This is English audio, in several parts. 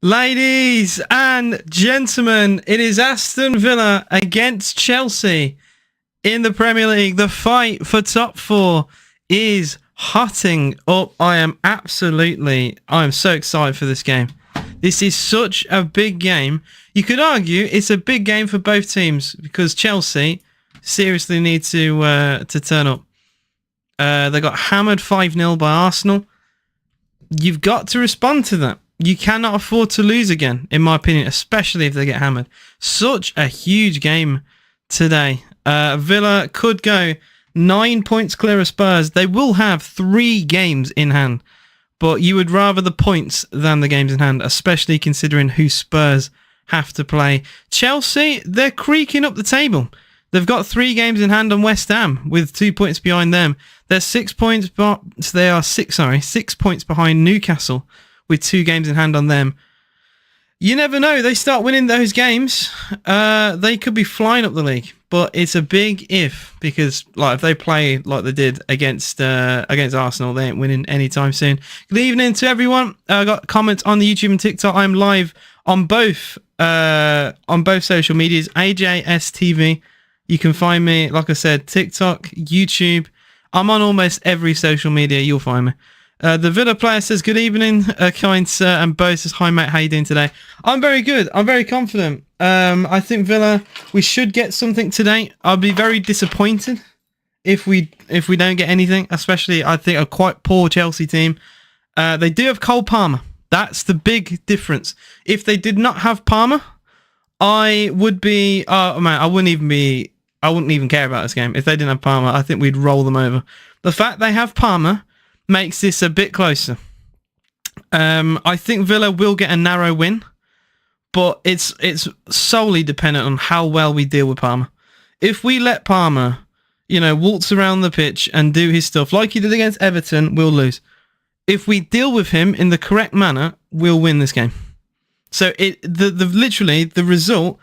Ladies and gentlemen, it is Aston Villa against Chelsea in the Premier League. The fight for top four is hotting up. I am so excited for this game. This is such a big game. You could argue it's a big game for both teams because Chelsea seriously need to turn up. They got hammered 5-0 by Arsenal. You've got to respond to that. You cannot afford to lose again, in my opinion, especially if they get hammered. Such a huge game today. Villa could go 9 points clear of Spurs. They will have 3 games in hand, but you would rather the points than the games in hand, especially considering who Spurs have to play. Chelsea, they're creaking up the table. They've got 3 games in hand on West Ham with 2 points behind them. They're 6 points, they are 6 points behind Newcastle with 2 games in hand on them. You never know. They start winning those games, they could be flying up the league. But it's a big if, because if they play like they did against Arsenal, they ain't winning anytime soon. Good evening to everyone. I got comments on the YouTube and TikTok. I'm live on both social medias. AJSTV. You can find me, like I said, TikTok, YouTube. I'm on almost every social media. You'll find me. The Villa player says, good evening, kind sir, and Bo says, hi mate, how you doing today? I'm very good. I'm very confident. I think Villa, we should get something today. I'll be very disappointed if we don't get anything, especially I think a quite poor Chelsea team. They do have Cole Palmer. That's the big difference. If they did not have Palmer, I would be, oh man, I wouldn't even care about this game. If they didn't have Palmer, I think we'd roll them over. The fact they have Palmer makes this a bit closer. I think Villa will get a narrow win, but it's solely dependent on how well we deal with Palmer. If we let Palmer, waltz around the pitch and do his stuff like he did against Everton, we'll lose. If we deal with him in the correct manner, we'll win this game. So literally the result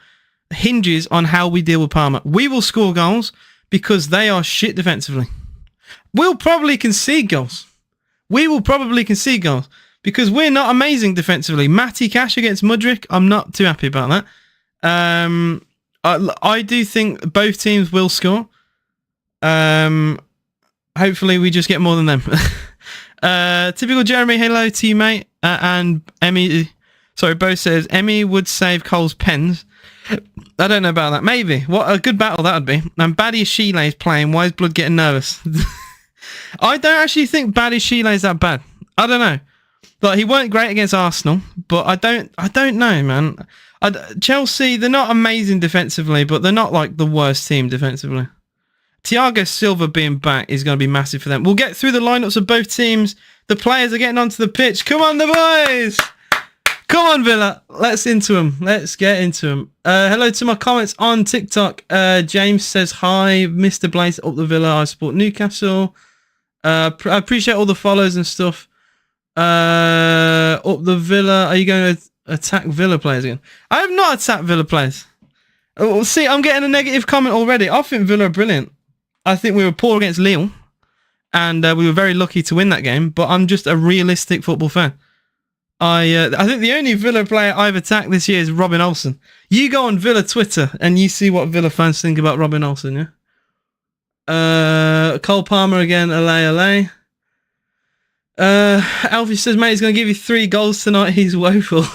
hinges on how we deal with Palmer. We will score goals because they are shit defensively. We'll probably concede goals. Because we're not amazing defensively. Matty Cash against Mudryk, I'm not too happy about that. I do think both teams will score. Hopefully we just get more than them. Typical Jeremy, hello to you, mate. And Emmy, Bo says, Emmy would save Cole's pens. I don't know about that. Maybe. What a good battle that would be. And Baddy Sheila is playing. Why is Blood getting nervous? I don't actually think Baddy Sheila is that bad. I don't know. He weren't great against Arsenal, but I don't know, man. Chelsea, they're not amazing defensively, but they're not like the worst team defensively. Thiago Silva being back is going to be massive for them. We'll get through the lineups of both teams. The players are getting onto the pitch. Come on, the boys! Come on, Villa. Let's get into them. Hello to my comments on TikTok. James says, hi, Mr. Blaze, up the Villa. I support Newcastle. I appreciate all the follows and stuff. Up the Villa. Are you going to attack Villa players again? I have not attacked Villa players. Oh, see, I'm getting a negative comment already. I think Villa are brilliant. I think we were poor against Lille. And we were very lucky to win that game. But I'm just a realistic football fan. I think the only Villa player I've attacked this year is Robin Olsen. You go on Villa Twitter and you see what Villa fans think about Robin Olsen, yeah? Cole Palmer again, LA. Alfie says, mate, he's going to give you 3 goals tonight. He's woeful.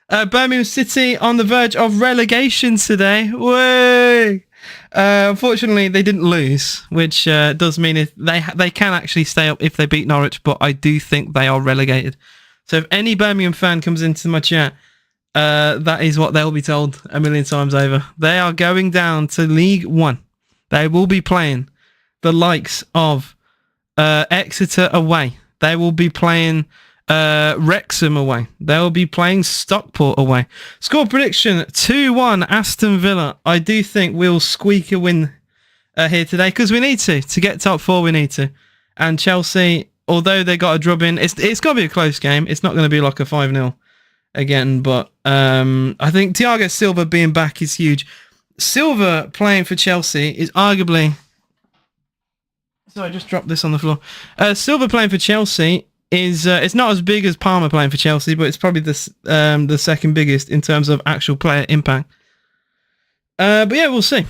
Birmingham City on the verge of relegation today. Way. Unfortunately, they didn't lose, which does mean if they can actually stay up if they beat Norwich, but I do think they are relegated. So if any Birmingham fan comes into my chat, that is what they'll be told a million times over. They are going down to League One. They will be playing the likes of Exeter away. They will be playing Wrexham away. They will be playing Stockport away. Score prediction, 2-1 Aston Villa. I do think we'll squeak a win here today because we need to get top 4, we need to. And Chelsea, although they got a drubbing, it's going to be a close game. It's not going to be like a 5-0 again, but I think Thiago Silva being back is huge. Silva playing for Chelsea is arguably... So I just dropped this on the floor. Silva playing for Chelsea is it's not as big as Palmer playing for Chelsea, but it's probably the second biggest in terms of actual player impact. But yeah, we'll see.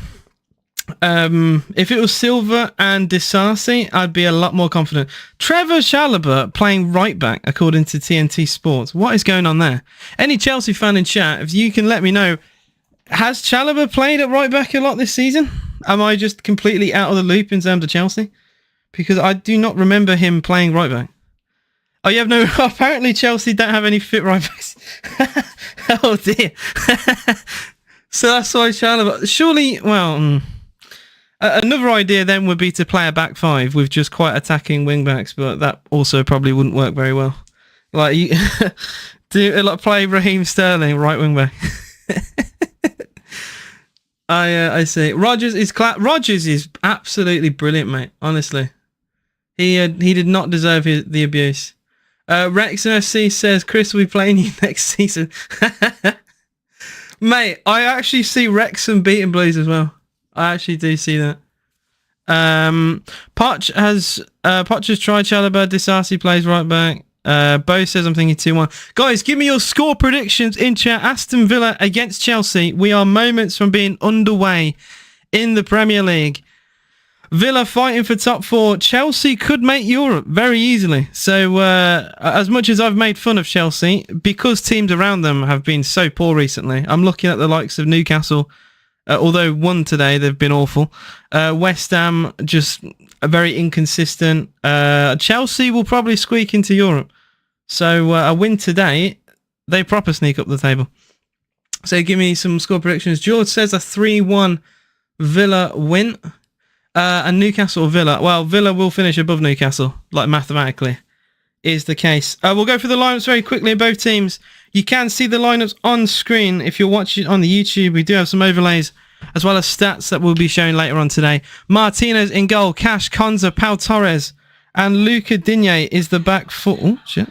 If it was Silva and Disasi, I'd be a lot more confident. Trevor Chalobah playing right back, according to TNT Sports. What is going on there? Any Chelsea fan in chat, if you can let me know, has Chalobah played at right back a lot this season? Am I just completely out of the loop in terms of Chelsea? Because I do not remember him playing right back. Oh, you have no... Apparently Chelsea don't have any fit right backs. Oh, dear. So that's why Chalobah... Surely, well... another idea then would be to play a back five with just quite attacking wing backs, but that also probably wouldn't work very well. Like, you play Raheem Sterling, right wing back. I see. Rogers is absolutely brilliant, mate. Honestly, he did not deserve the abuse. Wrexham FC says Chris will be playing you next season. Mate, I actually see Wrexham beating Blues as well. I actually do see that. Poch has tried Chalobah. Disasi plays right back. Bo says I'm thinking 2-1. Guys, give me your score predictions in chat. Aston Villa against Chelsea. We are moments from being underway in the Premier League. Villa fighting for top 4. Chelsea could make Europe very easily. So as much as I've made fun of Chelsea, because teams around them have been so poor recently, I'm looking at the likes of Newcastle. Although won today, they've been awful. West Ham, just very inconsistent. Chelsea will probably squeak into Europe. So a win today, they proper sneak up the table. So give me some score predictions. George says a 3-1 Villa win. And Newcastle or Villa. Well, Villa will finish above Newcastle, like mathematically is the case. We'll go through the lineups very quickly in both teams. You can see the lineups on screen if you're watching on the YouTube. We do have some overlays as well as stats that we'll be showing later on today. Martinez in goal, Cash, Konza, Pau Torres, and Luca Digne is the back four. Oh, shit.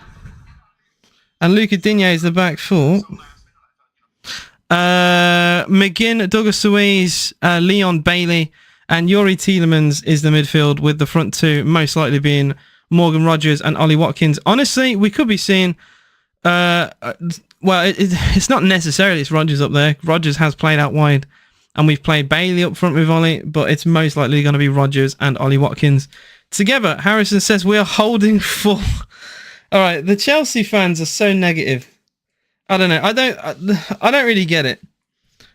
And Luca Digne is the back four. McGinn, Douglas Luiz, Leon Bailey, and Yuri Tielemans is the midfield, with the front two most likely being Morgan Rogers and Ollie Watkins. Honestly, we could be seeing... it's not necessarily it's Rogers up there. Rogers has played out wide, and we've played Bailey up front with Ollie, but it's most likely going to be Rogers and Ollie Watkins together. Harrison says we are holding full. All right, the Chelsea fans are so negative. I don't know. I don't really get it.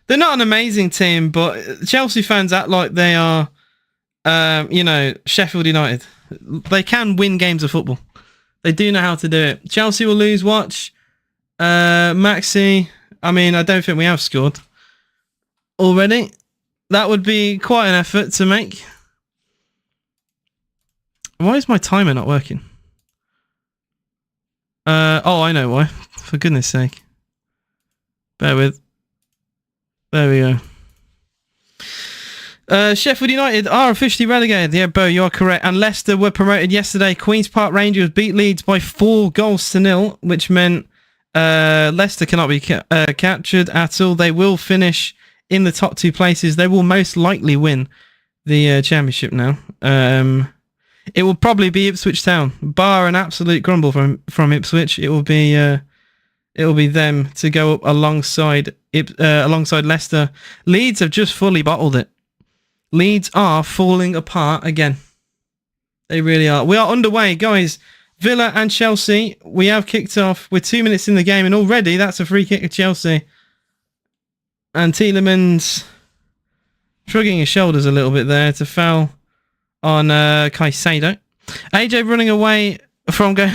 They're not an amazing team, but Chelsea fans act like they are, Sheffield United. They can win games of football. They do know how to do it. Chelsea will lose. Watch. Maxi. I mean, I don't think we have scored already. That would be quite an effort to make. Why is my timer not working? I know why. For goodness sake. Bear with. There we go. Sheffield United are officially relegated. Yeah, Bo, you are correct. And Leicester were promoted yesterday. Queen's Park Rangers beat Leeds by 4-0, which meant Leicester cannot be captured at all. They will finish in the top 2 places. They will most likely win the championship now. It will probably be Ipswich Town. Bar an absolute grumble from Ipswich. It will be them to go up alongside Leicester. Leeds have just fully bottled it. Leeds are falling apart again. They really are. We are underway, guys. Villa and Chelsea. We have kicked off. We're 2 minutes in the game, and already that's a free kick of Chelsea. And Tielemans shrugging his shoulders a little bit there to foul on Caicedo. AJ running away from going...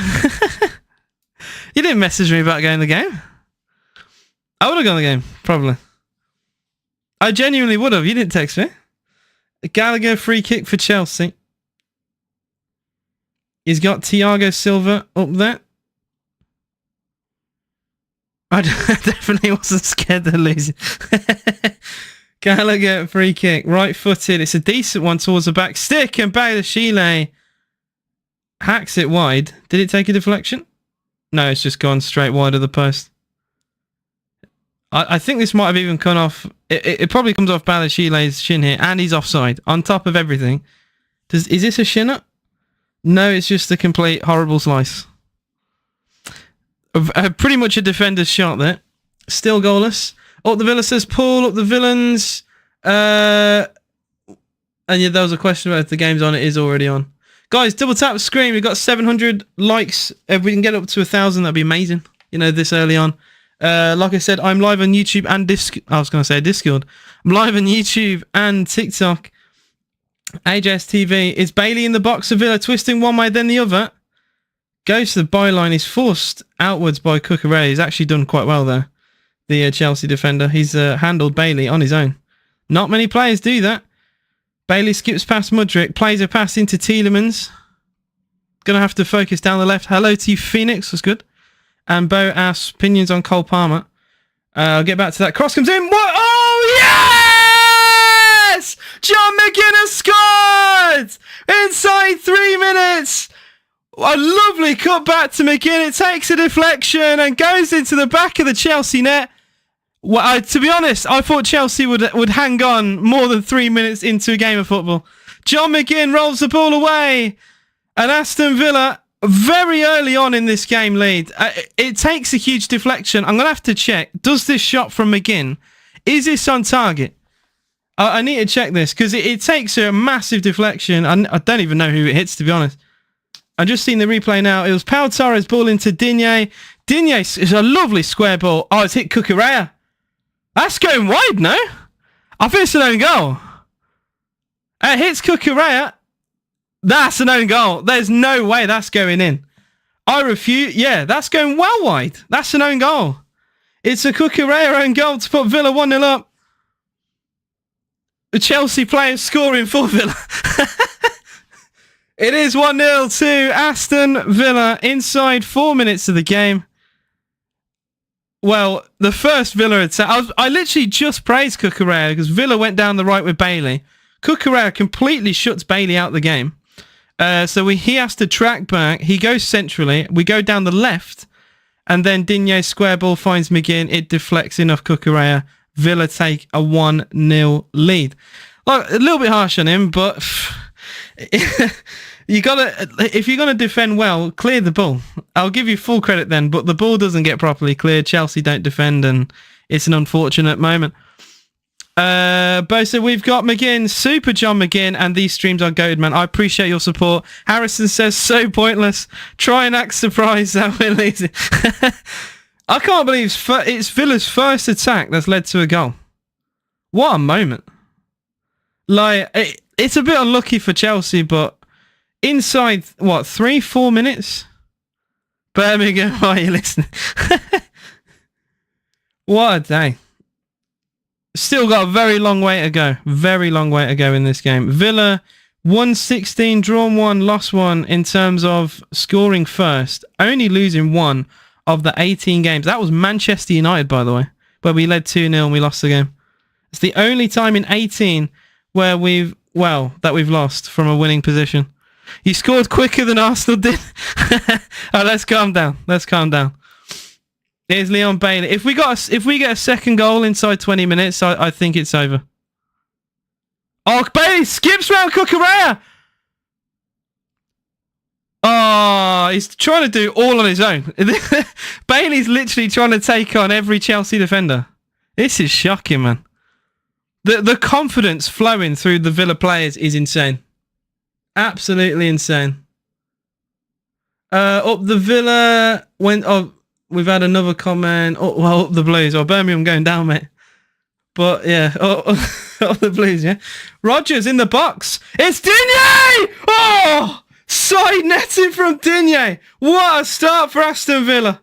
You didn't message me about going the game. I would have gone the game, probably. I genuinely would have. You didn't text me. Gallagher free kick for Chelsea. He's got Thiago Silva up there. I definitely wasn't scared of losing. Gallagher free kick, right footed. It's a decent one towards the back stick, and Bailashile hacks it wide. Did it take a deflection? No, it's just gone straight wide of the post. I think this might have even come off... It probably comes off Balashile's shin here, and he's offside. On top of everything. Is this a shin up? No, it's just a complete horrible slice. Pretty much a defender's shot there. Still goalless. Up the Villa says Paul. Up the Villains. And yeah, there was a question about if the game's on. It is already on. Guys, double tap the screen. We've got 700 likes. If we can get up to 1,000, that'd be amazing. You know, this early on. Like I said, I'm live on YouTube and I was going to say Discord. I'm live on YouTube and TikTok. AJS TV. Is Bailey in the box of Villa twisting one way then the other? Goes to the byline. He's forced outwards by Cucurella. He's actually done quite well there. The Chelsea defender. He's handled Bailey on his own. Not many players do that. Bailey skips past Mudryk. Plays a pass into Tielemans. Gonna have to focus down the left. Hello to you, Phoenix. That's good. And Bo asks opinions on Cole Palmer. I'll get back to that. Cross comes in. What? Oh, yes! John McGinn scored! Inside 3 minutes! A lovely cut back to McGinn. It takes a deflection and goes into the back of the Chelsea net. Well, to be honest, I thought Chelsea would hang on more than 3 minutes into a game of football. John McGinn rolls the ball away. And Aston Villa, very early on in this game, lead. It takes a huge deflection. I'm going to have to check. Does this shot from McGinn, is this on target? I need to check this because it takes a massive deflection. I don't even know who it hits, to be honest. I've just seen the replay now. It was Pau Torres' ball into Digne. Digne is a lovely square ball. Oh, it's hit Cucurella. That's going wide, no? I think it's an own goal. It hits Cucurella. That's an own goal. There's no way that's going in. I refute. Yeah, that's going well wide. That's an own goal. It's a Cucurella own goal to put Villa 1-0 up. The Chelsea players scoring for Villa. It is 1-0 to Aston Villa inside 4 minutes of the game. Well, the first Villa attack... I literally just praised Cucurella because Villa went down the right with Bailey. Cucurella completely shuts Bailey out the game. So he has to track back. He goes centrally. We go down the left. And then Digne's square ball finds McGinn. It deflects enough Cucurella. Villa take a 1-0 lead. Like, a little bit harsh on him, but... if you're gonna defend well, clear the ball. I'll give you full credit then, but the ball doesn't get properly cleared. Chelsea don't defend, and it's an unfortunate moment. Bo said we've got McGinn, Super John McGinn, and these streams are goated, man. I appreciate your support. Harrison says so pointless. Try and act surprised that we're losing. I can't believe it's Villa's first attack that's led to a goal. What a moment! Like it's a bit unlucky for Chelsea, but. Inside, 3-4 minutes? Birmingham, why are you listening? What a day. Still got a very long way to go. Very long way to go in this game. Villa, 1-16, drawn 1, lost 1 in terms of scoring first. Only losing 1 of the 18 games. That was Manchester United, by the way, where we led 2-0 and we lost the game. It's the only time in 18 where we've lost from a winning position. You scored quicker than Arsenal did. Oh, let's calm down. Here's Leon Bailey. If we get a second goal inside 20 minutes, I think it's over. Oh, Bailey skips round Cucurella. Oh, he's trying to do all on his own. Bailey's literally trying to take on every Chelsea defender. This is shocking, man. The confidence flowing through the Villa players is insane. Absolutely insane. Up the Villa went. Oh, we've had another comment. Oh, well, up the Blues. Or Birmingham going down, mate. But yeah, up the Blues. Yeah. Rogers in the box. It's Digne. Oh, side netting from Digne. What a start for Aston Villa.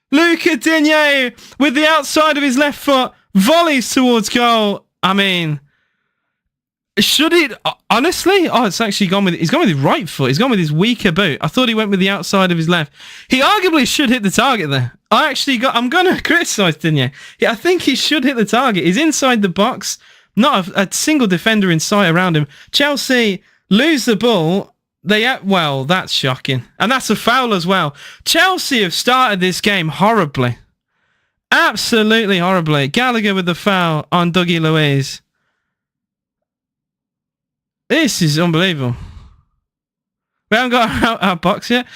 Luca Digne with the outside of his left foot volleys towards goal. I mean. Should he honestly? Oh, it's actually gone with. He's gone with his right foot. He's gone with his weaker boot. I thought he went with the outside of his left. He arguably should hit the target there. I'm gonna criticise Digne. Yeah, I think he should hit the target. He's inside the box. Not a single defender in sight around him. Chelsea lose the ball. That's shocking, and that's a foul as well. Chelsea have started this game horribly, absolutely horribly. Gallagher with the foul on Dougie Luiz. This is unbelievable. We haven't got our box yet.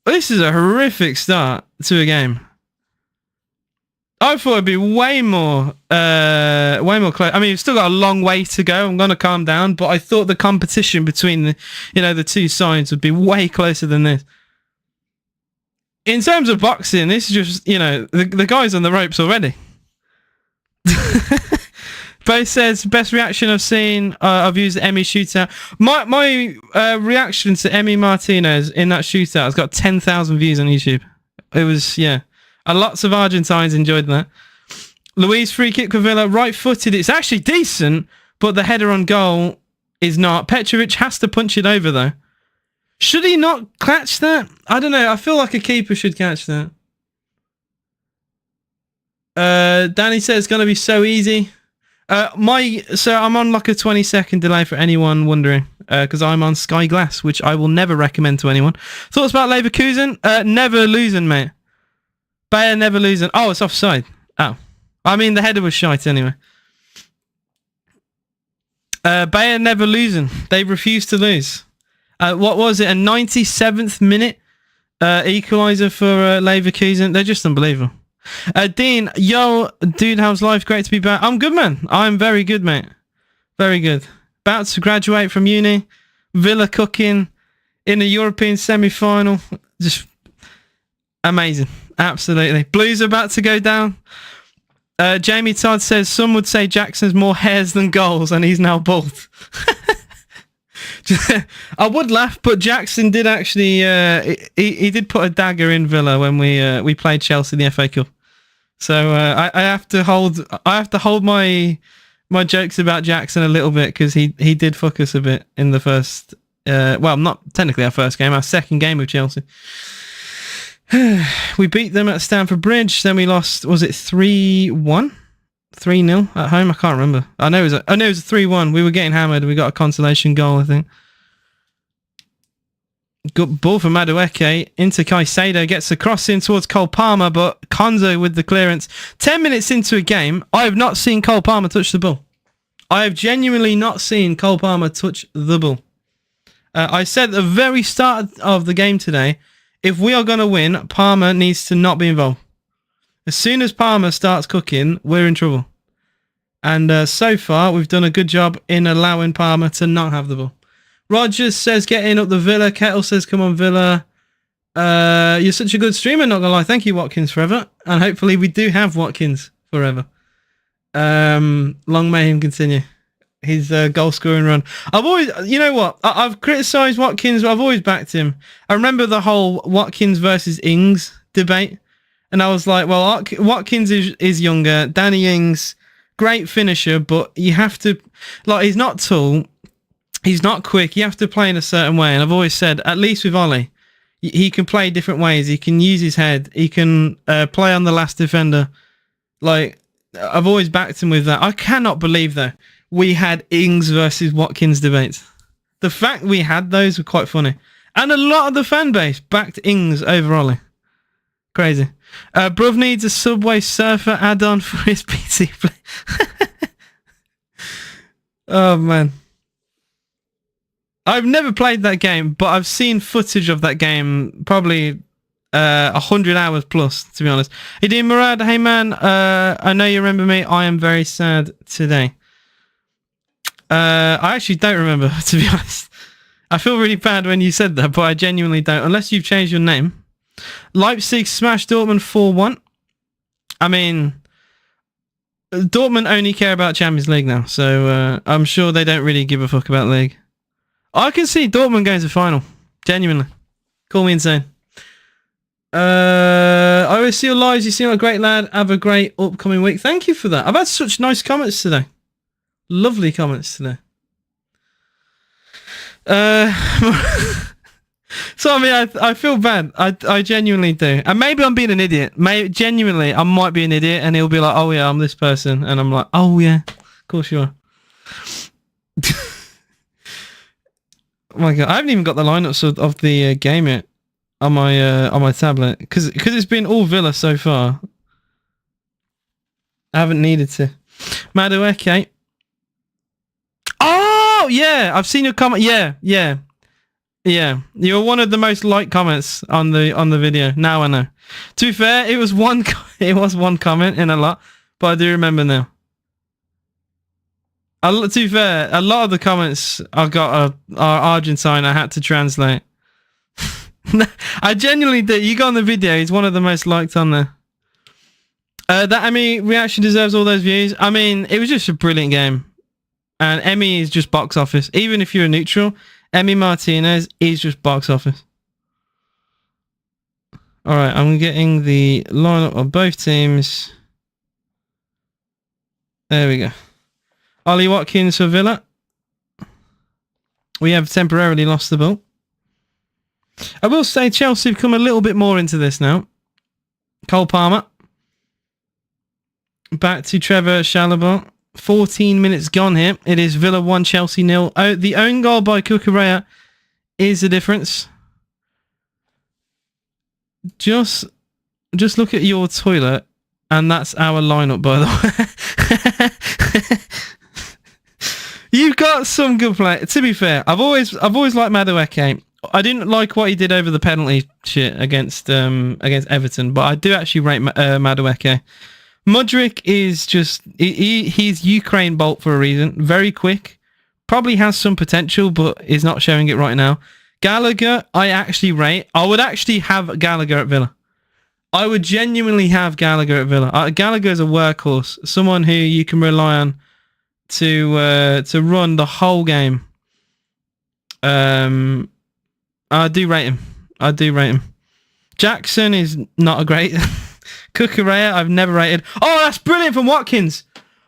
This is a horrific start. to a game. I thought it'd be way more close. I mean, we've still got a long way to go. I'm going to calm down, but I thought the competition between the two sides would be way closer than this. In terms of boxing, this is just, the guy's on the ropes already. Bo says, best reaction I've seen, I've used the Emmy shootout. My reaction to Emmy Martinez in that shootout has got 10,000 views on YouTube. It was, lots of Argentines enjoyed that. Luis free kick for Villa, right-footed. It's actually decent, but the header on goal is not. Petrovic has to punch it over, though. Should he not catch that? I don't know. I feel like a keeper should catch that. Danny says it's going to be so easy. So I'm on like a 20-second delay for anyone wondering, because I'm on Sky Glass, which I will never recommend to anyone. Thoughts about Leverkusen? Never losing, mate. Bayer never losing. Oh, it's offside. Oh. I mean, the header was shite anyway. Bayer never losing. They refuse to lose. What was it? A 97th minute equaliser for Leverkusen. They're just unbelievable. Dean, yo, dude, how's life? Great to be back. I'm good, man. I'm very good, mate. Very good. About to graduate from uni. Villa cooking in a European semi-final. Just amazing. Absolutely. Blues are about to go down. Jamie Todd says, some would say Jackson's more hairs than goals and he's now bald. I would laugh, but Jackson did actually he did put a dagger in Villa when we played Chelsea in the FA Cup. So I have to hold my jokes about Jackson a little bit, because he did fuck us a bit in the first not technically our first game, our second game with Chelsea. We beat them at Stamford Bridge, then we lost, was it 3-1? 3-0 at home? I can't remember. I know it was a 3-1. We were getting hammered. We got a consolation goal, I think. Good ball for Madueke into Caicedo, gets a cross in towards Cole Palmer, but Konzo with the clearance. 10 minutes into a game, I have not seen Cole Palmer touch the ball. I have genuinely not seen Cole Palmer touch the ball. I said at the very start of the game today, if we are going to win, Palmer needs to not be involved. As soon as Palmer starts cooking, we're in trouble. And so far, we've done a good job in allowing Palmer to not have the ball. Rogers says, getting up the Villa. Kettle says, come on, Villa. You're such a good streamer, not going to lie. Thank you, Watkins, forever. And hopefully we do have Watkins forever. Long may him continue his goal-scoring run. I've always, you know what? I've criticised Watkins, but I've always backed him. I remember the whole Watkins versus Ings debate. And I was like, well, Watkins is younger. Danny Ings, great finisher, but you have to, like, he's not tall. He's not quick. You have to play in a certain way. And I've always said, at least with Ollie, he can play different ways. He can use his head. He can play on the last defender. Like, I've always backed him with that. I cannot believe, though, we had Ings versus Watkins debates. The fact we had those were quite funny. And a lot of the fan base backed Ings over Ollie. Crazy. Bruv needs a Subway Surfer add-on for his PC play. Oh, man. I've never played that game, but I've seen footage of that game, probably 100 hours plus, to be honest. Hey, dear Murad, hey man, I know you remember me. I am very sad today. I actually don't remember, to be honest. I feel really bad when you said that, but I genuinely don't, unless you've changed your name. Leipzig smashed Dortmund 4-1. I mean, Dortmund only care about Champions League now, so I'm sure they don't really give a fuck about league. I can see Dortmund going to final. Genuinely. Call me insane. I always see your lives. You seem like a great lad. Have a great upcoming week. Thank you for that. I've had such nice comments today. Lovely comments today. So, I mean, I feel bad. I genuinely do. And maybe I'm being an idiot. Genuinely, I might be an idiot. And he'll be like, oh, yeah, I'm this person. And I'm like, oh, yeah, of course you are. Oh my god, I haven't even got the lineups of the game yet on my tablet because it's been all Villa so far. I haven't needed to. Madueke. Oh yeah, I've seen your comment. Yeah. Yeah, you're one of the most liked comments on the video. Now I know. To be fair, it was one comment in a lot, but I do remember now. To be fair, a lot of the comments I got are Argentine. I had to translate. I genuinely did. You got on the video. He's one of the most liked on there. That Emmy reaction deserves all those views. I mean, it was just a brilliant game. And Emmy is just box office. Even if you're a neutral, Emmy Martinez is just box office. Alright, I'm getting the lineup of both teams. There we go. Ollie Watkins for Villa. We have temporarily lost the ball. I will say Chelsea have come a little bit more into this now. Cole Palmer. Back to Trevor Chalobah. 14 minutes gone here. It is Villa 1, Chelsea 0. Oh, the own goal by Cucurella is the difference. Just look at your toilet, and that's our lineup, by the way. You've got some good play. To be fair, I've always liked Madueke. I didn't like what he did over the penalty shit against Everton, but I do actually rate Madueke. Mudryk is just he's Ukraine Bolt for a reason. Very quick, probably has some potential, but is not showing it right now. Gallagher, I actually rate. I would actually have Gallagher at Villa. I would genuinely have Gallagher at Villa. Gallagher is a workhorse, someone who you can rely on to run the whole game. I do rate him. Jackson is not a great. Cucurella, I've never rated. Oh, that's brilliant from Watkins.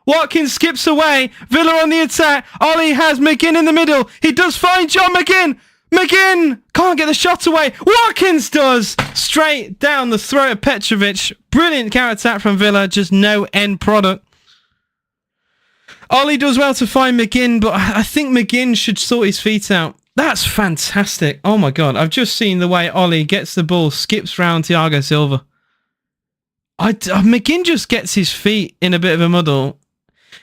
Watkins skips away. Villa on the attack. Ollie has McGinn in the middle. He does find John McGinn. McGinn can't get the shot away. Watkins does. Straight down the throat of Petrovic. Brilliant counter-attack from Villa. Just no end product. Ollie does well to find McGinn, but I think McGinn should sort his feet out. That's fantastic. Oh my God. I've just seen the way Ollie gets the ball, skips round Thiago Silva. McGinn just gets his feet in a bit of a muddle.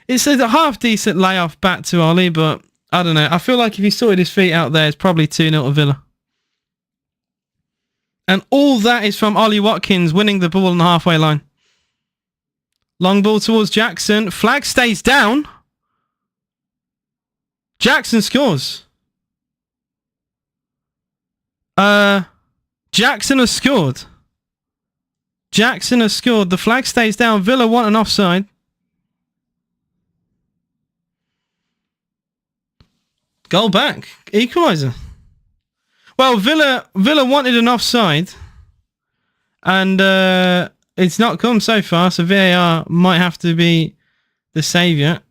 It's a half decent layoff back to Ollie, but I don't know. I feel like if he sorted his feet out there, it's probably 2-0 to Villa. And all that is from Ollie Watkins winning the ball on the halfway line. Long ball towards Jackson. Flag stays down. Jackson scores. Jackson has scored. The flag stays down. Villa want an offside. Goal back. Equaliser. Well, Villa wanted an offside. And it's not come so far, so VAR might have to be the saviour.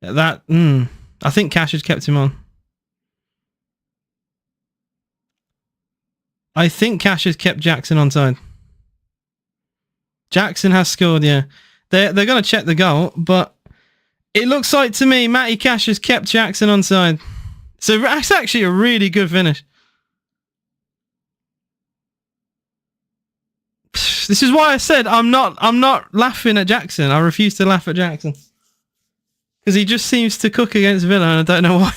I think Cash has kept him on. I think Cash has kept Jackson onside. Jackson has scored, yeah. They're going to check the goal, but it looks like to me Matty Cash has kept Jackson onside. So that's actually a really good finish. This is why I said I'm not laughing at Jackson. I refuse to laugh at Jackson. Because he just seems to cook against Villa and I don't know why.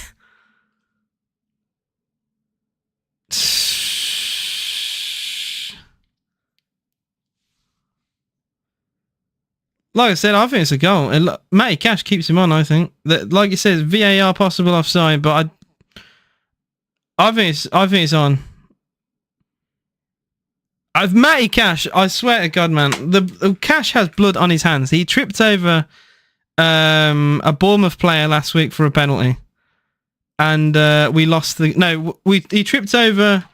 Like I said, I think it's a goal. And Matty Cash keeps him on, I think. Like you said, VAR possible offside, but I think it's on. Matty Cash, I swear to God, man, the Cash has blood on his hands. He tripped over a Bournemouth player last week for a penalty. And we lost he tripped over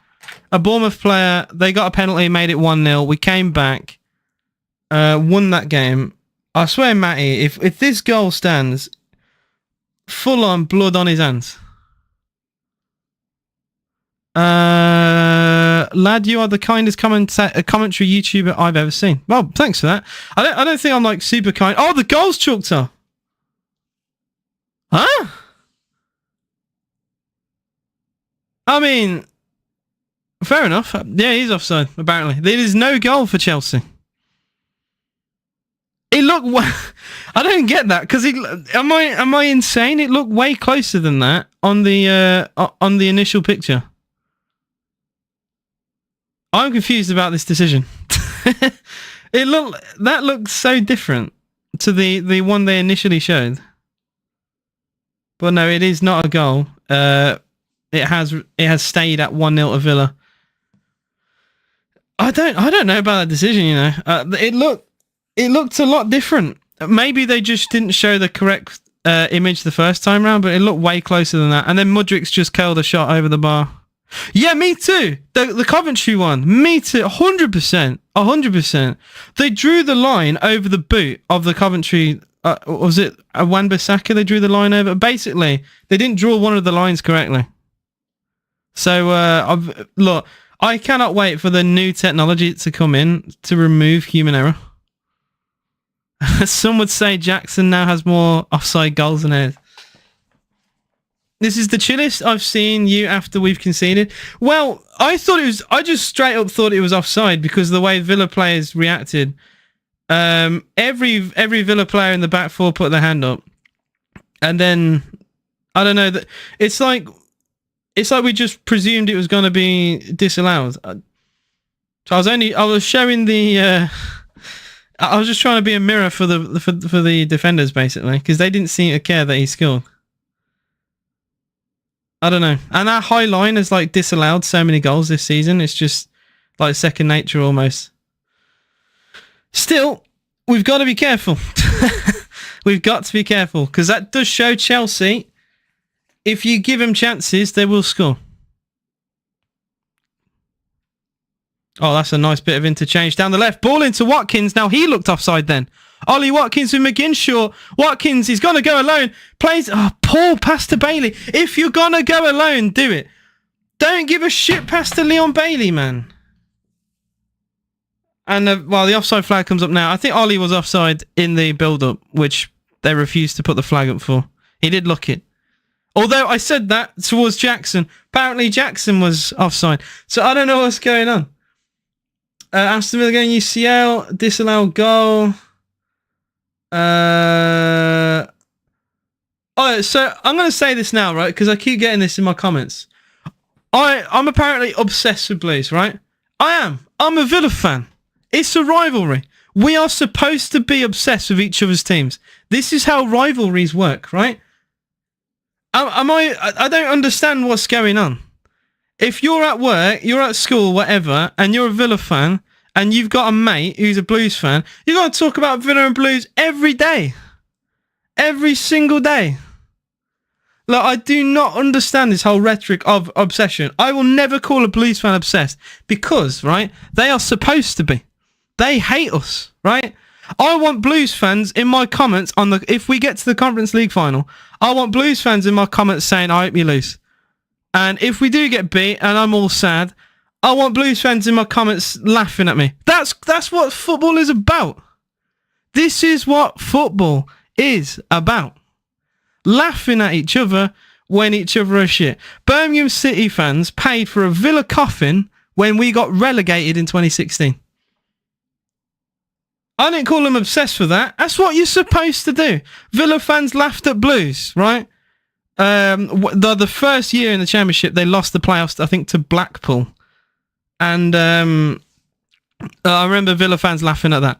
a Bournemouth player. They got a penalty, made it 1-0. We came back, won that game. I swear, Matty, if this goal stands, full on blood on his hands. Lad, you are the kindest commentary YouTuber I've ever seen. Well, thanks for that. I don't think I'm like super kind. Oh, the goal's chalked up. Huh? I mean, fair enough. Yeah, he's offside, apparently. There is no goal for Chelsea. It looked. I don't get that because am I insane? It looked way closer than that on the initial picture. I'm confused about this decision. That looked so different to the one they initially showed. But no, it is not a goal. It has stayed at 1-0 to Villa. I don't know about that decision. You know, it looked a lot different. Maybe they just didn't show the correct image the first time round, but it looked way closer than that. And then Mudrik's just curled a shot over the bar. Yeah, me too. The Coventry one. Me too. 100%. 100%. They drew the line over the boot of the Coventry. Was it a Wan-Bissaka they drew the line over? Basically, they didn't draw one of the lines correctly. So, look, I cannot wait for the new technology to come in to remove human error. Some would say Jackson now has more offside goals than Ed. This is the chillest I've seen you after we've conceded. Well, I just straight up thought it was offside because of the way Villa players reacted. Every Villa player in the back four put their hand up. And then, I don't know, it's like we just presumed it was going to be disallowed. So I was showing the... I was just trying to be a mirror for the defenders, basically, because they didn't seem to care that he scored. I don't know. And our high line has like disallowed so many goals this season. It's just like second nature almost. Still, we've got to be careful. We've got to be careful because that does show Chelsea. If you give them chances, they will score. Oh, that's a nice bit of interchange down the left. Ball into Watkins. Now he looked offside then. Ollie Watkins with McGinshaw. Watkins, he's going to go alone. Plays... Oh, poor pass to Bailey. If you're going to go alone, do it. Don't give a shit pass to Leon Bailey, man. And, the offside flag comes up now. I think Ollie was offside in the build-up, which they refused to put the flag up for. He did look it. Although I said that towards Jackson. Apparently Jackson was offside. So I don't know what's going on. Aston Villa going UCL. Disallowed goal. So I'm going to say this now, right? Because I keep getting this in my comments. I'm apparently obsessed with Blues, right? I am. I'm a Villa fan. It's a rivalry. We are supposed to be obsessed with each other's teams. This is how rivalries work, right? I don't understand what's going on. If you're at work, you're at school, whatever, and you're a Villa fan, and you've got a mate who's a Blues fan, you're going to talk about Villa and Blues every day. Every single day. Look, I do not understand this whole rhetoric of obsession. I will never call a Blues fan obsessed because, right, they are supposed to be. They hate us, right? I want Blues fans in my comments if we get to the Conference League final, I want Blues fans in my comments saying, I hope you lose. And if we do get beat and I'm all sad, I want Blues fans in my comments laughing at me. That's what football is about. This is what football is about. Laughing at each other when each other are shit. Birmingham City fans paid for a Villa coffin when we got relegated in 2016. I didn't call them obsessed with that. That's what you're supposed to do. Villa fans laughed at Blues, right? The first year in the Championship, they lost the playoffs, I think, to Blackpool. And I remember Villa fans laughing at that.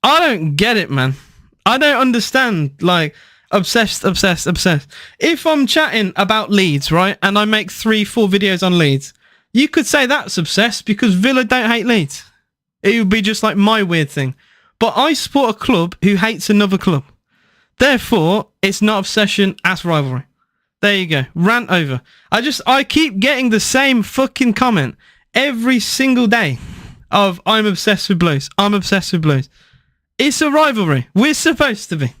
I don't get it, man. I don't understand, like, obsessed. If I'm chatting about Leeds, right, and I make 3-4 videos on Leeds, you could say that's obsessed because Villa don't hate Leeds. It would be just like my weird thing. But I support a club who hates another club. Therefore, it's not obsession, as rivalry. There you go. Rant over. I keep getting the same fucking comment every single day of I'm obsessed with Blues. I'm obsessed with Blues. It's a rivalry. We're supposed to be.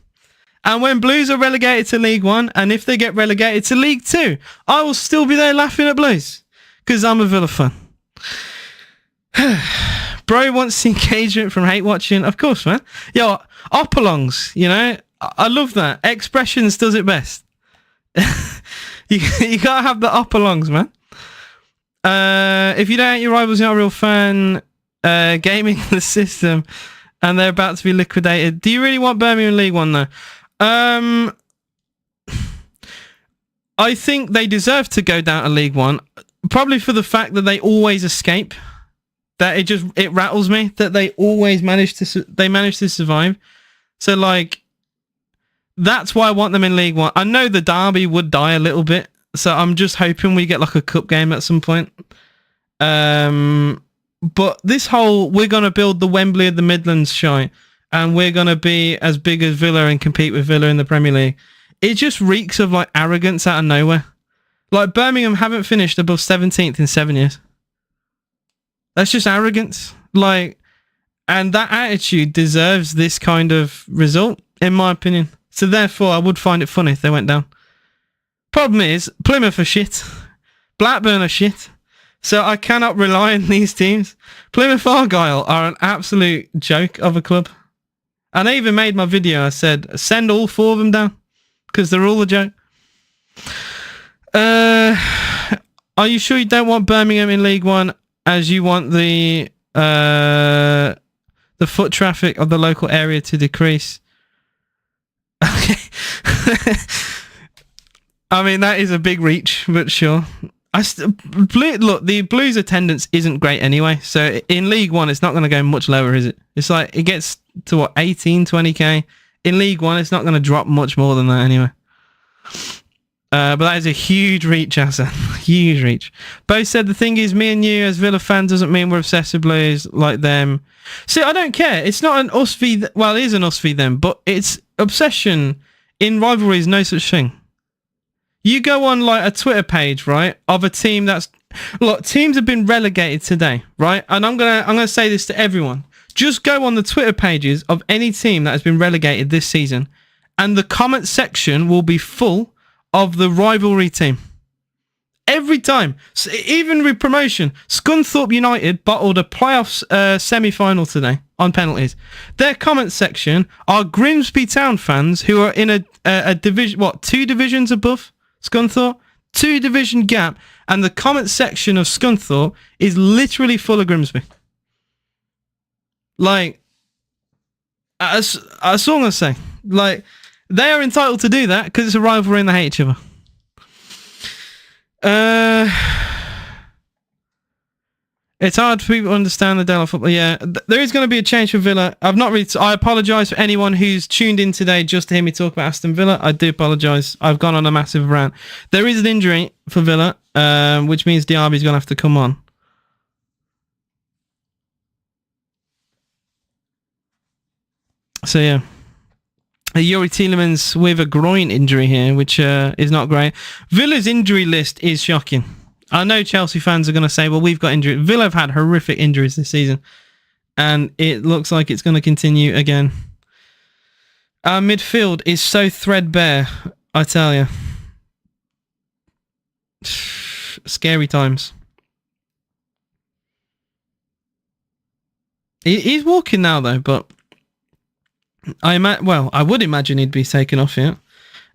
And when Blues are relegated to League One, and if they get relegated to League Two, I will still be there laughing at Blues. Because I'm a Villa fan. Bro wants engagement from hate watching. Of course, man. Yo, Opalongs, you know, I love that. Expressions does it best. you gotta have the Opalongs, man. If you don't hate your rivals, you're not a real fan. Gaming the system. and they're about to be liquidated. Do you really want Birmingham in League One though? I think they deserve to go down to League One, probably for the fact that they always escape. That it rattles me that they always manage to survive. So like, that's why I want them in League One. I know the derby would die a little bit, so I'm just hoping we get like a cup game at some point. But this whole we're gonna build the Wembley of the Midlands shite, and we're gonna be as big as Villa and compete with Villa in the Premier League. It just reeks of like arrogance out of nowhere. Like Birmingham haven't finished above 17th in 7 years. That's just arrogance. Like, and that attitude deserves this kind of result, in my opinion. So therefore, I would find it funny if they went down. Problem is, Plymouth are shit. Blackburn are shit. So I cannot rely on these teams. Plymouth Argyle are an absolute joke of a club. And I even made my video. I said, send all 4 of them down. Because they're all a joke. Are you sure you don't want Birmingham in League One, as you want the foot traffic of the local area to decrease? Okay. I mean, that is a big reach, but sure. Look, the Blues attendance isn't great anyway, so in League One it's not going to go much lower, is it? It's like, it gets to what, 18, 20k? In League One it's not going to drop much more than that anyway. But that is a huge reach, Asa. Huge reach. Bo said, the thing is, me and you as Villa fans doesn't mean we're obsessed with Blues like them. See, I don't care. It's not an us v... Well, it is an us v them, but it's obsession in rivalry is no such thing. You go on like a Twitter page, right, of a team that's... Look, teams have been relegated today, right? And I'm gonna say this to everyone. Just go on the Twitter pages of any team that has been relegated this season, and the comment section will be full of the rivalry team. Every time. So even with promotion, Scunthorpe United bottled a playoffs semi-final today on penalties. Their comment section are Grimsby Town fans who are in a division, 2 divisions above Scunthorpe? 2 division gap, and the comment section of Scunthorpe is literally full of Grimsby. Like, that's all I'm going to say. Like, they are entitled to do that because it's a rivalry and they hate each other. It's hard for people to understand the Dell football. Yeah, there is going to be a change for Villa. I apologise for anyone who's tuned in today just to hear me talk about Aston Villa. I do apologise. I've gone on a massive rant. There is an injury for Villa, which means Diaby's going to have to come on. So yeah, Yuri Tielemans with a groin injury here, which is not great. Villa's injury list is shocking. I know Chelsea fans are going to say, well, we've got injuries. Villa have had horrific injuries this season, and it looks like it's going to continue again. Our midfield is so threadbare, I tell you. Scary times. He's walking now, though, but I would imagine he'd be taken off here.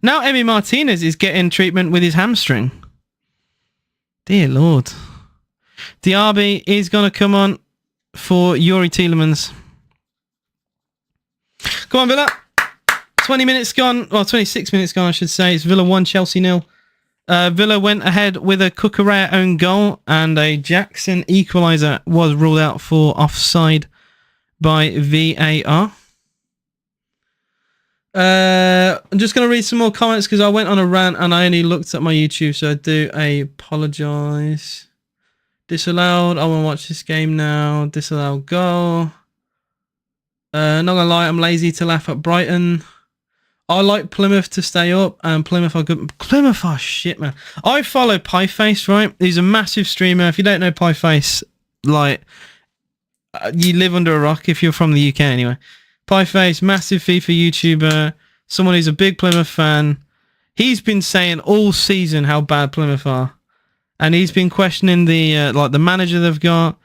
Now Emi Martinez is getting treatment with his hamstring. Dear Lord. Diaby is going to come on for Yuri Tielemans. Come on, Villa. 20 minutes gone. Well, 26 minutes gone, I should say. It's Villa 1, Chelsea 0. Villa went ahead with a Cucurella own goal, and a Jackson equaliser was ruled out for offside by VAR. I'm just going to read some more comments because I went on a rant and I only looked at my YouTube, so I do apologise. Disallowed. I want to watch this game now. Disallowed goal. Not going to lie, I'm lazy to laugh at Brighton. I like Plymouth to stay up, and Plymouth are good. Plymouth are shit, man. I follow Pieface, right? He's a massive streamer. If you don't know Pieface, like, you live under a rock if you're from the UK anyway. Pieface, massive FIFA YouTuber, someone who's a big Plymouth fan. He's been saying all season how bad Plymouth are, and he's been questioning the the manager they've got,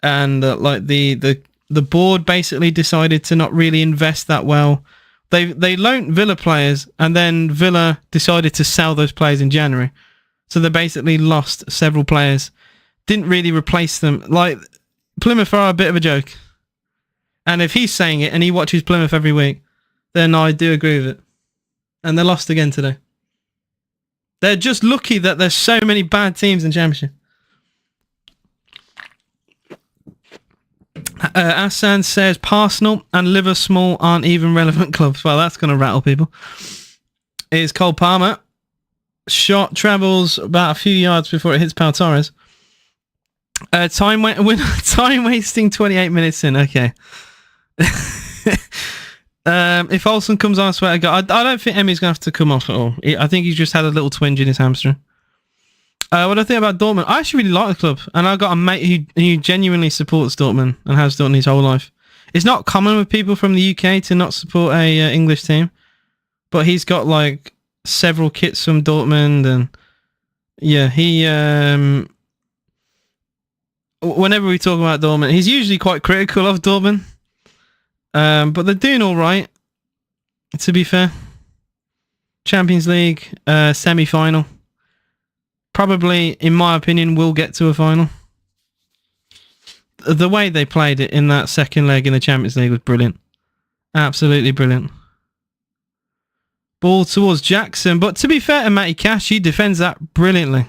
and the board basically decided to not really invest that well. They loaned Villa players, and then Villa decided to sell those players in January, so they basically lost several players. Didn't really replace them. Like, Plymouth are a bit of a joke. And if he's saying it and he watches Plymouth every week, then I do agree with it. And they lost again today. They're just lucky that there's so many bad teams in Championship. Aston says Arsenal and Liverpool aren't even relevant clubs. Well, that's going to rattle people. It's Cole Palmer. Shot travels about a few yards before it hits Pau Torres. Time wasting 28 minutes in. Okay. If Olsen comes on, I swear to God, I don't think Emmy's going to have to come off at all. I think he's just had a little twinge in his hamstring. What do I think about Dortmund? I actually really like the club, and I've got a mate who genuinely supports Dortmund and has done his whole life. It's not common with people from the UK to not support a English team, but he's got like several kits from Dortmund, and yeah, he whenever we talk about Dortmund, he's usually quite critical of Dortmund, but they're doing all right, to be fair. Champions League semi-final. Probably, in my opinion, will get to a final. The way they played it in that second leg in the Champions League was brilliant. Absolutely brilliant. Ball towards Jackson, but to be fair to Matty Cash, he defends that brilliantly.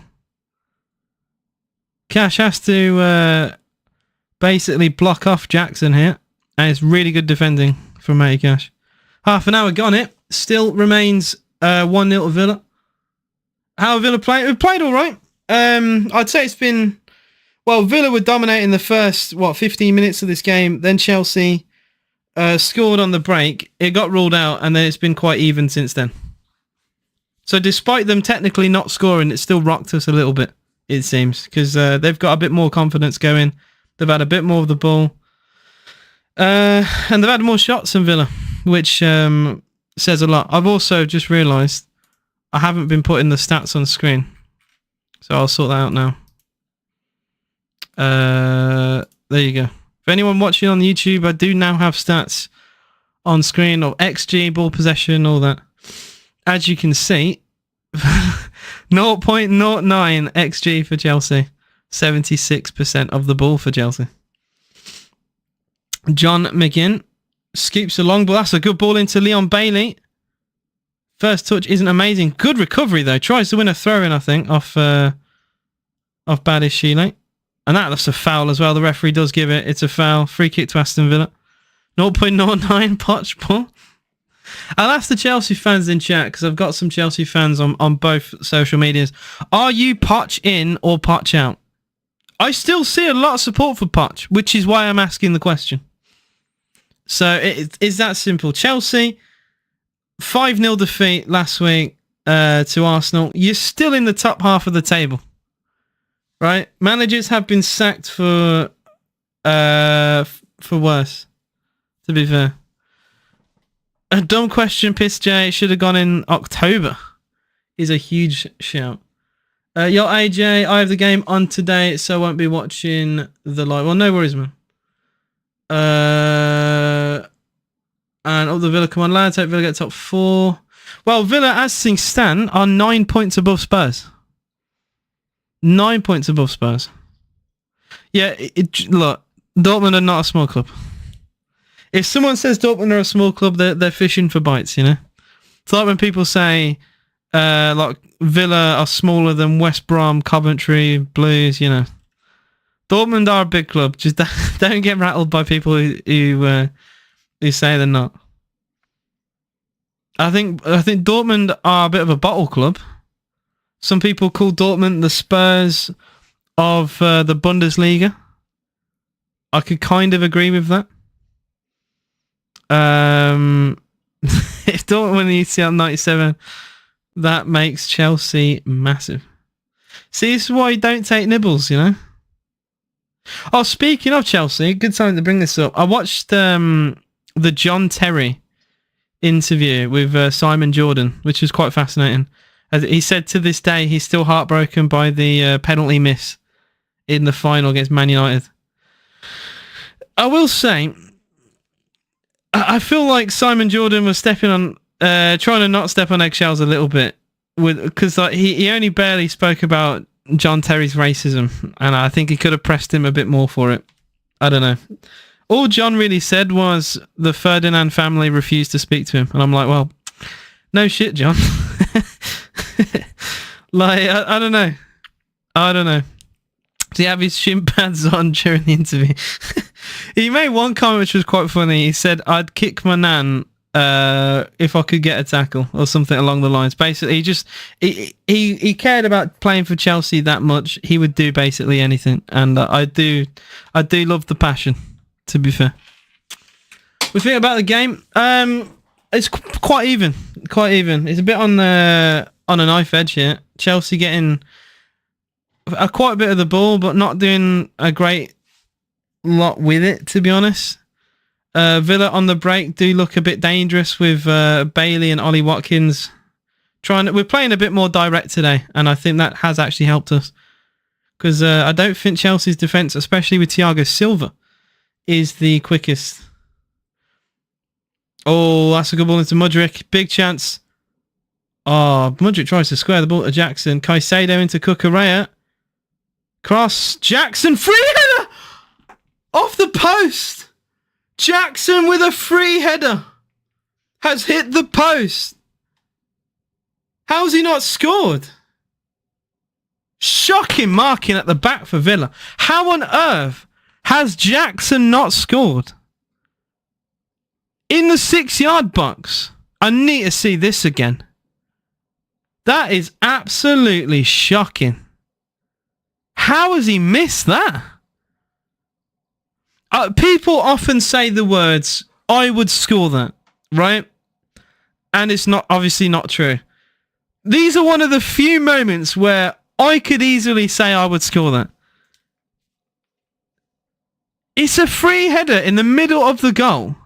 Cash has to basically block off Jackson here, and it's really good defending from Matty Cash. Half an hour gone it. Still remains 1-0 to Villa. How have Villa played? We've played all right. I'd say it's been... Well, Villa were dominating the first, 15 minutes of this game. Then Chelsea scored on the break. It got ruled out, and then it's been quite even since then. So despite them technically not scoring, it still rocked us a little bit, it seems, because they've got a bit more confidence going. They've had a bit more of the ball. And they've had more shots than Villa, which says a lot. I've also just realised I haven't been putting the stats on screen. So I'll sort that out now. There you go. For anyone watching on YouTube, I do now have stats on screen of XG, ball possession, all that. As you can see, 0.09 XG for Chelsea. 76% of the ball for Chelsea. John McGinn scoops along, but that's a good ball into Leon Bailey. First touch isn't amazing. Good recovery, though. Tries to win a throw-in, I think, off Badish Sheeley. And that's a foul as well. The referee does give it. It's a foul. Free kick to Aston Villa. 0.09 Poch ball. I'll ask the Chelsea fans in chat, because I've got some Chelsea fans on both social medias. Are you Poch in or Poch out? I still see a lot of support for Poch, which is why I'm asking the question. So it's that simple. Chelsea... 5-0 defeat last week to Arsenal. You're still in the top half of the table, right? Managers have been sacked for worse, to be fair. A dumb question, Piss J. Should have gone in October. Is a huge shout. Yo, AJ, I have the game on today, so I won't be watching the live. Well, no worries, man. And the Villa, come on, lads. Hope Villa get top 4. Well, Villa, as things stand, are 9 points above Spurs. 9 points above Spurs. Yeah, look, Dortmund are not a small club. If someone says Dortmund are a small club, they're fishing for bites, you know? It's like when people say, like, Villa are smaller than West Brom, Coventry, Blues, you know. Dortmund are a big club. Just don't get rattled by people who say they're not. I think Dortmund are a bit of a bottle club. Some people call Dortmund the Spurs of the Bundesliga. I could kind of agree with that. If Dortmund win the UCL 97, that makes Chelsea massive. See, this is why you don't take nibbles, you know? Oh, speaking of Chelsea, good time to bring this up. I watched the John Terry interview with Simon Jordan, which was quite fascinating. As he said to this day, he's still heartbroken by the penalty miss in the final against Man United. I will say, I feel like Simon Jordan was stepping on, trying to not step on eggshells a little bit, because like, he only barely spoke about John Terry's racism, and I think he could have pressed him a bit more for it. I don't know. All John really said was the Ferdinand family refused to speak to him. And I'm like, well, no shit, John. Like, I don't know. I don't know. Does he have his shin pads on during the interview? He made one comment which was quite funny. He said, I'd kick my nan if I could get a tackle or something along the lines. Basically, he cared about playing for Chelsea that much. He would do basically anything. And I do love the passion, to be fair. What do you think about the game? It's quite even. It's a bit on a knife edge here. Chelsea getting quite a bit of the ball, but not doing a great lot with it, to be honest. Villa on the break do look a bit dangerous with Bailey and Ollie Watkins. We're playing a bit more direct today, and I think that has actually helped us. Because I don't think Chelsea's defence, especially with Thiago Silva, is the quickest. Oh, that's a good ball into Mudryk. Big chance. Oh, Mudryk tries to square the ball to Jackson. Caicedo into Cucurella. Cross. Jackson. Free header! Off the post. Jackson with a free header. Has hit the post. How's he not scored? Shocking marking at the back for Villa. How on earth has Jackson not scored? In the 6-yard box. I need to see this again. That is absolutely shocking. How has he missed that? People often say the words, I would score that, right? And it's not obviously not true. These are one of the few moments where I could easily say I would score that. It's a free header in the middle of the goal.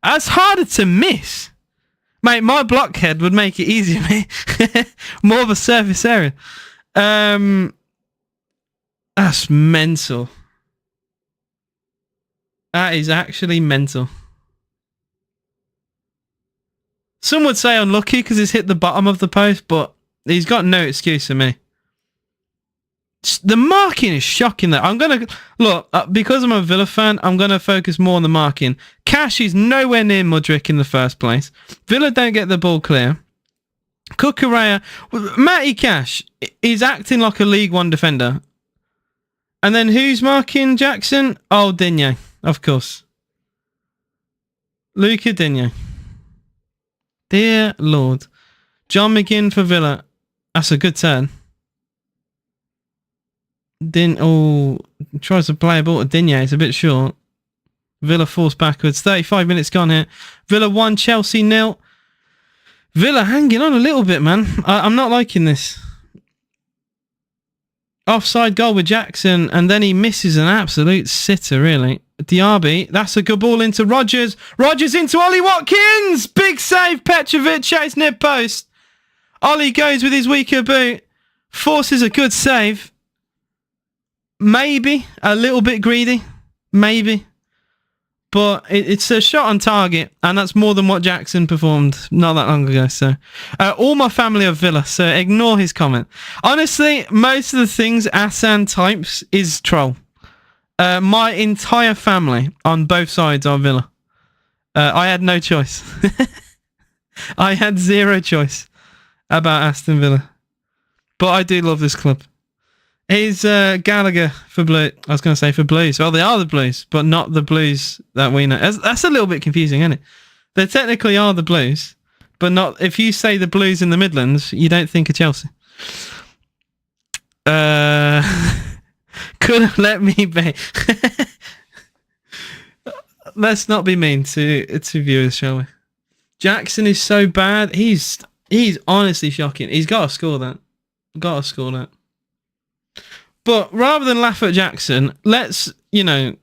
That's harder to miss. Mate, my blockhead would make it easier, mate. More of a surface area. That's mental. That is actually mental. Some would say unlucky because he's hit the bottom of the post, but he's got no excuse for me. The marking is shocking there. I'm going to... Look, because I'm a Villa fan, I'm going to focus more on the marking. Cash is nowhere near Mudryk in the first place. Villa don't get the ball clear. Cucurella... Matty Cash is acting like a League One defender. And then who's marking Jackson? Oh, Digne, of course. Luca Digne. Dear Lord. John McGinn for Villa. That's a good turn. Tries to play a ball to Digne. It's a bit short. Villa forced backwards. 35 minutes gone here. Villa 1, Chelsea 0. Villa hanging on a little bit, man. I'm not liking this. Offside goal with Jackson, and then he misses an absolute sitter, really. Diaby, that's a good ball into Rodgers. Rodgers into Ollie Watkins! Big save, Petrovic, chase near post. Ollie goes with his weaker boot. Forces a good save. Maybe a little bit greedy. Maybe. But it's a shot on target, and that's more than what Jackson performed not that long ago. So, all my family are Villa, so ignore his comment. Honestly, most of the things Aston types is troll. My entire family on both sides are Villa. I had no choice. I had zero choice about Aston Villa. But I do love this club. Here's Gallagher for Blue. I was going to say for Blues. Well, they are the Blues, but not the Blues that we know. That's a little bit confusing, isn't it? They technically are the Blues, but not. If you say the Blues in the Midlands, you don't think of Chelsea. Couldn't let me be. Let's not be mean to viewers, shall we? Jackson is so bad. He's honestly shocking. He's got to score that. Got to score that. But rather than laugh at Jackson, let's analyse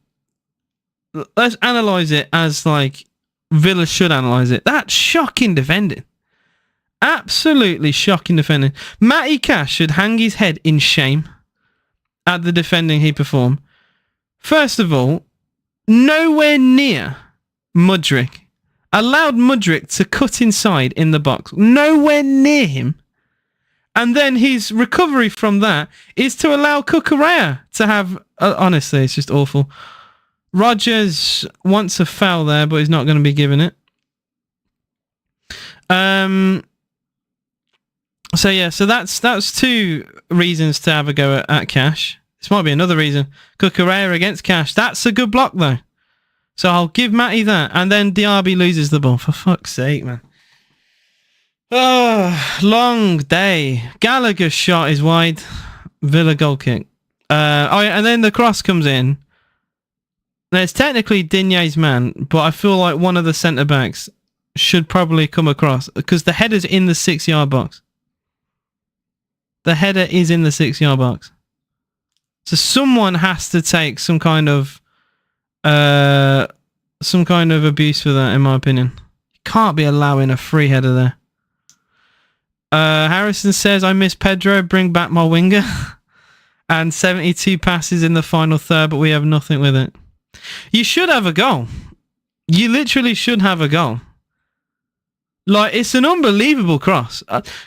it as like Villa should analyse it. That's shocking defending. Absolutely shocking defending. Matty Cash should hang his head in shame at the defending he performed. First of all, nowhere near Mudryk. Allowed Mudryk to cut inside in the box. Nowhere near him. And then his recovery from that is to allow Cucurella to have... honestly, it's just awful. Rodgers wants a foul there, but he's not going to be given it. So yeah, so that's two reasons to have a go at Cash. This might be another reason. Cucurella against Cash. That's a good block though. So I'll give Matty that, and then Diaby loses the ball. For fuck's sake, man. Oh, long day. Gallagher's shot is wide. Villa goal kick. And then the cross comes in. Now, it's technically Digne's man, but I feel like one of the centre-backs should probably come across, because the header's in the 6-yard box. The header is in the 6-yard box. So someone has to take some kind of abuse for that, in my opinion. You can't be allowing a free header there. Harrison says, I miss Pedro, bring back my winger. And 72 passes in the final third, but we have nothing with it. You should have a goal. You literally should have a goal. Like, it's an unbelievable cross.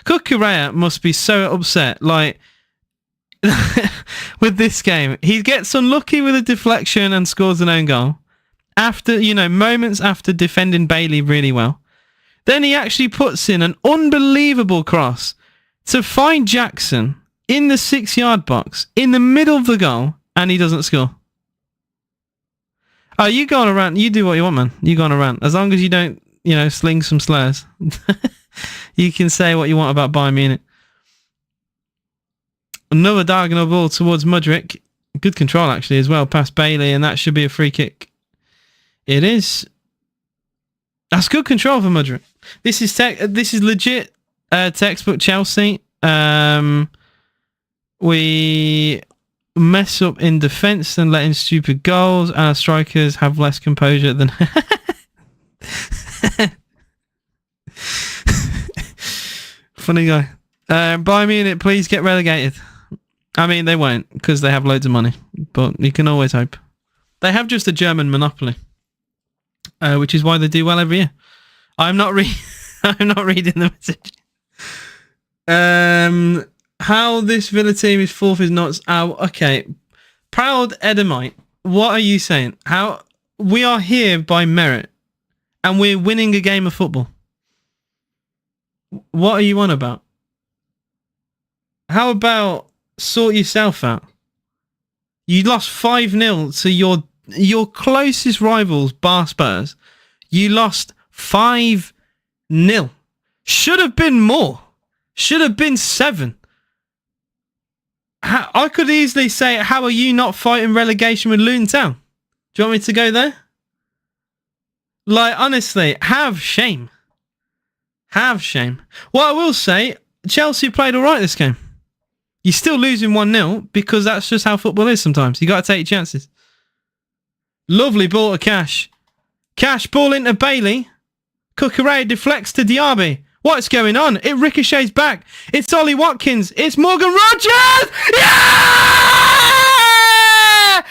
Cucurella must be so upset, like, with this game. He gets unlucky with a deflection and scores an own goal. After, moments after defending Bailey really well. Then he actually puts in an unbelievable cross to find Jackson in the 6-yard box, in the middle of the goal, and he doesn't score. Oh, you go on a rant. You do what you want, man. You go on a rant. As long as you don't, sling some slurs. You can say what you want about Bayern Munich. Another diagonal ball towards Mudryk. Good control, actually, as well, past Bailey, and that should be a free kick. It is. That's good control for Mudryk. This is legit textbook Chelsea. We mess up in defence and let in stupid goals, and our strikers have less composure than... Funny guy. Bayern Munich, please get relegated. I mean, they won't, because they have loads of money, but you can always hope. They have just a German monopoly, which is why they do well every year. I'm not reading the message. How this Villa team is fourth is not... okay. Proud Edomite, what are you saying? How we are here by merit, and we're winning a game of football. What are you on about? How about sort yourself out? You lost 5-0 to your closest rivals, bar Spurs. You lost 5-0. Should have been more. Should have been 7. I could easily say, how are you not fighting relegation with Luton Town? Do you want me to go there? Like, honestly, have shame. Have shame. What I will say, Chelsea played all right this game. You're still losing 1-0 because that's just how football is sometimes. You got to take your chances. Lovely ball to Cash. Cash, ball into Bailey. Cucurella deflects to Diaby. What's going on? It ricochets back. It's Ollie Watkins. It's Morgan Rodgers! Yeah!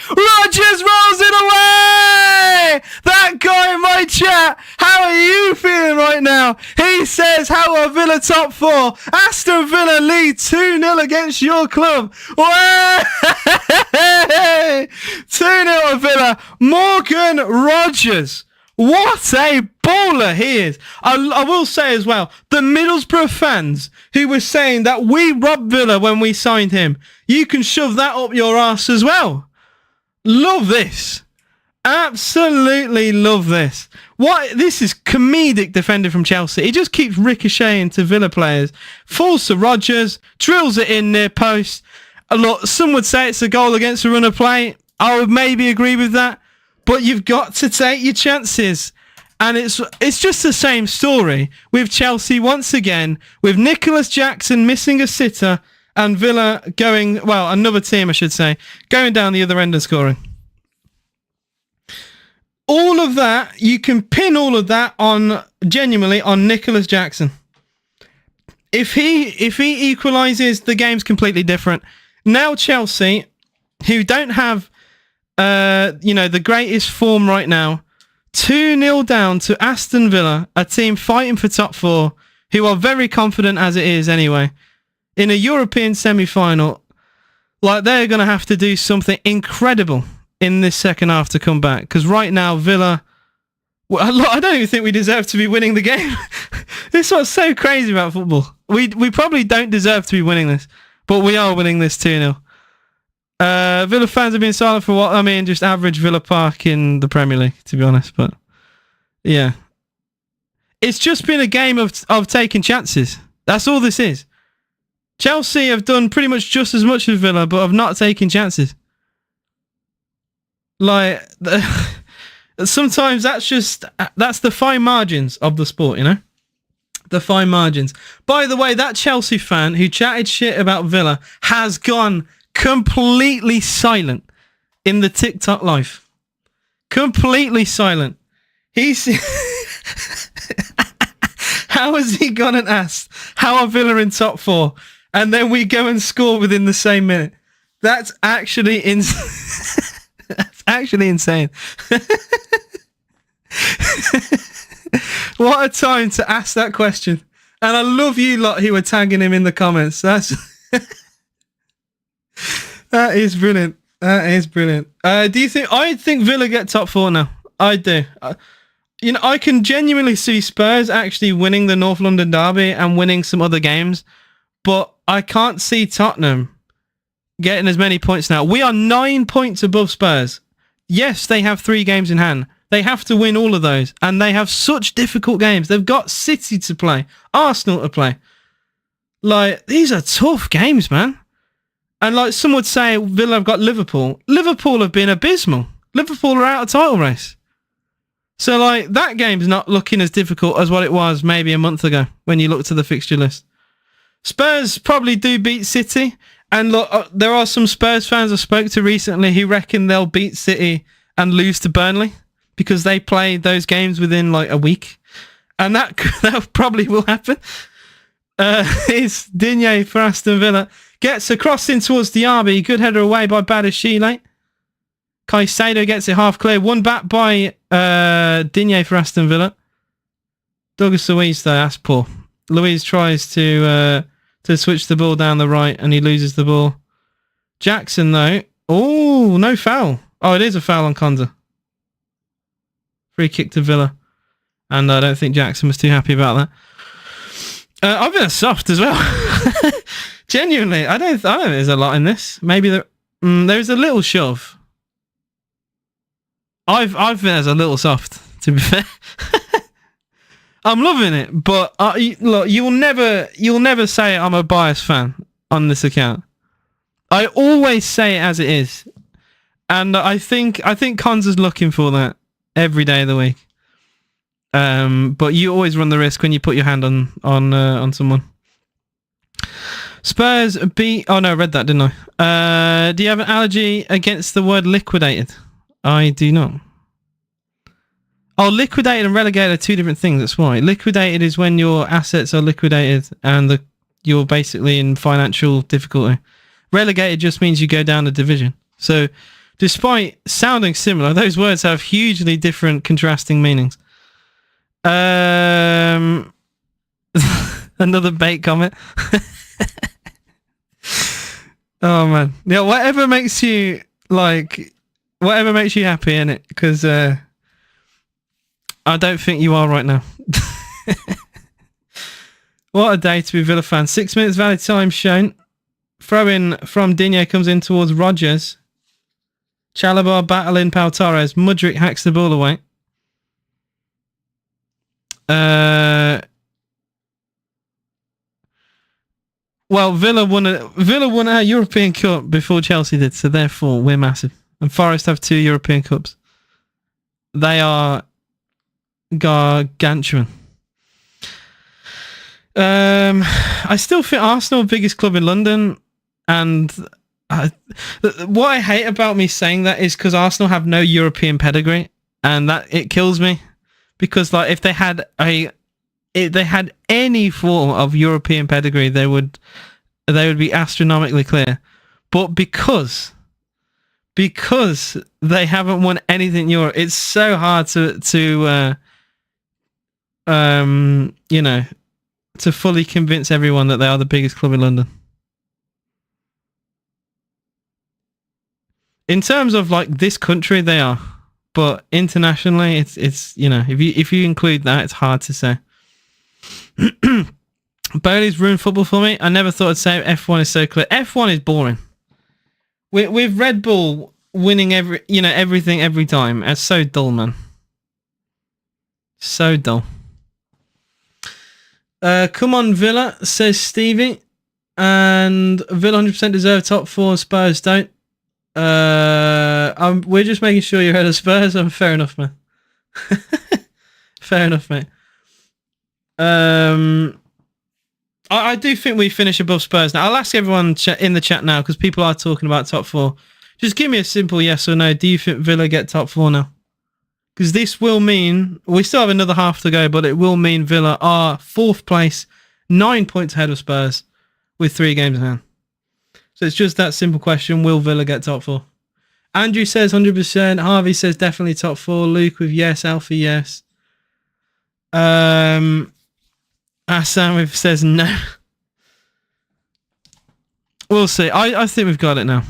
Rodgers rolls it away! That guy in my chat, how are you feeling right now? He says, how are Villa top 4? Aston Villa lead 2-0 against your club. 2-0 Villa. Morgan Rodgers. What a baller he is. I will say as well, the Middlesbrough fans who were saying that we robbed Villa when we signed him, you can shove that up your arse as well. Love this. Absolutely love this. This is comedic defender from Chelsea. He just keeps ricocheting to Villa players. Falls to Rodgers, drills it in near post. Look, some would say it's a goal against a run of play. I would maybe agree with that. But you've got to take your chances. And it's just the same story with Chelsea once again, with Nicholas Jackson missing a sitter and Villa going, well, another team, I should say, going down the other end and scoring. All of that, you can pin all of that genuinely on Nicholas Jackson. If he equalises, the game's completely different. Now Chelsea, who don't have the greatest form right now, 2-0 down to Aston Villa, a team fighting for top 4, who are very confident as it is anyway, in a European semi-final. Like, they're going to have to do something incredible in this second half to come back. Because right now, Villa... Well, I don't even think we deserve to be winning the game. This is what's so crazy about football. We probably don't deserve to be winning this, but we are winning this 2-0. Villa fans have been silent for what? I mean, just average Villa Park in the Premier League, to be honest. But yeah, it's just been a game of taking chances. That's all this is. Chelsea have done pretty much just as much as Villa, but have not taken chances. Like... Sometimes that's the fine margins of the sport, you know? The fine margins. By the way, that Chelsea fan who chatted shit about Villa has gone completely silent in the TikTok live. Completely silent. He's... How has he gone and asked, how are Villa in top 4? And then we go and score within the same minute. That's actually That's actually insane. What a time to ask that question. And I love you lot who were tagging him in the comments. That is brilliant. That is brilliant. Do you think... I think Villa get top 4 now. I do. I can genuinely see Spurs actually winning the North London derby and winning some other games. But I can't see Tottenham getting as many points now. We are 9 points above Spurs. Yes, they have 3 games in hand. They have to win all of those. And they have such difficult games. They've got City to play. Arsenal to play. Like, these are tough games, man. And like some would say, Villa have got Liverpool. Liverpool have been abysmal. Liverpool are out of title race. So like, that game's not looking as difficult as what it was maybe a month ago when you looked at the fixture list. Spurs probably do beat City. And look, there are some Spurs fans I spoke to recently who reckon they'll beat City and lose to Burnley because they play those games within like a week. And that probably will happen. It's Digne for Aston Villa. Gets a cross in towards Diaby. Good header away by Badiashile. Caicedo gets it half clear. Won back by Digne for Aston Villa. Douglas Luiz though, that's poor. Luiz tries to switch the ball down the right and he loses the ball. Jackson though. Oh, no foul. Oh, it is a foul on Konza. Free kick to Villa. And I don't think Jackson was too happy about that. I've been soft as well. Genuinely, I don't think there's a lot in this. Maybe there's a little shove. I've been as a little soft, to be fair. I'm loving it, but look, you'll never say I'm a biased fan on this account. I always say it as it is, and I think Konza's looking for that every day of the week. But you always run the risk when you put your hand on someone. Spurs beat... Oh no, I read that, didn't I? Do you have an allergy against the word liquidated? I do not. Oh, liquidated and relegated are 2 different things, that's why. Liquidated is when your assets are liquidated and you're basically in financial difficulty. Relegated just means you go down a division. So, despite sounding similar, those words have hugely different contrasting meanings. Another bait comment. Oh man, yeah. Whatever makes you happy, innit? Because I don't think you are right now. What a day to be a Villa fan. 6 minutes valid time shown. Throw in from Digne comes in towards Rodgers. Chalabar battling Pau Torres. Mudryk hacks the ball away. Well, Villa won our European Cup before Chelsea did, so therefore we're massive. And Forest have 2 European Cups. They are gargantuan. I still think Arsenal are the biggest club in London, and what I hate about me saying that is because Arsenal have no European pedigree, and that it kills me. Because like if they had any form of European pedigree, they would be astronomically clear. But because they haven't won anything in Europe, it's so hard to fully convince everyone that they are the biggest club in London. In terms of like this country, they are, but internationally, it's you know, if you include that, it's hard to say. Bailey's ruined football for me. I never thought I'd say F1 is so clear. F1 is boring. With Red Bull winning everything every time, it's so dull, man. So dull. Come on, Villa, says Stevie. And Villa 100% deserve top 4, Spurs don't. We're just making sure you're ahead of Spurs. Fair enough, man. Fair enough, mate. I do think we finish above Spurs now. I'll ask everyone in the chat now because people are talking about top 4. Just give me a simple yes or no. Do you think Villa get top 4 now? Because this will mean we still have another half to go, but it will mean Villa are 4th place, 9 points ahead of Spurs with 3 games in hand. So it's just that simple question. Will Villa get top 4? Andrew says 100%. Harvey says definitely top 4. Luke with yes. Alfie, yes. Hassan says no. We'll see. I think we've got it now.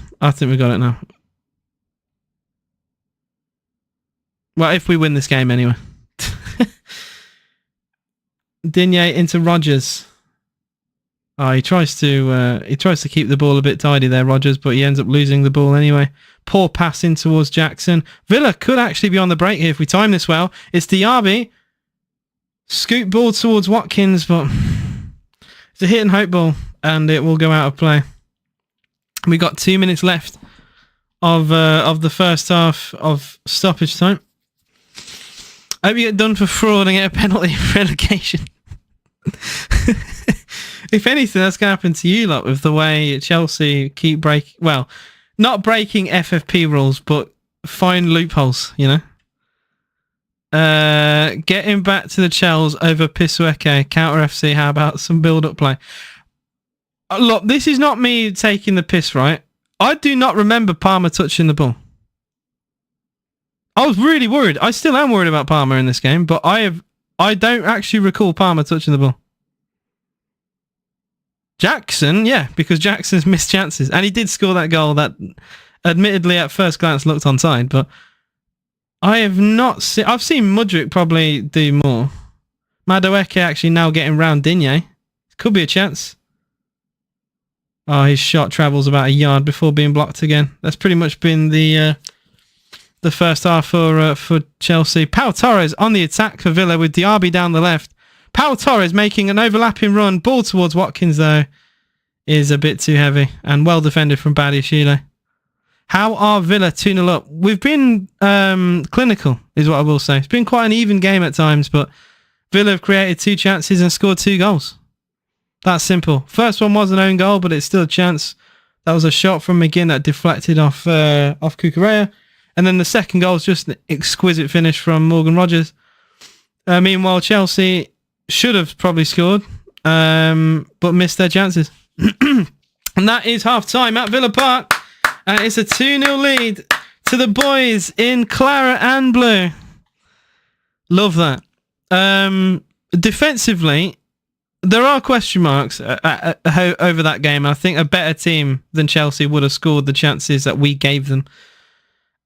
Well, if we win this game anyway. Digne into Rodgers. Oh, he tries to keep the ball a bit tidy there, Rodgers, but he ends up losing the ball anyway. Poor pass in towards Jackson. Villa could actually be on the break here if we time this well. It's Diaby. Scoot ball towards Watkins, but it's a hit and hope ball, and it will go out of play. We got 2 minutes left of the first half of stoppage time. I hope you get done for fraud and get a penalty for relegation. If anything, that's going to happen to you lot with the way Chelsea keep not breaking FFP rules, but find loopholes, you know? Getting back to the Chels over Pisueke, counter FC, how about some build-up play? Look, this is not me taking the piss, right? I do not remember Palmer touching the ball. I was really worried. I still am worried about Palmer in this game, but I don't actually recall Palmer touching the ball. Jackson, yeah, because Jackson's missed chances. And he did score that goal that admittedly at first glance looked onside, but I have not seen... I've seen Mudryk probably do more. Madueke actually now getting round Digne. Could be a chance. Oh, his shot travels about a yard before being blocked again. That's pretty much been the first half for Chelsea. Pau Torres on the attack for Villa with Diaby down the left. Pau Torres making an overlapping run. Ball towards Watkins, though, is a bit too heavy. And well defended from Badiashile. How are Villa 2-0 up? We've been clinical, is what I will say. It's been quite an even game at times, but Villa have created 2 chances and scored 2 goals. That's simple. First one was an own goal, but it's still a chance. That was a shot from McGinn that deflected off Cucurella. And then the second goal was just an exquisite finish from Morgan Rodgers. Meanwhile, Chelsea should have probably scored, but missed their chances. And that is half-time at Villa Park. It's a 2-0 lead to the boys in Claret and Blue. Love that. Defensively, there are question marks over that game. I think a better team than Chelsea would have scored the chances that we gave them.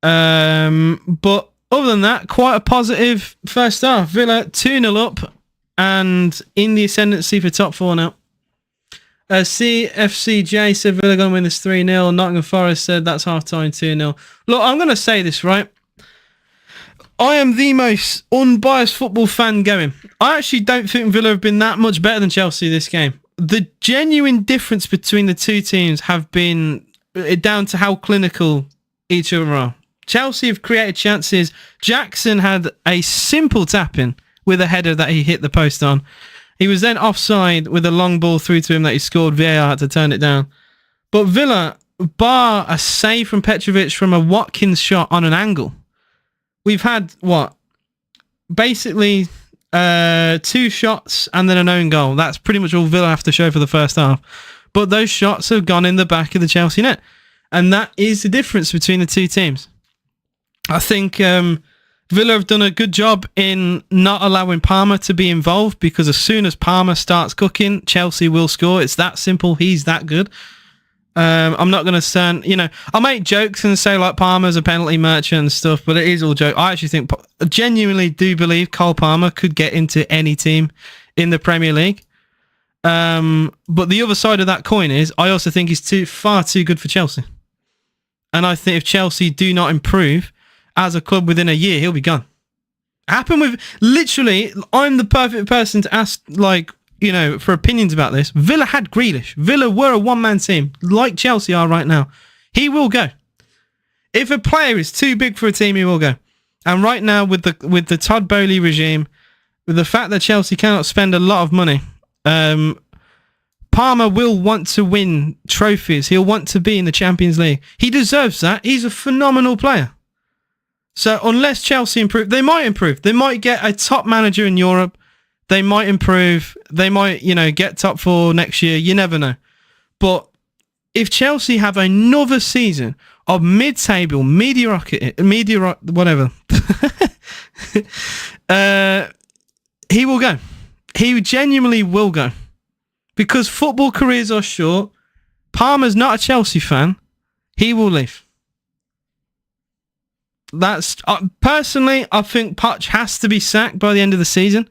But other than that, quite a positive first half. Villa 2-0 up and in the ascendancy for top 4 now. CFCJ said Villa going to win this 3-0. Nottingham Forest said that's half-time 2-0. Look, I'm going to say this, right? I am the most unbiased football fan going. I actually don't think Villa have been that much better than Chelsea this game. The genuine difference between the two teams have been down to how clinical each other are. Chelsea have created chances. Jackson had a simple tap-in with a header that he hit the post on. He was then offside with a long ball through to him that he scored. VAR had to turn it down. But Villa, bar a save from Petrovic from a Watkins shot on an angle, we've had, basically 2 shots and then an own goal. That's pretty much all Villa have to show for the first half. But those shots have gone in the back of the Chelsea net. And that is the difference between the two teams. I think Villa have done a good job in not allowing Palmer to be involved, because as soon as Palmer starts cooking, Chelsea will score. It's that simple. He's that good. I'm not going to stand, I make jokes and say like Palmer's a penalty merchant and stuff, but it is all joke. I actually genuinely do believe Cole Palmer could get into any team in the Premier League. But the other side of that coin is I also think he's far too good for Chelsea. And I think if Chelsea do not improve as a club within a year, he'll be gone. Happened with, literally, I'm the perfect person to ask, for opinions about this. Villa had Grealish. Villa were a one-man team, like Chelsea are right now. He will go. If a player is too big for a team, he will go. And right now, with the Todd Boehly regime, with the fact that Chelsea cannot spend a lot of money, Palmer will want to win trophies. He'll want to be in the Champions League. He deserves that. He's a phenomenal player. So unless Chelsea improve, they might improve. They might get a top manager in Europe. They might improve. They might, get top 4 next year. You never know. But if Chelsea have another season of mid-table, whatever, he will go. He genuinely will go. Because football careers are short. Palmer's not a Chelsea fan. He will leave. That's personally, I think Poch has to be sacked by the end of the season.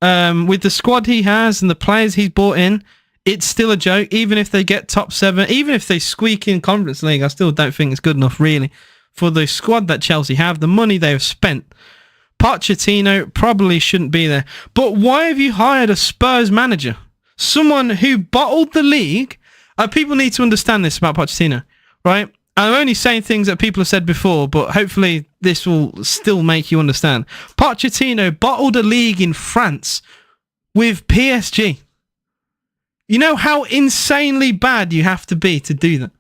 With the squad he has and the players he's brought in, it's still a joke. Even if they get top 7, even if they squeak in Conference League, I still don't think it's good enough, really, for the squad that Chelsea have, the money they have spent. Pochettino probably shouldn't be there. But why have you hired a Spurs manager? Someone who bottled the league. People need to understand this about Pochettino, right? I'm only saying things that people have said before, but hopefully this will still make you understand. Pochettino bottled a league in France with PSG. You know how insanely bad you have to be to do that?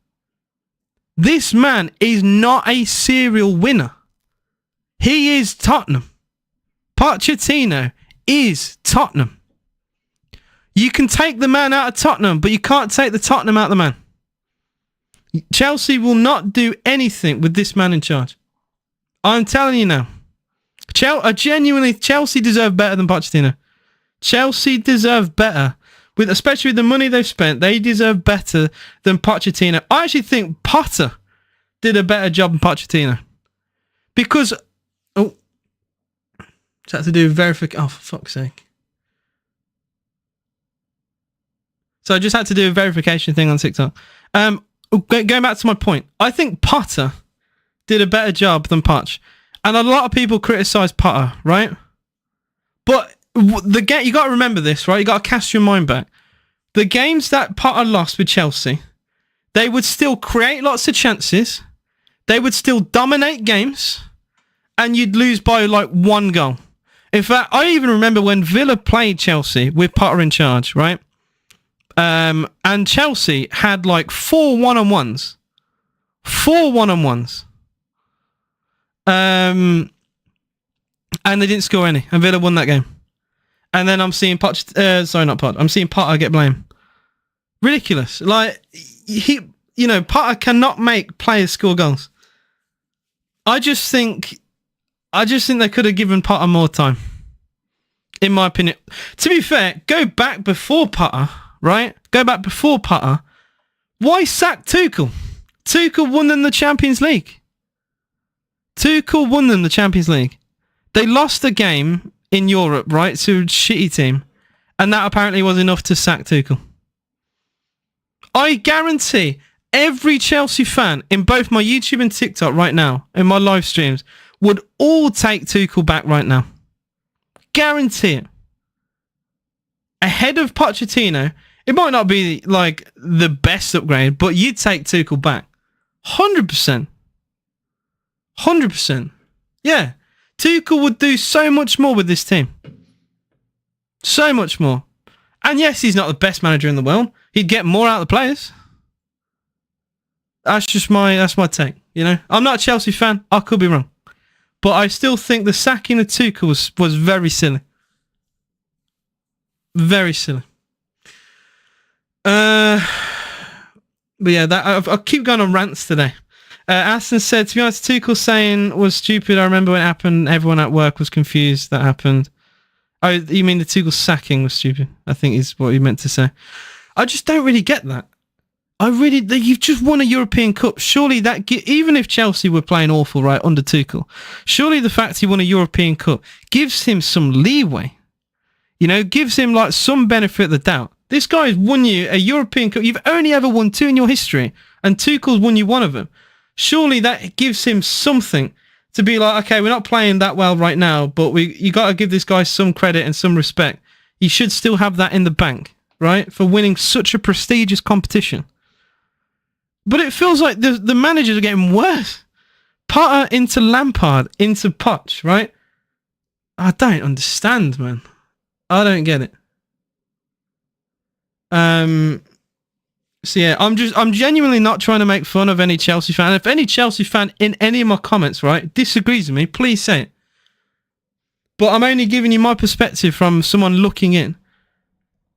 This man is not a serial winner. He is Tottenham. Pochettino is Tottenham. You can take the man out of Tottenham, but you can't take the Tottenham out of the man. Chelsea will not do anything with this man in charge. I'm telling you now. Chelsea deserve better than Pochettino. Chelsea deserve better. Especially with the money they've spent, they deserve better than Pochettino. I actually think Potter did a better job than Pochettino. Because... just had to do verification. Oh, for fuck's sake. So I just had to do a verification thing on TikTok. Going back to my point, I think Potter did a better job than Poch. And a lot of people criticise Potter, right? But you got to remember this, right? You got to cast your mind back. The games that Potter lost with Chelsea, they would still create lots of chances. They would still dominate games. And you'd lose by 1 goal. In fact, I even remember when Villa played Chelsea with Potter in charge, right? And Chelsea had 4 one-on-ones. 4 one-on-ones. And they didn't score any. And Villa won that game. And then I'm seeing I'm seeing Potter get blamed. Ridiculous. Potter cannot make players score goals. I just think they could have given Potter more time. In my opinion. To be fair, go back before Potter. Right? Go back before Potter. Why sack Tuchel? Tuchel won them the Champions League. They lost a game in Europe, right, to a shitty team. And that apparently was enough to sack Tuchel. I guarantee every Chelsea fan in both my YouTube and TikTok right now, in my live streams, would all take Tuchel back right now. Guarantee it. Ahead of Pochettino. It might not be the best upgrade, but you'd take Tuchel back. 100%. 100%. Yeah. Tuchel would do so much more with this team. So much more. And yes, he's not the best manager in the world. He'd get more out of the players. That's my take, I'm not a Chelsea fan. I could be wrong. But I still think the sacking of Tuchel was very silly. Very silly. But yeah, I'll keep going on rants today. Aston said, to be honest, Tuchel saying was stupid. I remember when it happened, everyone at work was confused that happened. Oh, you mean the Tuchel sacking was stupid? I think is what he meant to say. I just don't really get that. You've just won a European Cup. Surely even if Chelsea were playing awful, right, under Tuchel, surely the fact he won a European Cup gives him some leeway. Gives him like some benefit of the doubt. This guy's won you a European Cup. You've only ever won 2 in your history, and Tuchel's won you 1 of them. Surely that gives him something to be like, okay, we're not playing that well right now, but you got to give this guy some credit and some respect. You should still have that in the bank, right, for winning such a prestigious competition. But it feels like the managers are getting worse. Potter into Lampard into Poch, right? I don't understand, man. I don't get it. So yeah, I'm genuinely not trying to make fun of any Chelsea fan. If any Chelsea fan in any of my comments, right, disagrees with me, please say it. But I'm only giving you my perspective from someone looking in.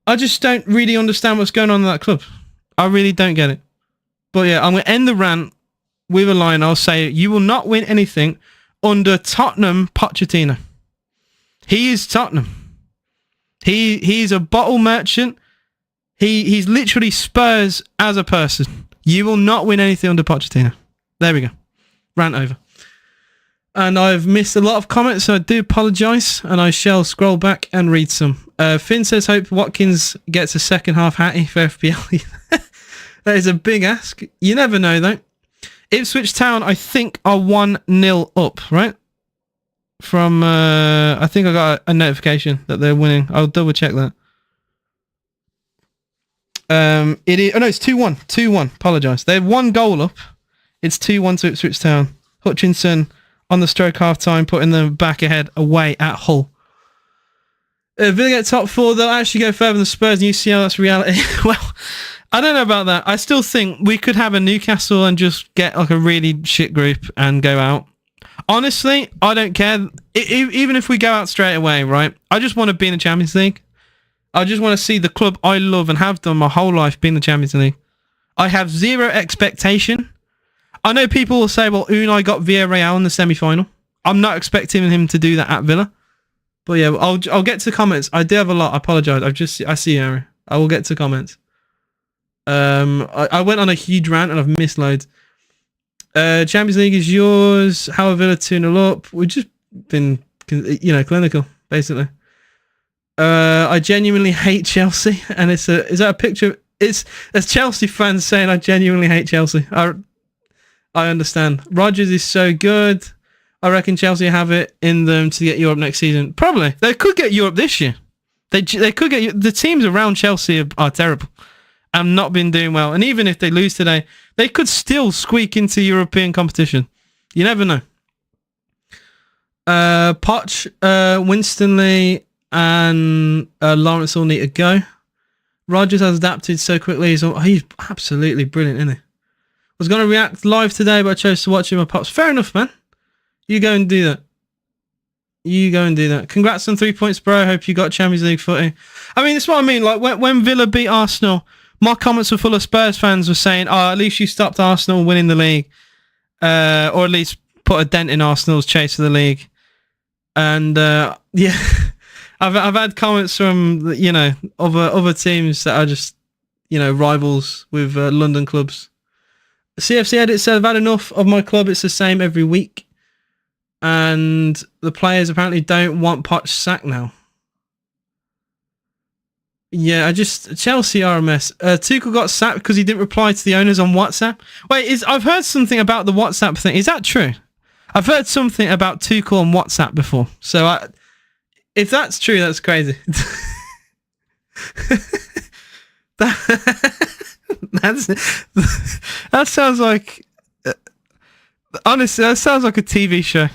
I just don't really understand what's going on in that club. I really don't get it. But yeah, I'm going to end the rant with a line. I'll say, you will not win anything under Tottenham Pochettino. He is Tottenham. He's a bottle merchant. He's literally Spurs as a person. You will not win anything under Pochettino. There we go. Rant over. And I've missed a lot of comments, so I do apologise, and I shall scroll back and read some. Finn says, hope Watkins gets a second half hattie for FPL. That is a big ask. You never know, though. Ipswich Town, I think, are 1-0 up, right? From, I think I got a notification that they're winning. I'll double check that. It is, no, it's 2-1. 2-1. Apologise. They're 1 goal up. It's 2-1 to Ipswich Town. Hutchinson on the stroke half time, putting them back ahead away at Hull. Villa get top 4. They'll actually go further than Spurs and UCL. That's reality. Well, I don't know about that. I still think we could have a Newcastle and just get like a really shit group and go out. Honestly, I don't care. Even if we go out straight away, right? I just want to be in the Champions League. I just want to see the club I love and have done my whole life be in the Champions League. I have zero expectation. I know people will say, well, Unai got Villarreal in the semi-final. I'm not expecting him to do that at Villa. But yeah, I'll get to comments. I do have a lot. I apologise. I see you, Harry. I will get to comments. I went on a huge rant and I've missed loads. Champions League is yours. How are Villa 2-0 up? We've just been, clinical, basically. I genuinely hate Chelsea, and is that a picture? It's Chelsea fans saying I genuinely hate Chelsea. I understand. Rodgers is so good. I reckon Chelsea have it in them to get Europe next season. Probably. They could get Europe this year. They could get the teams around Chelsea are terrible and not been doing well. And even if they lose today, they could still squeak into European competition. You never know. Poch, Winston Lee, and Lawrence all need to go. Rodgers has adapted so quickly. He's absolutely brilliant, isn't he? I was going to react live today, but I chose to watch him my pops. Fair enough, man. You go and do that. Congrats on 3 points, bro. Hope you got Champions League footy. I mean, that's what I mean. Like when Villa beat Arsenal, my comments were full of Spurs fans were saying, at least you stopped Arsenal winning the league. Or at least put a dent in Arsenal's chase for the league. And yeah, I've had comments from other teams that are just rivals with London clubs. CFC Edit said, I've had enough of my club. It's the same every week. And the players apparently don't want Poch sacked now. Yeah, Chelsea are a mess. Tuchel got sacked because he didn't reply to the owners on WhatsApp. Wait, I've heard something about the WhatsApp thing. Is that true? I've heard something about Tuchel on WhatsApp before. So if that's true, that's crazy. That sounds like... honestly, that sounds like a TV show.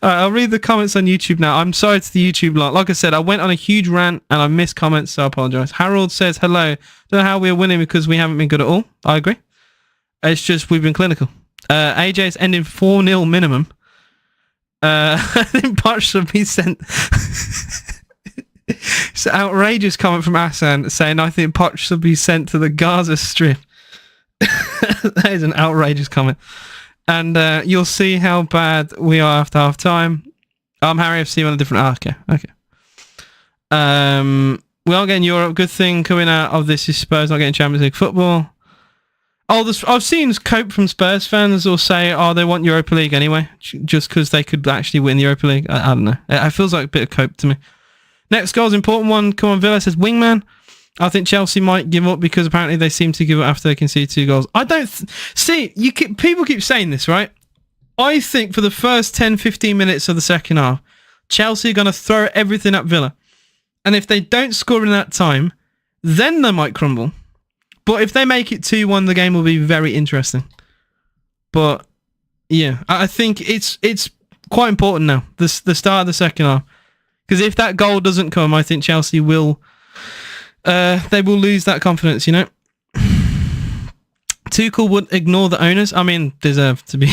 Alright, I'll read the comments on YouTube now. I'm sorry to the YouTube lot. Like I said, I went on a huge rant and I missed comments, so I apologise. Harold says, hello. Don't know how we're winning because we haven't been good at all. I agree. It's just we've been clinical. AJ's ending 4-0 minimum. I think Poch should be sent... It's an outrageous comment from Aston saying, I think Poch should be sent to the Gaza Strip. That is an outrageous comment. And you'll see how bad we are after half time. I'm Harry FC on a different... okay. We are getting Europe. Good thing coming out of this is Spurs not getting Champions League football. Oh, I've seen cope from Spurs fans or say, they want Europa League anyway, just because they could actually win the Europa League. I don't know. It feels like a bit of cope to me. Next goal's important one. Come on, Villa says Wingman. I think Chelsea might give up because apparently they seem to give up after they concede 2 goals. I don't... See, people keep saying this, right? I think for the first 10, 15 minutes of the second half, Chelsea are going to throw everything at Villa. And if they don't score in that time, then they might crumble. But if they make it 2-1, the game will be very interesting. But, yeah, I think it's quite important now, the start of the second half. Because if that goal doesn't come, I think Chelsea will... they will lose that confidence, you know? Tuchel would ignore the owners. I mean, deserve to be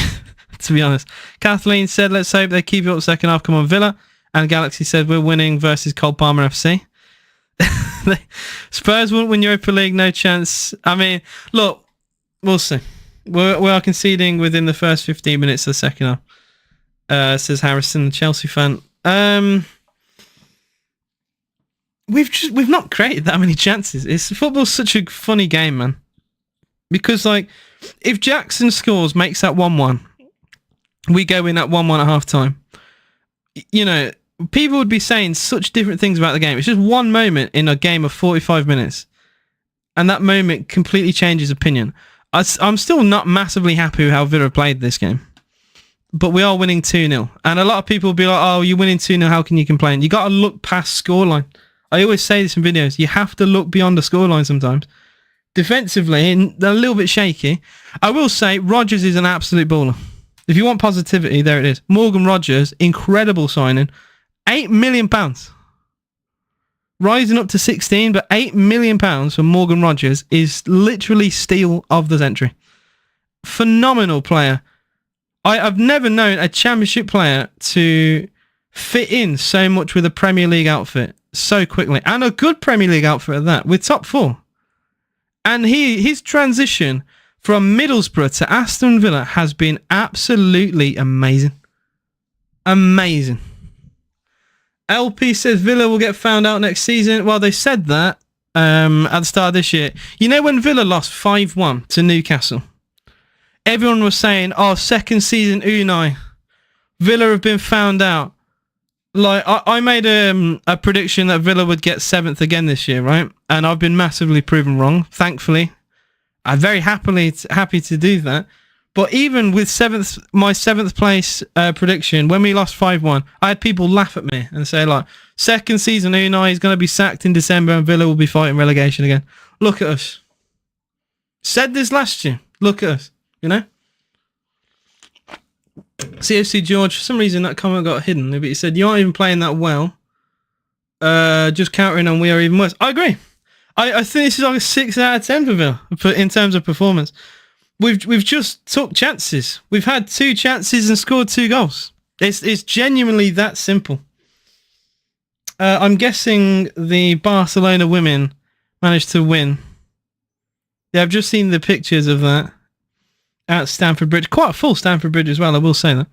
to be honest. Kathleen said, let's hope they keep it up second half. Come on, Villa. And Galaxy said, we're winning versus Cole Palmer FC. Spurs won't win Europa League, no chance. I mean, look, we'll see. We are conceding within the first 15 minutes of the second half, says Harrison, the Chelsea fan. We've not created that many chances. Football's such a funny game, man. Because, like, if Jackson scores, makes that 1-1, we go in at 1-1 at half time. You know, people would be saying such different things about the game. It's just one moment in a game of 45 minutes. And that moment completely changes opinion. I'm still not massively happy with how Villa played this game. But we are winning 2-0. And a lot of people will be like, oh, you're winning 2-0, how can you complain? You got to look past scoreline. I always say this in videos. You have to look beyond the scoreline sometimes. Defensively, they're a little bit shaky. I will say, Rodgers is an absolute baller. If you want positivity, there it is. Morgan Rodgers, incredible signing. £8 million. Rising up to 16, but £8 million for Morgan Rodgers is literally steal of the century. Phenomenal player. I've never known a championship player to fit in so much with a Premier League outfit so quickly. And a good Premier League outfit at that, with top 4. And his transition from Middlesbrough to Aston Villa has been absolutely amazing. Amazing. LP says Villa will get found out next season. Well, they said that at the start of this year. You know when Villa lost 5-1 to Newcastle? Everyone was saying, second season Unai. Villa have been found out. Like, I made a prediction that Villa would get 7th again this year, right? And I've been massively proven wrong, thankfully. I'm very happy to do that. But even with my 7th place prediction, when we lost 5-1, I had people laugh at me and say, like, second season Unai is going to be sacked in December and Villa will be fighting relegation again. Look at us. Said this last year. Look at us, you know? CFC George, for some reason that comment got hidden, but he said, you aren't even playing that well. Just countering on we are even worse. I agree. I think this is like a 6 out of 10 for Villa in terms of performance. We've just took chances. We've had 2 chances and scored 2 goals. It's genuinely that simple. I'm guessing the Barcelona women managed to win. Yeah, I've just seen the pictures of that at Stamford Bridge. Quite a full Stamford Bridge as well, I will say that.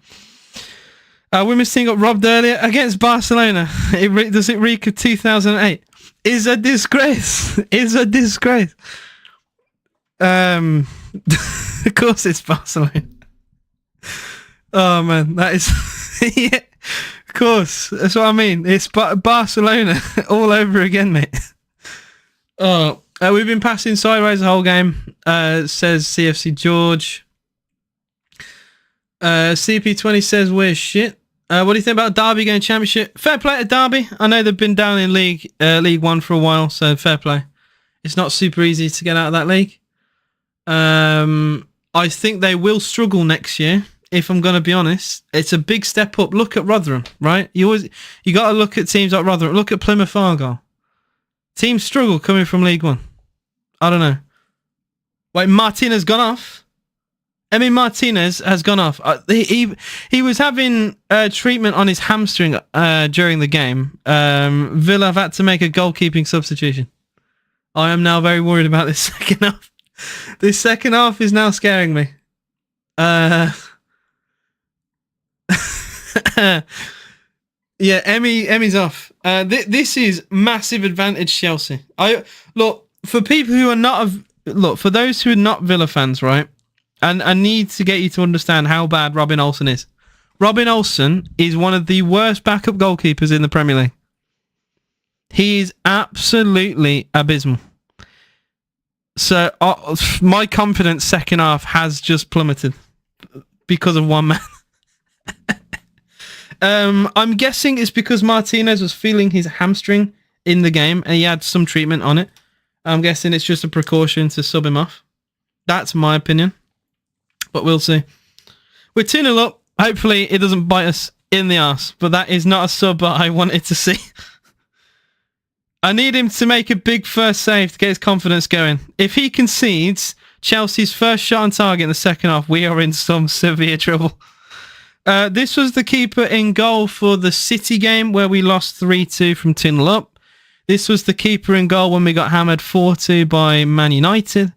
Women's team got robbed earlier against Barcelona. Does it reek of 2008? Is a disgrace. Is a disgrace. Of course it's Barcelona. Oh man, that is... yeah, of course. That's what I mean. It's Barcelona all over again, mate. Oh, we've been passing sideways the whole game, says CFC George. CP20 says we're shit. What do you think about Derby going championship? Fair play to Derby. I know they've been down in League 1 for a while, so fair play. It's not super easy to get out of that league. I think they will struggle next year, if I'm going to be honest. It's a big step up. Look at Rotherham, right? You got to look at teams like Rotherham. Look at Plymouth Argyle. Teams struggle coming from League 1. I don't know. Wait, Martinez gone off? Emi Martinez has gone off. He was having treatment on his hamstring during the game. Villa have had to make a goalkeeping substitution. I am now very worried about this second half. This second half is now scaring me. Yeah, Emmy's off. This is massive advantage Chelsea. Look, for people who are not for those who are not Villa fans, right? And I need to get you to understand how bad Robin Olsen is. Robin Olsen is one of the worst backup goalkeepers in the Premier League. He is absolutely abysmal. So my confidence second half has just plummeted because of one man. I'm guessing it's because Martinez was feeling his hamstring in the game and he had some treatment on it. I'm guessing it's just a precaution to sub him off. That's my opinion. But we'll see. We're 2-0 up. Hopefully it doesn't bite us in the arse. But that is not a sub that I wanted to see. I need him to make a big first save to get his confidence going. If he concedes Chelsea's first shot on target in the second half, we are in some severe trouble. This was the keeper in goal for the City game where we lost 3-2 from 2-0 up. This was the keeper in goal when we got hammered 4-2 by Man United.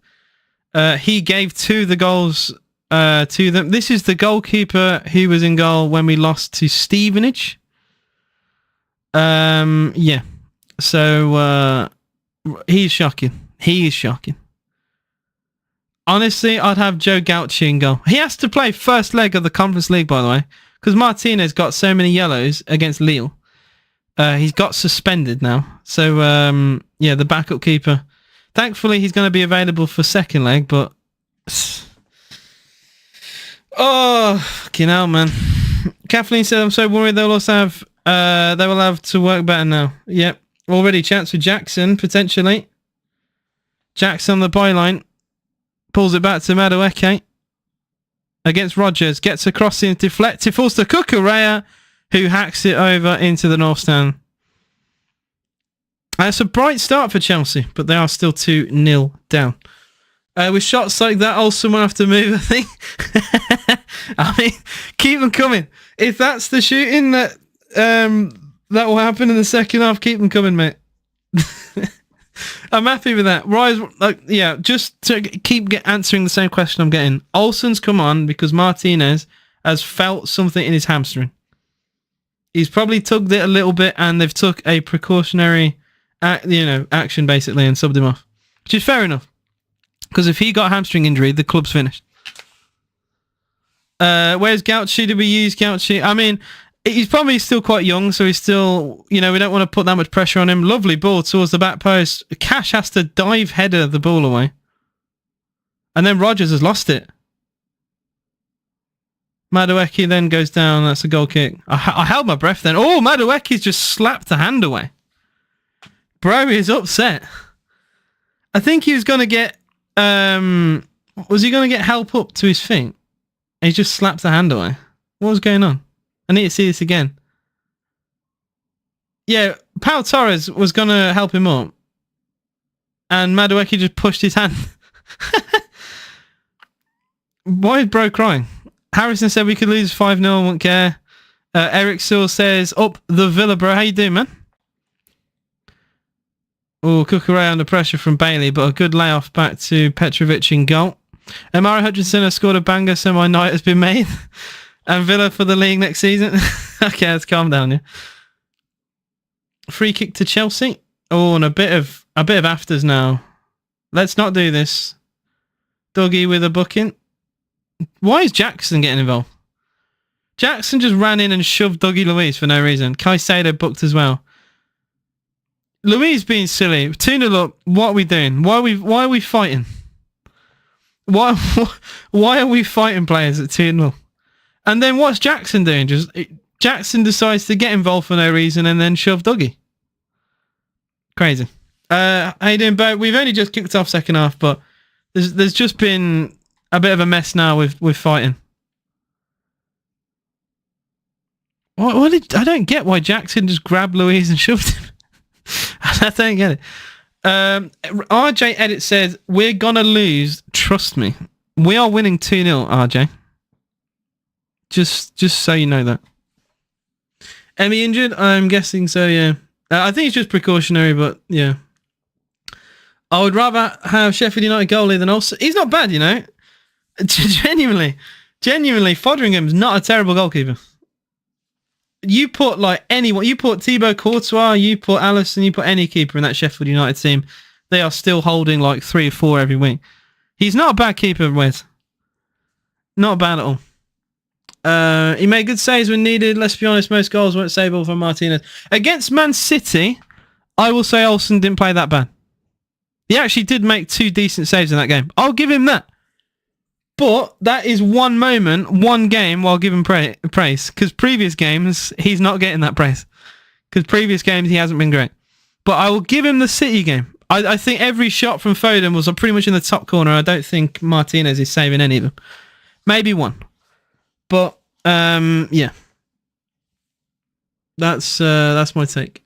He gave two of the goals to them. This is the goalkeeper who was in goal when we lost to Stevenage. Yeah. So, he's shocking. He is shocking. Honestly, I'd have Joe Gauci in goal. He has to play first leg of the Conference League, by the way, because Martinez got so many yellows against Lille. He's got suspended now. So, yeah, the backup keeper. Thankfully, he's going to be available for second leg, but... Oh, fucking hell, man. Kathleen said, I'm so worried they will have to work better now. Yep. Already chance for Jackson, potentially. Jackson on the byline. Pulls it back to Madueke. Against Rodgers. Gets a crossing deflected. Falls to Cucurella, who hacks it over into the North Stand. It's a bright start for Chelsea, but they are still 2-0 down. With shots like that, Olsen will have to move, I think. I mean, keep them coming. If that's the shooting that will happen in the second half, keep them coming, mate. I'm happy with that. Rise, just to keep answering the same question I'm getting. Olsen's come on because Martinez has felt something in his hamstring. He's probably tugged it a little bit, and they've took a precautionary, action basically, and subbed him off, which is fair enough. Because if he got a hamstring injury, the club's finished. Where's Gauci? Did we use Gauci? I mean, he's probably still quite young, so he's still, we don't want to put that much pressure on him. Lovely ball towards the back post. Cash has to dive header the ball away. And then Rodgers has lost it. Madueke then goes down. That's a goal kick. I held my breath then. Oh, Madueke's just slapped the hand away. Bro is upset. I think he was going to get... was he going to get help up to his feet? He just slapped the hand away. What was going on? I need to see this again. Yeah, Pau Torres was going to help him up. And Madueke just pushed his hand. Why is bro crying? Harrison said we could lose 5-0, I won't care. Eric Sewell says, up the Villa, bro. How you doing, man? Oh, Cucurella under pressure from Bailey, but a good layoff back to Petrovic in goal. Amari Hutchinson has scored a banger, so my night has been made. And Villa for the league next season. Okay, let's calm down, yeah. Free kick to Chelsea. Oh, and a bit of afters now. Let's not do this. Dougie with a booking. Why is Jackson getting involved? Jackson just ran in and shoved Dougie Luiz for no reason. Caicedo booked as well. Luiz being silly. 2-0 up. What are we doing? Why are we fighting? Why are we fighting players at 2-0? And then what's Jackson doing? Jackson decides to get involved for no reason and then shove Dougie. Crazy. How you doing, Bo? We've only just kicked off second half, but there's just been a bit of a mess now with fighting. I don't get why Jackson just grabbed Luiz and shoved him. I don't get it. RJ Edit says, we're going to lose. Trust me. We are winning 2-0, RJ. Just so you know that. Emmy injured? I'm guessing so, yeah. I think it's just precautionary, but yeah. I would rather have Sheffield United goalie than also. He's not bad, Genuinely, Fodringham's not a terrible goalkeeper. You put like anyone, you put Thibaut Courtois, you put Alisson, you put any keeper in that Sheffield United team, they are still holding like 3 or 4 every week. He's not a bad keeper, Wes. Not bad at all. He made good saves when needed. Let's be honest, most goals weren't savable for Martinez. Against Man City, I will say Olsen didn't play that bad. He actually did make 2 decent saves in that game. I'll give him that. But that is one moment, one game, while giving praise. Because previous games, he's not getting that praise. Because previous games, he hasn't been great. But I will give him the City game. I think every shot from Foden was pretty much in the top corner. I don't think Martinez is saving any of them. Maybe one. But, yeah. That's my take.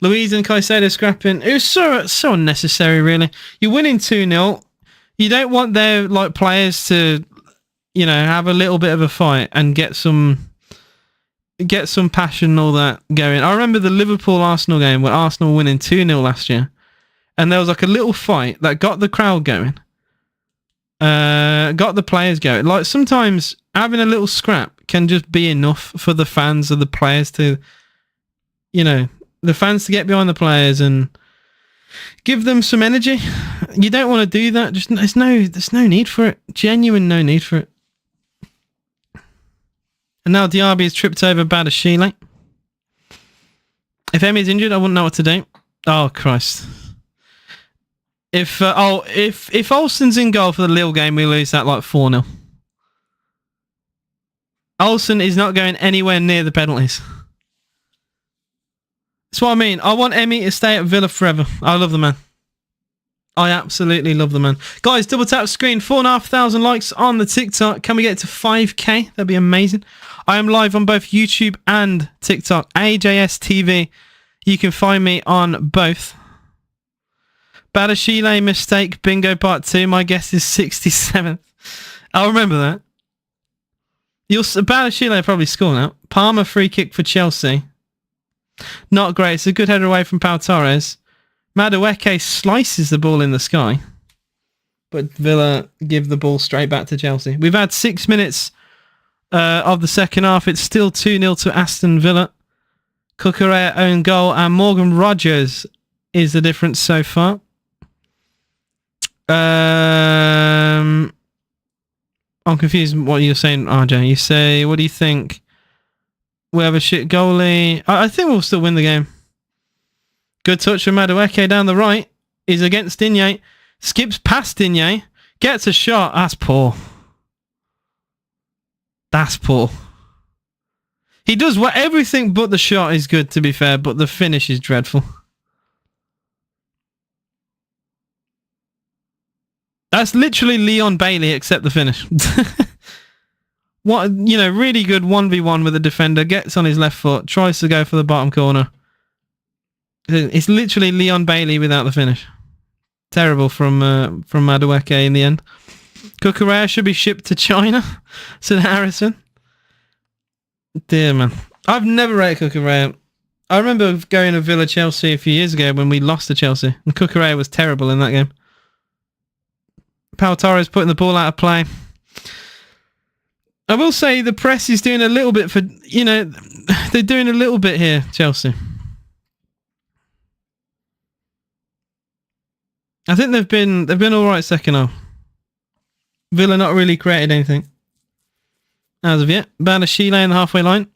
Luiz and Caicedo scrapping. It was so unnecessary, really. You're winning 2-0. You don't want their like players to, have a little bit of a fight and get some passion and all that going. I remember the Liverpool-Arsenal game where Arsenal were winning 2-0 last year. And there was like a little fight that got the crowd going. Got the players going. Like sometimes having a little scrap can just be enough for the fans or the players to, the fans to get behind the players and give them some energy. You don't want to do that. Just there's no need for it. Genuine no need for it. And now Diaby has tripped over Badashile. If Emmy's injured, I wouldn't know what to do. Oh Christ. If Olsen's in goal for the Lille game, we lose that like 4-0. Olsen is not going anywhere near the penalties. That's what I mean. I want Emmy to stay at Villa forever. I love the man. I absolutely love the man. Guys, double tap screen. 4,500 likes on the TikTok. Can we get it to 5k? That'd be amazing. I am live on both YouTube and TikTok. AJS TV. You can find me on both. Badashile mistake. Bingo part 2. My guess is 67th. I'll remember that. Badashile probably score now. Palmer free kick for Chelsea. Not great. It's a good header away from Pau Torres. Madueke slices the ball in the sky. But Villa give the ball straight back to Chelsea. We've had 6 minutes of the second half. It's still 2-0 to Aston Villa. Cucurella own goal and Morgan Rogers is the difference so far. I'm confused what you're saying, RJ. You say, what do you think? We have a shit goalie. I think we'll still win the game. Good touch from Madueke down the right. He's against Digne. Skips past Digne. Gets a shot. That's poor. That's poor. He does everything but the shot is good, to be fair, but the finish is dreadful. That's literally Leon Bailey, except the finish. What, really good 1v1 with the defender. Gets on his left foot. Tries to go for the bottom corner. It's literally Leon Bailey without the finish. Terrible from Madueke in the end. Cucurella should be shipped to China, said Harrison. Dear man. I've never rated Cucurella. I remember going to Villa Chelsea a few years ago when we lost to Chelsea. And Cucurella was terrible in that game. Pau Torres putting the ball out of play. I will say the press is doing a little bit for, they're doing a little bit here, Chelsea. I think they've been all right second half. Villa not really created anything as of yet. Badashile in the halfway line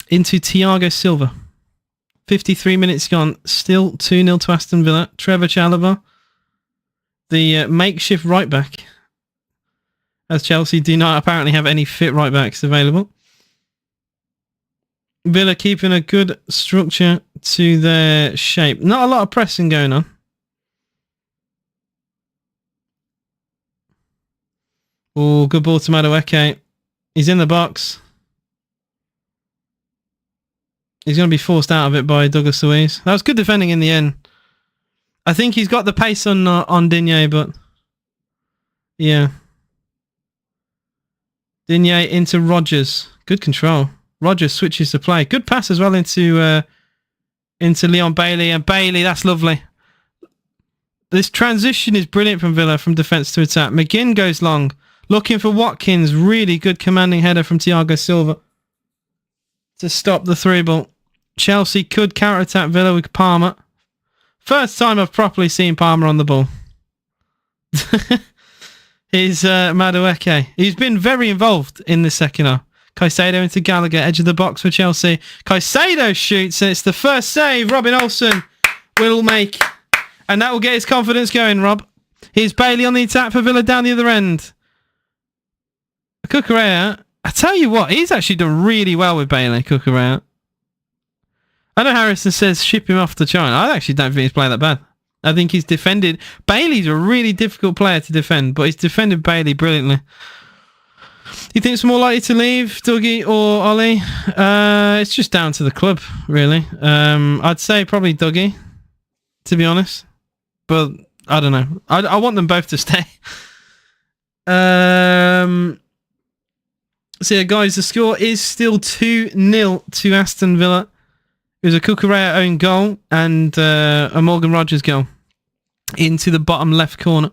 into Thiago Silva. 53 minutes gone. Still 2-0 to Aston Villa. Trevor Chalobah, the makeshift right back, as Chelsea do not apparently have any fit right backs available. Villa keeping a good structure to their shape. Not a lot of pressing going on. Oh, good ball to Madueke. He's in the box. He's going to be forced out of it by Douglas Luiz. That was good defending in the end. I think he's got the pace on Digne, but yeah. Digne into Rogers. Good control. Rogers switches to play. Good pass as well into Leon Bailey. And Bailey, that's lovely. This transition is brilliant from Villa, from defence to attack. McGinn goes long. Looking for Watkins. Really good commanding header from Thiago Silva. to stop the through ball. Chelsea could counter-attack Villa with Palmer. First time I've properly seen Palmer on the ball. He's Madueke. He's been very involved in the second half. Caicedo into Gallagher, edge of the box for Chelsea. Caicedo shoots, and it's the first save Robin Olsen will make. And that will get his confidence going, Rob. Here's Bailey on the attack for Villa down the other end. Cucurella, I tell you what, he's actually done really well with Bailey, Cucurella. I know Harrison says ship him off to China. I actually don't think he's playing that bad. I think he's defended. Bailey's a really difficult player to defend, but he's defended Bailey brilliantly. Do you think it's more likely to leave, Dougie or Ollie? It's just down to the club, really. I'd say probably Dougie, to be honest. But I don't know. I want them both to stay. So yeah, guys, the score is still 2-0 to Aston Villa. It was a Cucurella own goal and a Morgan Rogers goal into the bottom left corner.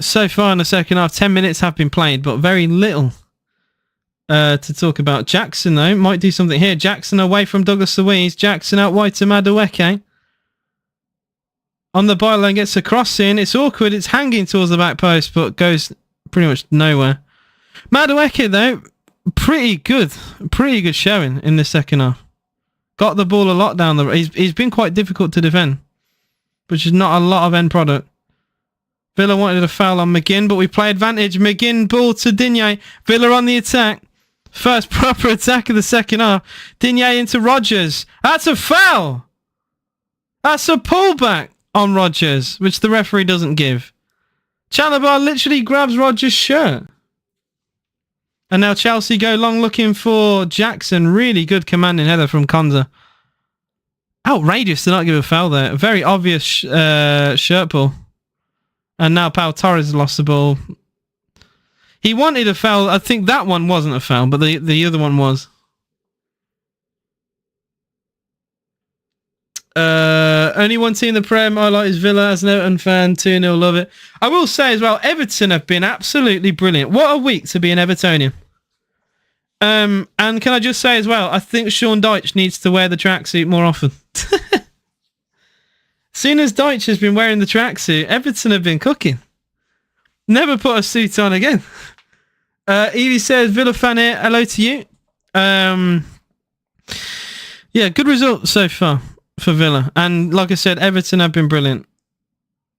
So far in the second half, 10 minutes have been played, but very little to talk about. Jackson, though, might do something here. Jackson away from Douglas Luiz. Jackson out wide to Madueke. On the byline, gets a cross in. It's awkward. It's hanging towards the back post, but goes pretty much nowhere. Madueke, though, pretty good showing in the second half. Got the ball a lot down the road. He's been quite difficult to defend, which is not a lot of end product. Villa wanted a foul on McGinn, but we play advantage. McGinn ball to Digne. Villa on the attack. First proper attack of the second half. Digne into Rogers. That's a foul. That's a pullback on Rogers, which the referee doesn't give. Chalobah literally grabs Rogers' shirt. And now Chelsea go long looking for Jackson. Really good commanding header from Konza. Outrageous to not give a foul there. Very obvious shirt pull. And now Pau Torres has lost the ball. He wanted a foul. I think that one wasn't a foul, but the other one was. Only one team in the Prem I like is Villa as an Everton fan. 2-0, love it. I will say as well, Everton have been absolutely brilliant. What a week to be an Evertonian. And can I just say as well, I think Sean Dyche needs to wear the tracksuit more often. Soon as Dyche has been wearing the tracksuit, Everton have been cooking. Never put a suit on again. Evie says, Villa fan here, hello to you. Yeah, good result so far for Villa. And like I said, Everton have been brilliant.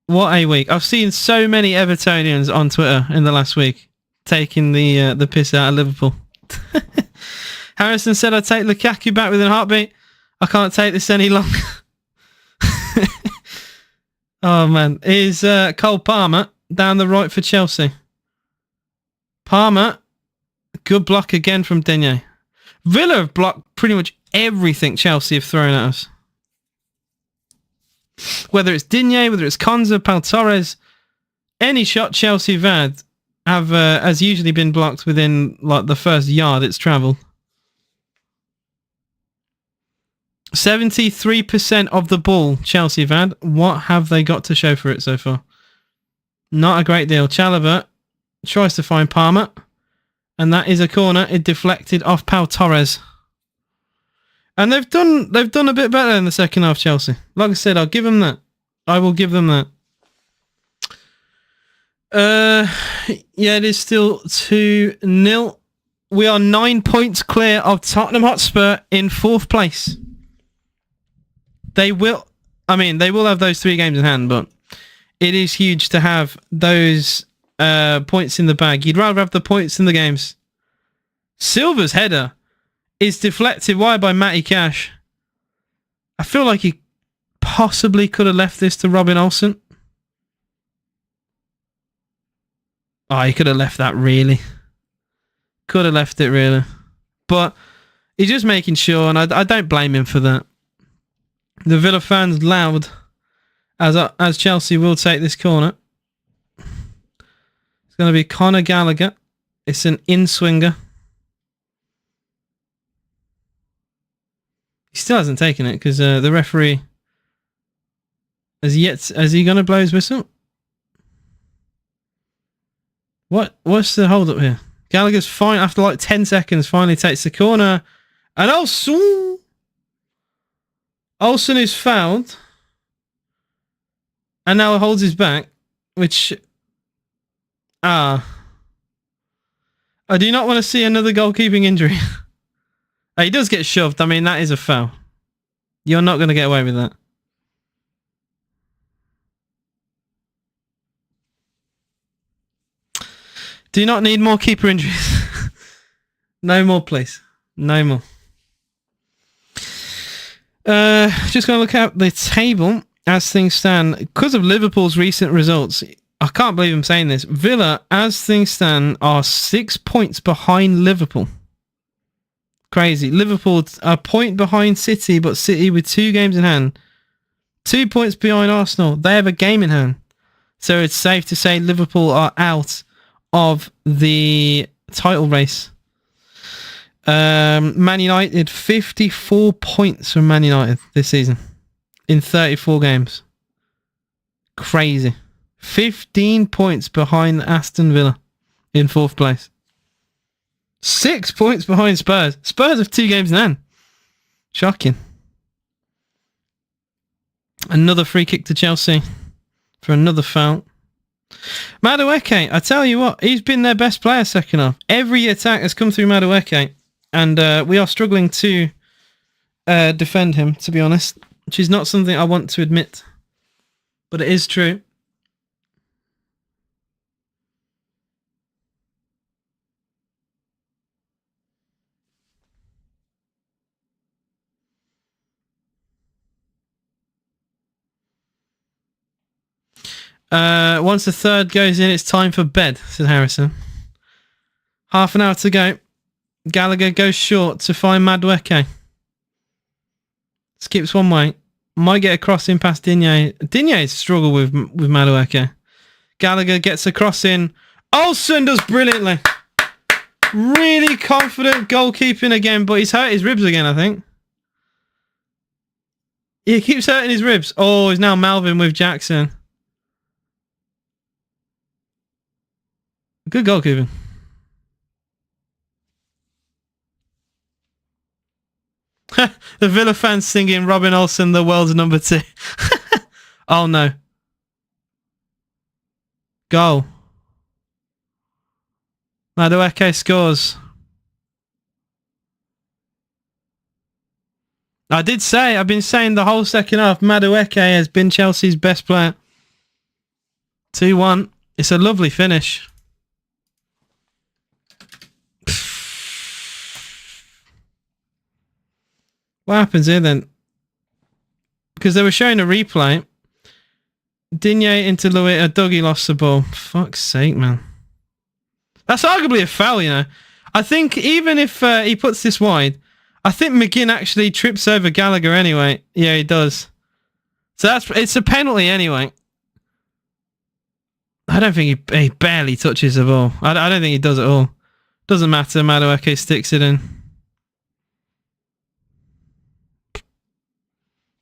What a week. I've seen so many Evertonians on Twitter in the last week taking the piss out of Liverpool. Harrison said, I'd take Lukaku back within a heartbeat. I can't take this any longer. Oh, man. Is Cole Palmer down the right for Chelsea. Palmer. Good block again from Digne. Villa have blocked pretty much everything Chelsea have thrown at us. Whether it's Digne, whether it's Konza, Pau Torres, any shot Chelsea have had has usually been blocked within like the first yard it's travelled. 73% of the ball Chelsea have had. What have they got to show for it so far? Not a great deal. Chalobah tries to find Palmer. And that is a corner. It deflected off Pau Torres. And they've done a bit better in the second half, Chelsea. Like I said, I'll give them that. I will give them that. Yeah, it is still 2-0. We are 9 points clear of Tottenham Hotspur in 4th place. They will have those 3 games in hand, but it is huge to have those points in the bag. You'd rather have the points in the games. Silva's header is deflected wide by Matty Cash. I feel like he possibly could have left this to Robin Olsen. Oh, he could have left that, really. Could have left it, really. But he's just making sure, and I don't blame him for that. The Villa fans loud as Chelsea will take this corner. It's going to be Conor Gallagher. It's an in-swinger. He still hasn't taken it because the referee has he going to blow his whistle? What's the hold up here? Gallagher's fine after like 10 seconds. Finally takes the corner. And Olsen is fouled. And now holds his back. Which... I do not want to see another goalkeeping injury. He does get shoved. I mean, that is a foul. You're not going to get away with that. Do not need more keeper injuries. No more, please. No more. Just going to look at the table as things stand. Because of Liverpool's recent results, I can't believe I'm saying this. Villa, as things stand, are 6 points behind Liverpool. Crazy. Liverpool are a point behind City, but City with 2 games in hand. 2 points behind Arsenal. They have a game in hand. So it's safe to say Liverpool are out of the title race. Man United, 54 points from Man United this season in 34 games. Crazy. 15 points behind Aston Villa in 4th place. 6 points behind Spurs. Spurs have 2 games in hand. Shocking. Another free kick to Chelsea for another foul. Madueke, I tell you what, he's been their best player second half. Every attack has come through Madueke, and we are struggling to defend him, to be honest, which is not something I want to admit, but it is true. Once the third goes in, it's time for bed, said Harrison. Half an hour to go. Gallagher goes short to find Madueke. Skips one way. Might get a cross in past Digne. Digne's struggled with Madueke. Gallagher gets a cross in. Olsen does brilliantly. Really confident goalkeeping again, but he's hurt his ribs again, I think. He keeps hurting his ribs. Oh, he's now Malvin with Jackson. Good goalkeeping. The Villa fans singing Robin Olsen, the world's number 2. Oh no. Goal. Madueke scores. I've been saying the whole second half, Madueke has been Chelsea's best player. 2-1. It's a lovely finish. What happens here then? Because they were showing a replay. Digne into Louis. Dougie lost the ball. Fuck's sake, man. That's arguably a foul, you know. I think even if he puts this wide, I think McGinn actually trips over Gallagher anyway. Yeah, he does. So it's a penalty anyway. I don't think he barely touches the ball. I don't think he does at all. Doesn't matter. Madueke sticks it in.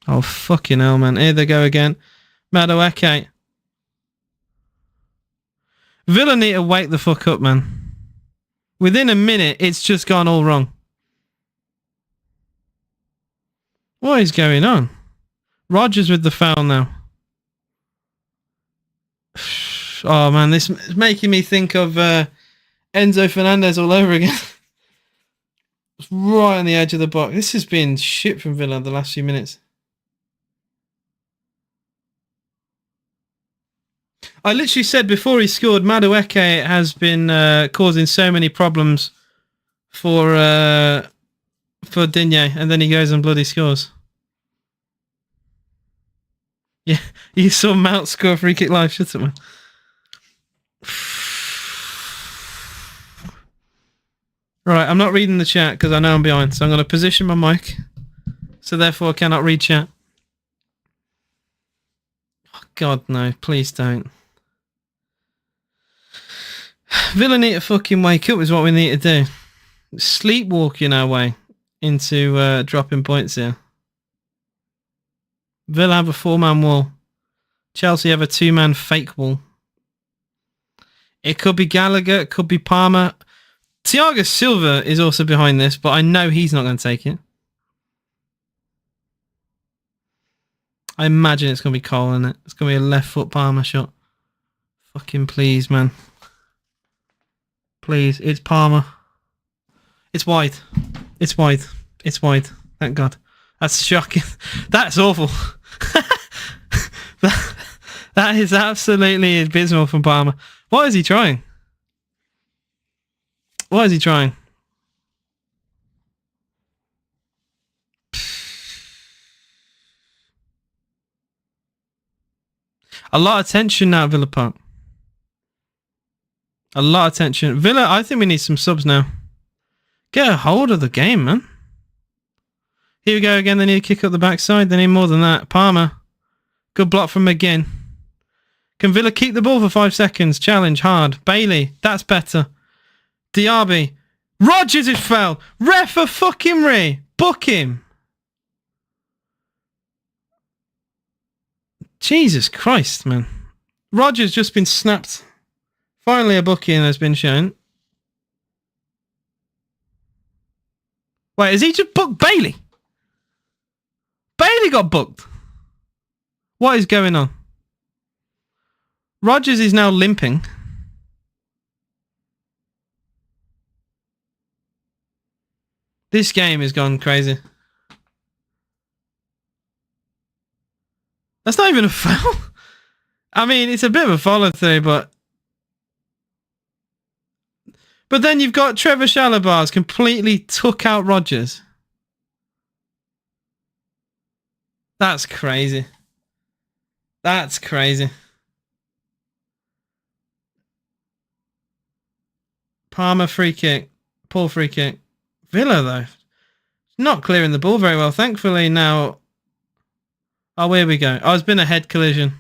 Oh, fucking hell, man. Here they go again. Madueke. Villa need to wake the fuck up, man. Within a minute, it's just gone all wrong. What is going on? Rodgers with the foul now. Oh, man, this is making me think of Enzo Fernandez all over again. Right on the edge of the box. This has been shit from Villa the last few minutes. I literally said before he scored, Madueke has been causing so many problems for Digne, and then he goes and bloody scores. Yeah, you saw Mount score a free kick live, shut up, man. Right, I'm not reading the chat because I know I'm behind, so I'm going to position my mic, so therefore I cannot read chat. Oh, God, no, please don't. Villa need to fucking wake up is what we need to do. Sleepwalking our way into dropping points here. Villa have a 4-man wall. Chelsea have a 2-man fake wall. It could be Gallagher, it could be Palmer. Thiago Silva is also behind this, but I know he's not going to take it. I imagine it's going to be Cole, isn't it? It's going to be a left foot Palmer shot. Fucking please, man. Please, it's Palmer. It's wide. It's wide. It's wide. Thank God. That's shocking. That's awful. that is absolutely abysmal from Palmer. What is he trying? What is he trying? A lot of tension now at Villa Park. A lot of tension. Villa, I think we need some subs now. Get a hold of the game, man. Here we go again. They need to kick up the backside. They need more than that. Palmer. Good block from McGinn. Can Villa keep the ball for 5 seconds? Challenge hard. Bailey. That's better. Diaby. Rodgers is fouled. Ref a fucking re. Book him. Jesus Christ, man. Rodgers just been snapped. Finally a booking has been shown. Wait, has he just booked Bailey? Bailey got booked. What is going on? Rodgers is now limping. This game has gone crazy. That's not even a foul. I mean, it's a bit of a follow through, but then you've got Trevor Chalobah's completely took out Rodgers. That's crazy. That's crazy. Palmer free kick. Paul free kick. Villa, though. Not clearing the ball very well. Thankfully, now... Oh, here we go. Oh, it's been a head collision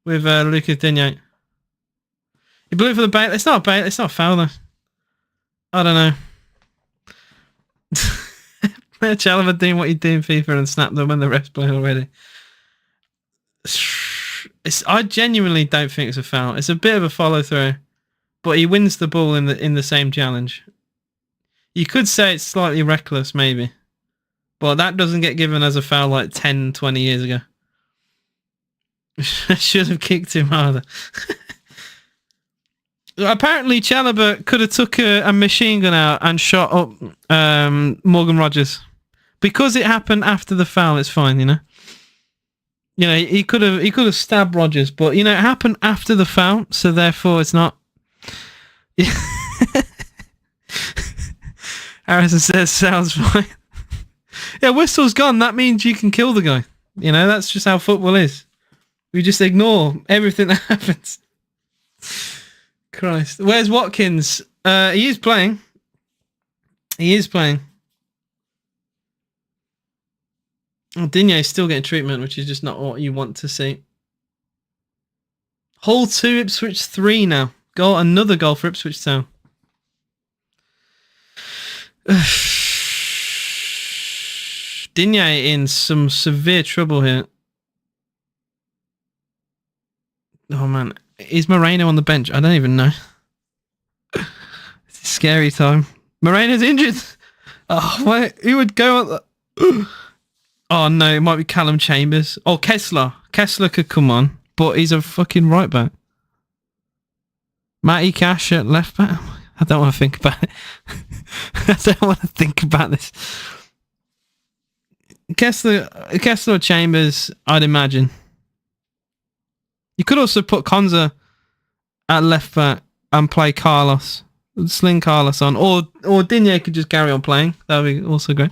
with Lucas Digne. He blew it for the bait. It's not a bait. It's not a foul, though. I don't know. Chalobah doing what you do in FIFA and snap them when the ref's playing already. I genuinely don't think it's a foul. It's a bit of a follow through, but he wins the ball in the same challenge. You could say it's slightly reckless, maybe, but that doesn't get given as a foul like 10, 20 years ago. Should have kicked him harder. Apparently, Chalobah could have took a machine gun out and shot up Morgan Rodgers. Because it happened after the foul, it's fine, you know. You know, he could have stabbed Rodgers, but you know, it happened after the foul, so therefore it's not. Harrison says, sounds fine. Yeah, whistle's gone. That means you can kill the guy. You know, that's just how football is. We just ignore everything that happens. Christ. Where's Watkins? He is playing. He is playing. Oh, Digne is still getting treatment, which is just not what you want to see. Hull 2, Ipswich 3 now. Another goal for Ipswich Town. Digne in some severe trouble here. Oh man, is Moreno on the bench? I don't even know. It's a scary time. Moreno's injured. Oh, wait, who would go on the... Oh no, it might be Callum Chambers. Oh, Kessler. Kessler could come on, but he's a fucking right back. Matty Cash at left back. I don't want to think about it. I don't want to think about this. Kessler or Chambers, I'd imagine. You could also put Konza at left back and play Carlos. Sling Carlos on. Or Digne could just carry on playing. That would be also great.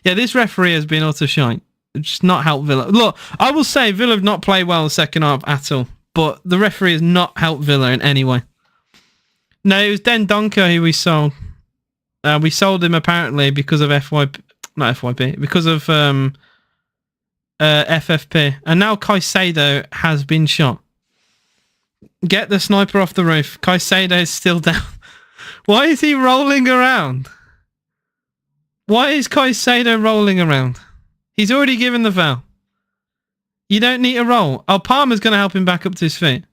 Yeah, this referee has been utter shite. It's just not helped Villa. Look, I will say Villa have not played well the second half at all. But the referee has not helped Villa in any way. No, it was Den Donker who we sold. We sold him apparently because of because of FFP. And now Caicedo has been shot. Get the sniper off the roof. Caicedo is still down. Why is he rolling around? Why is Caicedo rolling around? He's already given the foul. You don't need a roll. Oh, Palmer's going to help him back up to his feet.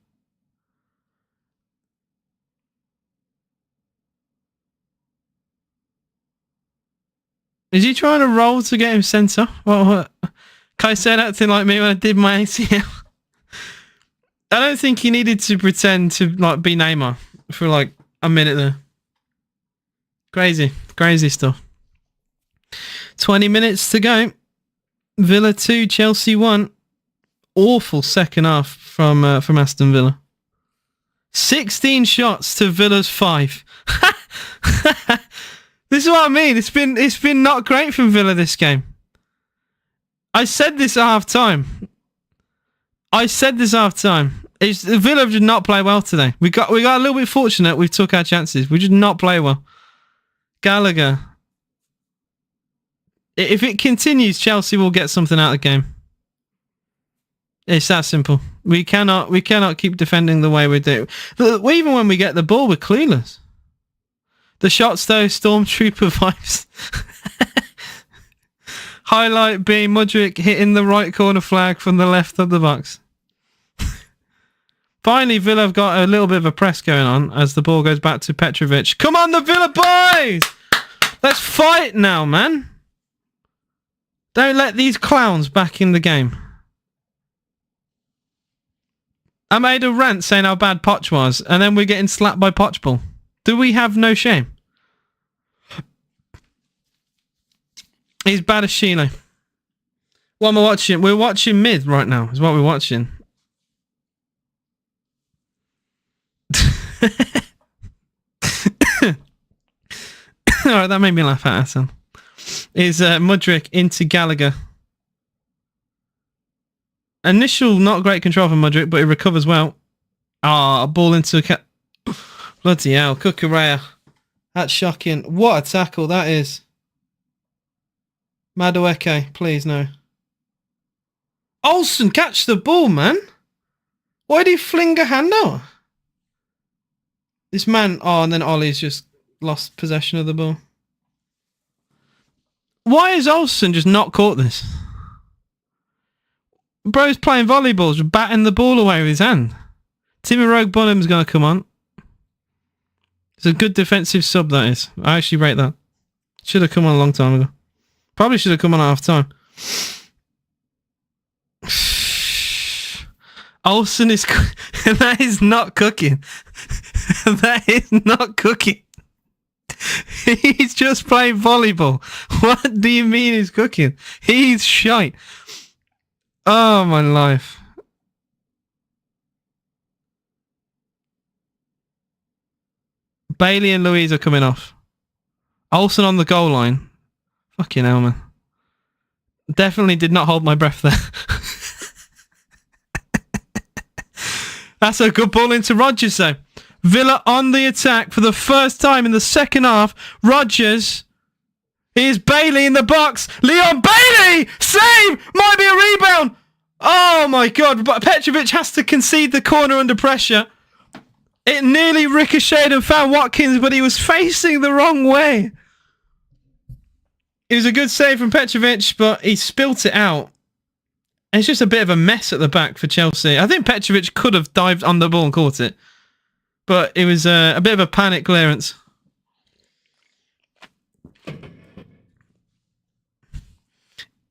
Is he trying to roll to get him sent off? What? Caicedo acting like me when I did my ACL. I don't think he needed to pretend to like be Neymar for like a minute there. Crazy stuff. 20 minutes to go. Villa 2, Chelsea 1. Awful second half from Aston Villa. 16 shots to Villa's 5. This is what I mean. It's been not great from Villa this game. I said this at half time. Villa did not play well today. We got a little bit fortunate. We took our chances. We did not play well. Gallagher. If it continues, Chelsea will get something out of the game. It's that simple. We cannot keep defending the way we do. Even when we get the ball, we're clueless. The shots though, Stormtrooper vibes. Highlight being Mudryk hitting the right corner flag from the left of the box. Finally, Villa have got a little bit of a press going on as the ball goes back to Petrovic. Come on, the Villa boys! Let's fight now, man. Don't let these clowns back in the game. I made a rant saying how bad Poch was, and then we're getting slapped by Pochball. Do we have no shame? He's bad as Sheila. What am I watching? We're watching mid right now, is what we're watching. Alright, that made me laugh at Aston. Is Mudryk into Gallagher. Initial not great control from Mudryk, but he recovers well. A ball into bloody hell, Cucurella. That's shocking. What a tackle that is. Madueke, please no. Olsen, catch the ball, man. Why did he fling a hand out? This man, and then Ollie's just lost possession of the ball. Why has Olsen just not caught this? Bro's playing volleyballs, just batting the ball away with his hand. Timmy Rogue Bunham's going to come on. It's a good defensive sub, that is. I actually rate that. Should have come on a long time ago. Probably should have come on at half time. Olsen is... that is not cooking. That is not cooking. He's just playing volleyball. What do you mean he's cooking? He's shite. Oh, my life. Bailey and Louise are coming off. Olsen on the goal line. Fucking hell, man. Definitely did not hold my breath there. That's a good ball into Rodgers, though. Villa on the attack for the first time in the second half. Rodgers. Here's Bailey in the box. Leon Bailey! Save! Might be a rebound. Oh, my God. But Petrovic has to concede the corner under pressure. It nearly ricocheted and found Watkins, but he was facing the wrong way. It was a good save from Petrovic, but he spilt it out. And it's just a bit of a mess at the back for Chelsea. I think Petrovic could have dived on the ball and caught it. But it was a bit of a panic clearance.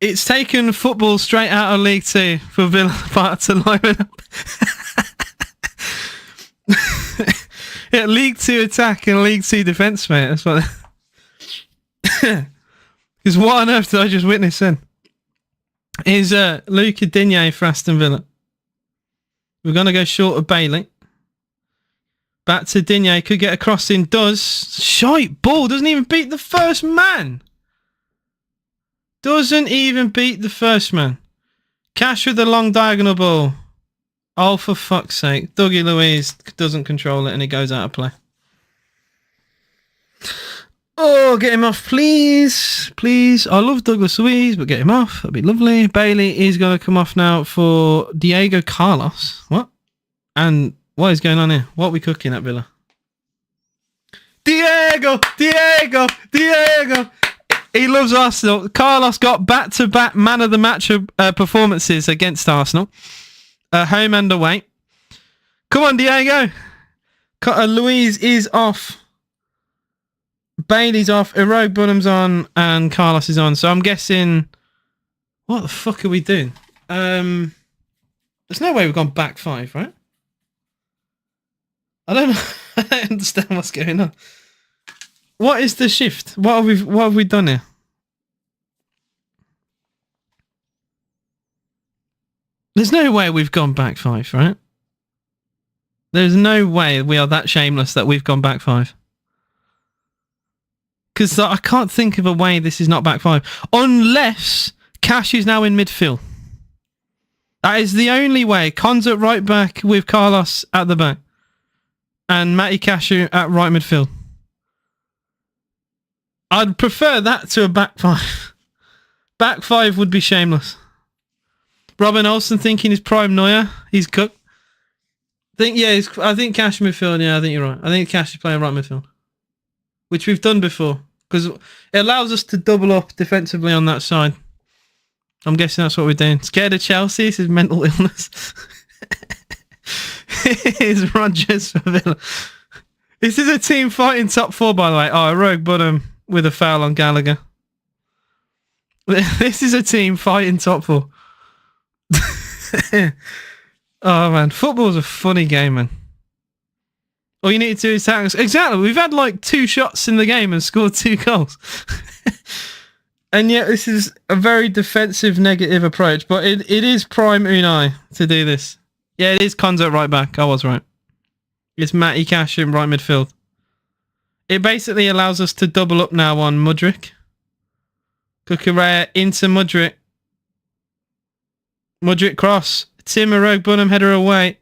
It's taken football straight out of League Two for Villa Park to line it up. Yeah, League Two attack and League Two defence, mate. That's what. Because what on earth did I just witness then? Is Luca Digne for Aston Villa. We're going to go short of Bailey. Back to Digne. Could get a crossing. Does. Shite ball. Doesn't even beat the first man. Doesn't even beat the first man. Cash with the long diagonal ball. Oh, for fuck's sake. Dougie Luiz doesn't control it and it goes out of play. Oh, get him off, please. Please. I love Douglas Luiz, but get him off. That'd be lovely. Bailey is going to come off now for Diego Carlos. What? And what is going on here? What are we cooking at Villa? Diego! He loves Arsenal. Carlos got back-to-back man of the match performances against Arsenal. Home and away. Come on, Diego. Luiz is off. Bailey's off, Heroic Bunham's on, and Carlos is on. So I'm guessing... What the fuck are we doing? There's no way we've gone back 5, right? I don't know. I don't understand what's going on. What is the shift? What have we done here? There's no way we've gone back 5, right? There's no way we are that shameless that we've gone back 5. Because I can't think of a way this is not back 5. Unless Cash is now in midfield. That is the only way. Con's at right back with Carlos at the back. And Matty Cashew at right midfield. I'd prefer that to a back 5. Back 5 would be shameless. Robin Olsen thinking his prime Neuer. He's cooked. I think Cash midfield. Yeah, I think you're right. I think Cash is playing right midfield. Which we've done before. Because it allows us to double up defensively on that side. I'm guessing that's what we're doing. Scared of Chelsea? This is mental illness. It's Rogers for Villa. This is a team fighting top 4, by the way. Oh, Rogue Bunham with a foul on Gallagher. This is a team fighting top 4. Oh, man. Football's a funny game, man. All you need to do is tackle. Exactly. We've had like 2 shots in the game and scored 2 goals. And yet this is a very defensive, negative approach. But it is prime Unai to do this. Yeah, it is Konza right back. I was right. It's Matty Cash in right midfield. It basically allows us to double up now on Mudryk. Kukurea into Mudryk. Mudryk cross. Tim Rogue Bunham header away.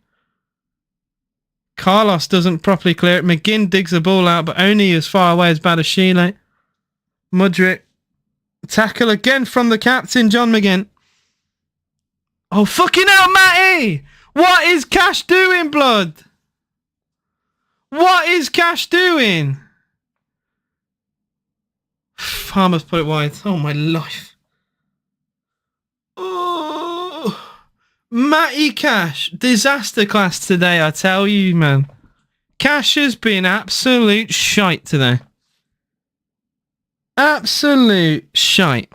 Carlos doesn't properly clear it. McGinn digs the ball out, but only as far away as Badashile. Mudryk. Tackle again from the captain, John McGinn. Oh, fucking hell, Matty! What is Cash doing, blood? What is Cash doing? Farmer's put it wide. Oh, my life. Oh, Matty Cash. Disaster class today, I tell you, man. Cash has been absolute shite today. Absolute shite.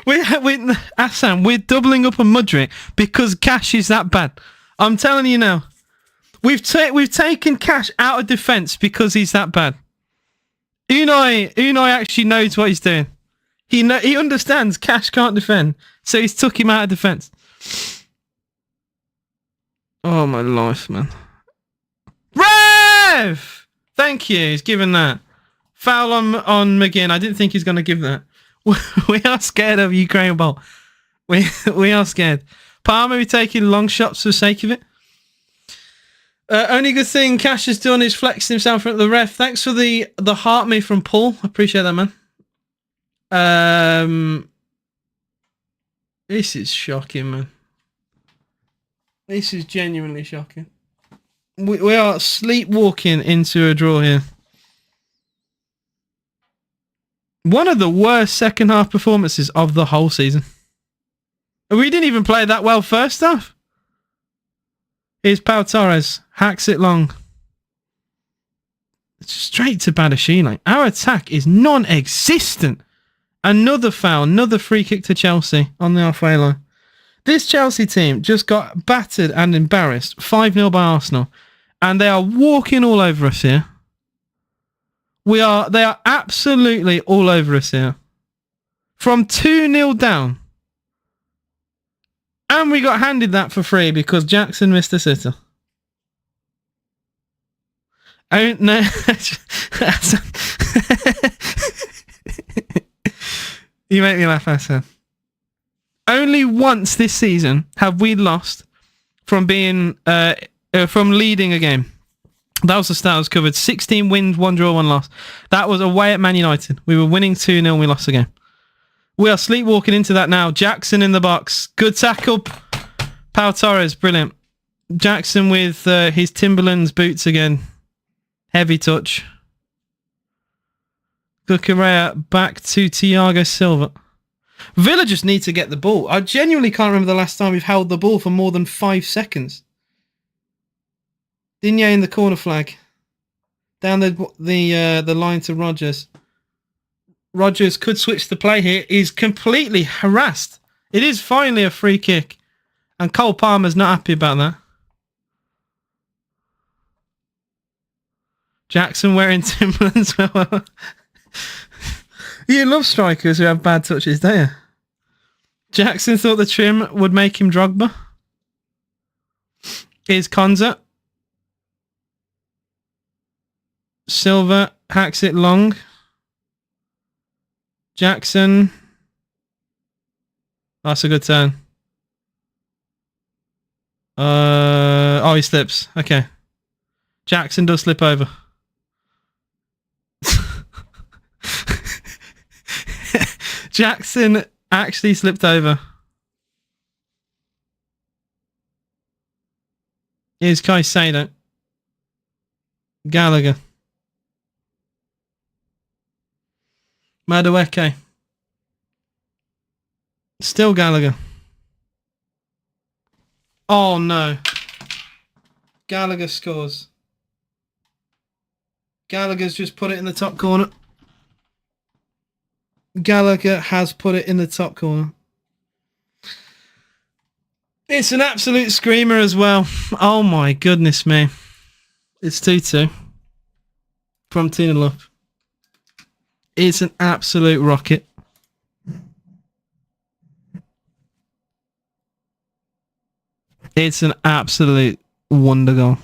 We're doubling up on Mudryk because Cash is that bad. I'm telling you now. We've taken Cash out of defence because he's that bad. Unai actually knows what he's doing. He understands Cash can't defend, so he's took him out of defence. Oh my life, man. Rev! Thank you. He's given that. Foul on McGinn. I didn't think he's going to give that. We are scared of Ukraine ball. We are scared. Palmer, we taking long shots for the sake of it. Only good thing Cash has done is flexing himself in front of the ref. Thanks for the heart me from Paul. I appreciate that, man. This is shocking, man. This is genuinely shocking. We are sleepwalking into a draw here. One of the worst second half performances of the whole season. We didn't even play that well first half. Here's Pau Torres. Hacks it long. Straight to Badashile. Our attack is non-existent. Another foul. Another free kick to Chelsea on the halfway line. This Chelsea team just got battered and embarrassed 5-0 by Arsenal. And they are walking all over us here. They are absolutely all over us here. From 2-0 down. And we got handed that for free because Jackson missed a sitter. Oh, no. You make me laugh, Hassan. Only once this season have we lost from being from leading a game. That was the stat I was covered. 16 wins, 1 draw, 1 loss. That was away at Man United. We were winning 2-0 and we lost the game. We are sleepwalking into that now. Jackson in the box. Good tackle. Pau Torres, brilliant. Jackson with his Timberlands boots again. Heavy touch. Kukurea back to Thiago Silva. Villa just need to get the ball. I genuinely can't remember the last time we've held the ball for more than 5 seconds. Digne in the corner flag. down the line to Rodgers. Rodgers could switch the play here. He's completely harassed. It is finally a free kick. And Cole Palmer's not happy about that. Jackson wearing Timberlands. You love strikers who have bad touches, don't you? Jackson thought the trim would make him Drogba. Here's Konza. Silva hacks it long. Jackson. That's a good turn. Oh, he slips. Okay. Jackson does slip over. Jackson actually slipped over. Here's Caicedo. Gallagher. Madueke. Still Gallagher. Oh no. Gallagher scores. Gallagher's just put it in the top corner. Gallagher has put it in the top corner. It's an absolute screamer as well. Oh my goodness me. It's 2-2. From 2-0 up. It's an absolute rocket. It's an absolute wonder goal.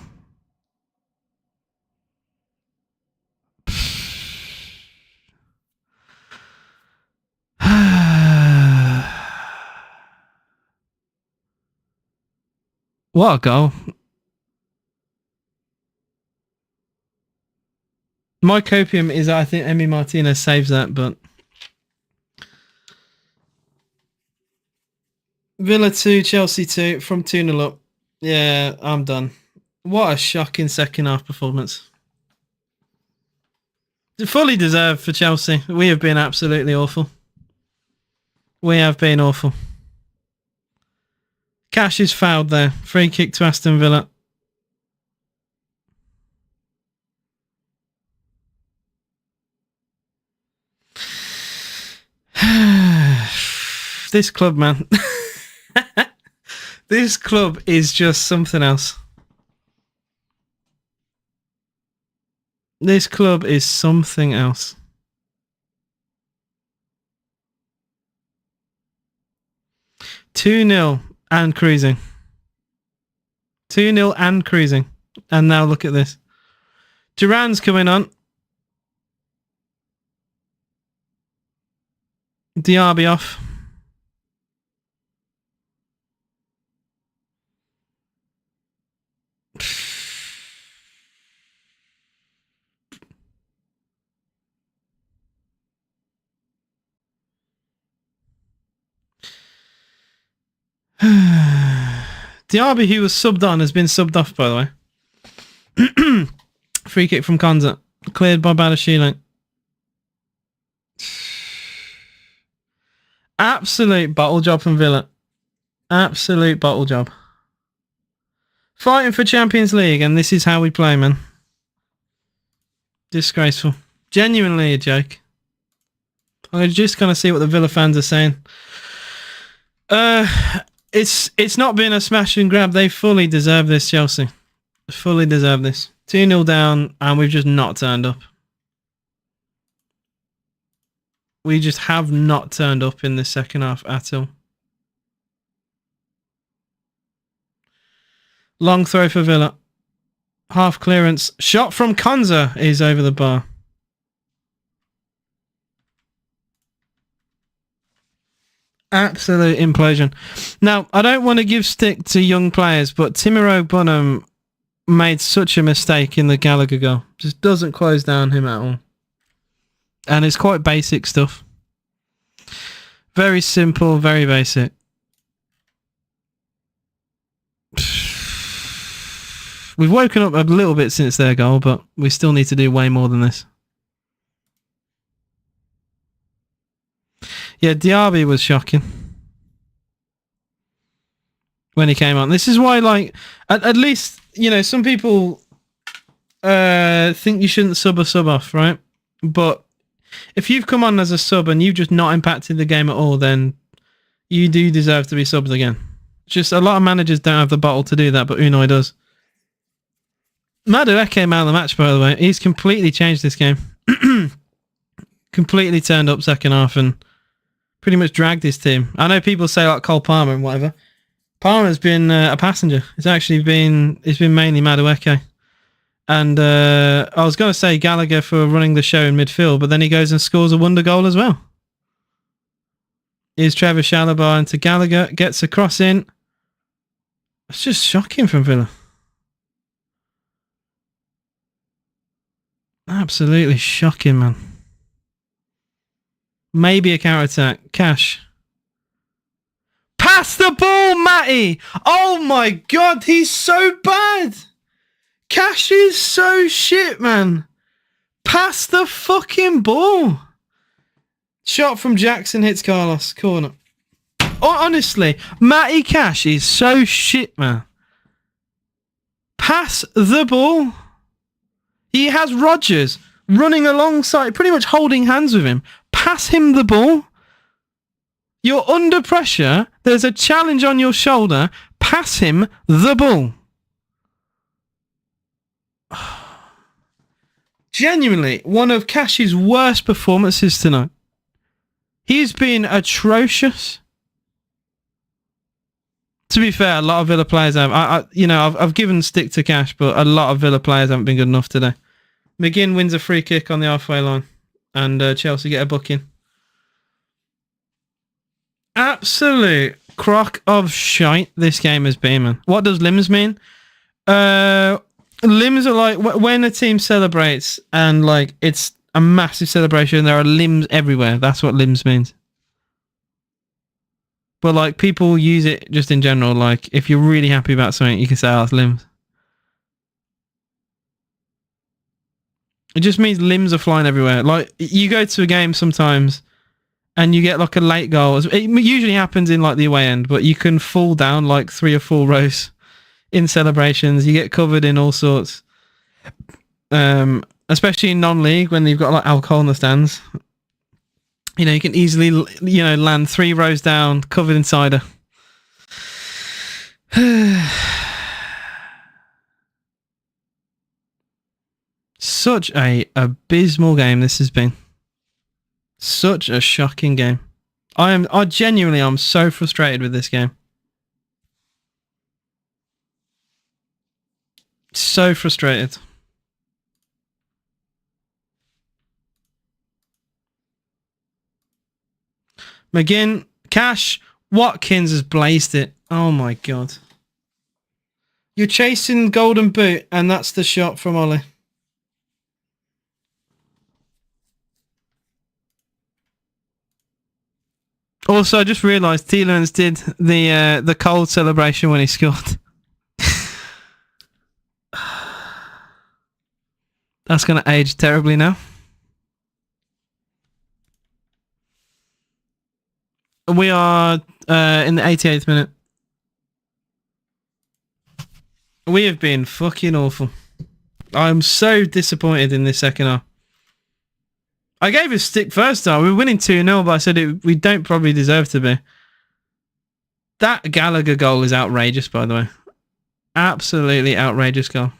What a goal. My copium is I think Emi Martinez saves that, but Villa 2, Chelsea 2 from 2-0 up. Yeah, I'm done. What a shocking second half performance. Fully deserved for Chelsea. We have been absolutely awful. We have been awful. Cash is fouled there. Free kick to Aston Villa. This club, man. This club is just something else. This club is something else. Two-0 and cruising. 2-0 and cruising. And now look at this. Duran's coming on. Diaby off. Diaby, who was subbed on, has been subbed off, by the way. Free kick from Konza. Cleared by Badashile. Absolute bottle job from Villa. Absolute bottle job. Fighting for Champions League, and this is how we play, man. Disgraceful. Genuinely a joke. I'm just going to see what the Villa fans are saying. It's not been a smash and grab. They fully deserve this, Chelsea. Fully deserve this. 2-0 down, and we've just not turned up. We just have not turned up in the second half at all. Long throw for Villa. Half clearance. Shot from Konza is over the bar. Absolute implosion. Now, I don't want to give stick to young players, but Timiro Bonham made such a mistake in the Gallagher goal. Just doesn't close down him at all. And it's quite basic stuff. Very simple, very basic. We've woken up a little bit since their goal, but we still need to do way more than this. Yeah, Diaby was shocking when he came on. This is why, like, at least, you know, some people think you shouldn't sub a sub off, right? But if you've come on as a sub and you've just not impacted the game at all, then you do deserve to be subbed again. Just a lot of managers don't have the bottle to do that, but Unai does. Madueke man of the match, by the way. He's completely changed this game. Completely turned up second half and pretty much dragged his team. I know people say like Cole Palmer and whatever. Palmer's been a passenger. It's been mainly Madueke. And I was going to say Gallagher for running the show in midfield, but then he goes and scores a wonder goal as well. Here's Trevor Chalobah into Gallagher, gets a cross in. It's just shocking from Villa. Absolutely shocking, man. Maybe a counter-attack. Cash. Pass the ball, Matty! Oh my god, he's so bad! Cash is so shit, man. Pass the fucking ball. Shot from Jackson hits Carlos. Corner. Oh, honestly, Matty Cash is so shit, man. Pass the ball. He has Rodgers running alongside, pretty much holding hands with him. Pass him the ball. You're under pressure. There's a challenge on your shoulder. Pass him the ball. Genuinely, one of Cash's worst performances tonight. He's been atrocious. To be fair, a lot of Villa players have. I've given stick to Cash, but a lot of Villa players haven't been good enough today. McGinn wins a free kick on the halfway line, and Chelsea get a booking. Absolute crock of shite this game has been, man. What does limbs mean? Limbs are like when a team celebrates and like it's a massive celebration. There are limbs everywhere. That's what limbs means. But like people use it just in general. Like if you're really happy about something, you can say, "Oh, it's limbs." It just means limbs are flying everywhere. Like you go to a game sometimes, and you get like a late goal. It usually happens in like the away end, but you can fall down like 3 or 4 rows in celebrations. You get covered in all sorts. Especially in non-league when you've got like alcohol in the stands. You know, you can easily, land 3 rows down, covered in cider. Such a abysmal game this has been. Such a shocking game. I'm so frustrated with this game. So frustrated. McGinn, Cash, Watkins has blazed it. Oh my god. You're chasing Golden Boot and that's the shot from Ollie. Also, I just realised Tielemans did the cold celebration when he scored. That's going to age terribly now. We are in the 88th minute. We have been fucking awful. I'm so disappointed in this second half. I gave a stick first time. We were winning 2-0, but I said we don't probably deserve to be. That Gallagher goal is outrageous, by the way. Absolutely outrageous goal.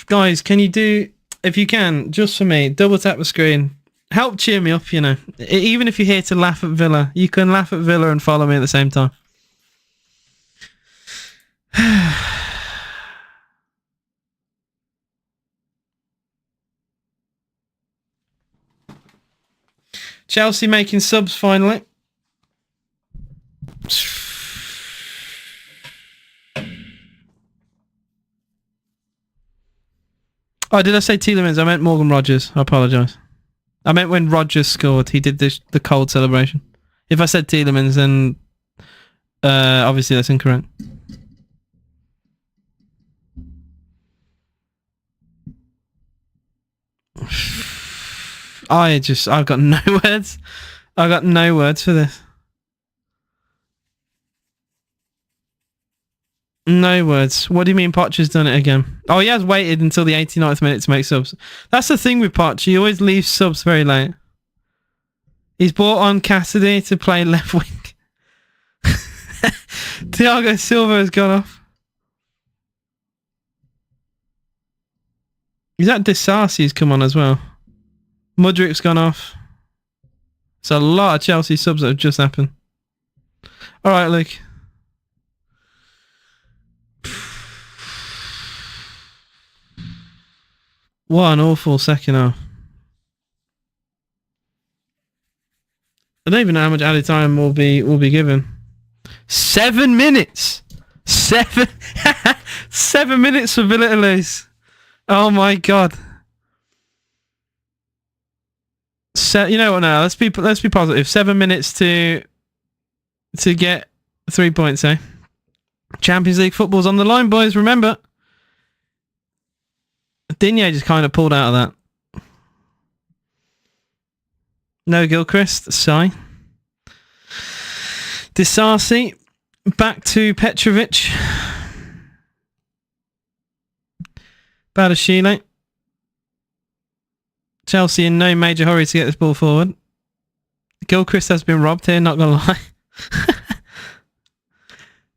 Guys, can you do, if you can, just for me, double tap the screen. Help cheer me up, Even if you're here to laugh at Villa, you can laugh at Villa and follow me at the same time. Chelsea making subs finally. Oh, did I say Tielemans? I meant Morgan Rodgers. I apologise. I meant when Rodgers scored, he did the cold celebration. If I said Tielemans, then obviously that's incorrect. I've got no words. I've got no words for this. No words. What do you mean Poch's done it again? Oh, he has waited until the 89th minute to make subs. That's the thing with Poch. He always leaves subs very late. He's brought on Cassidy to play left wing. Thiago Silva has gone off. Is that Disarcy's come on as well? Mudrik's gone off. It's a lot of Chelsea subs that have just happened. All right, Luke. What an awful second half. I don't even know how much added time will be given. 7 minutes. 7 minutes for Villa to lose. Oh my god. You know what? Now let's be positive. 7 minutes to get 3 points. Eh? Champions League football's on the line, boys. Remember. Digne just kind of pulled out of that. No Gilchrist. Sigh. Disarcy. Back to Petrovic. Badashile. Chelsea in no major hurry to get this ball forward. Gilchrist has been robbed here, not going to lie.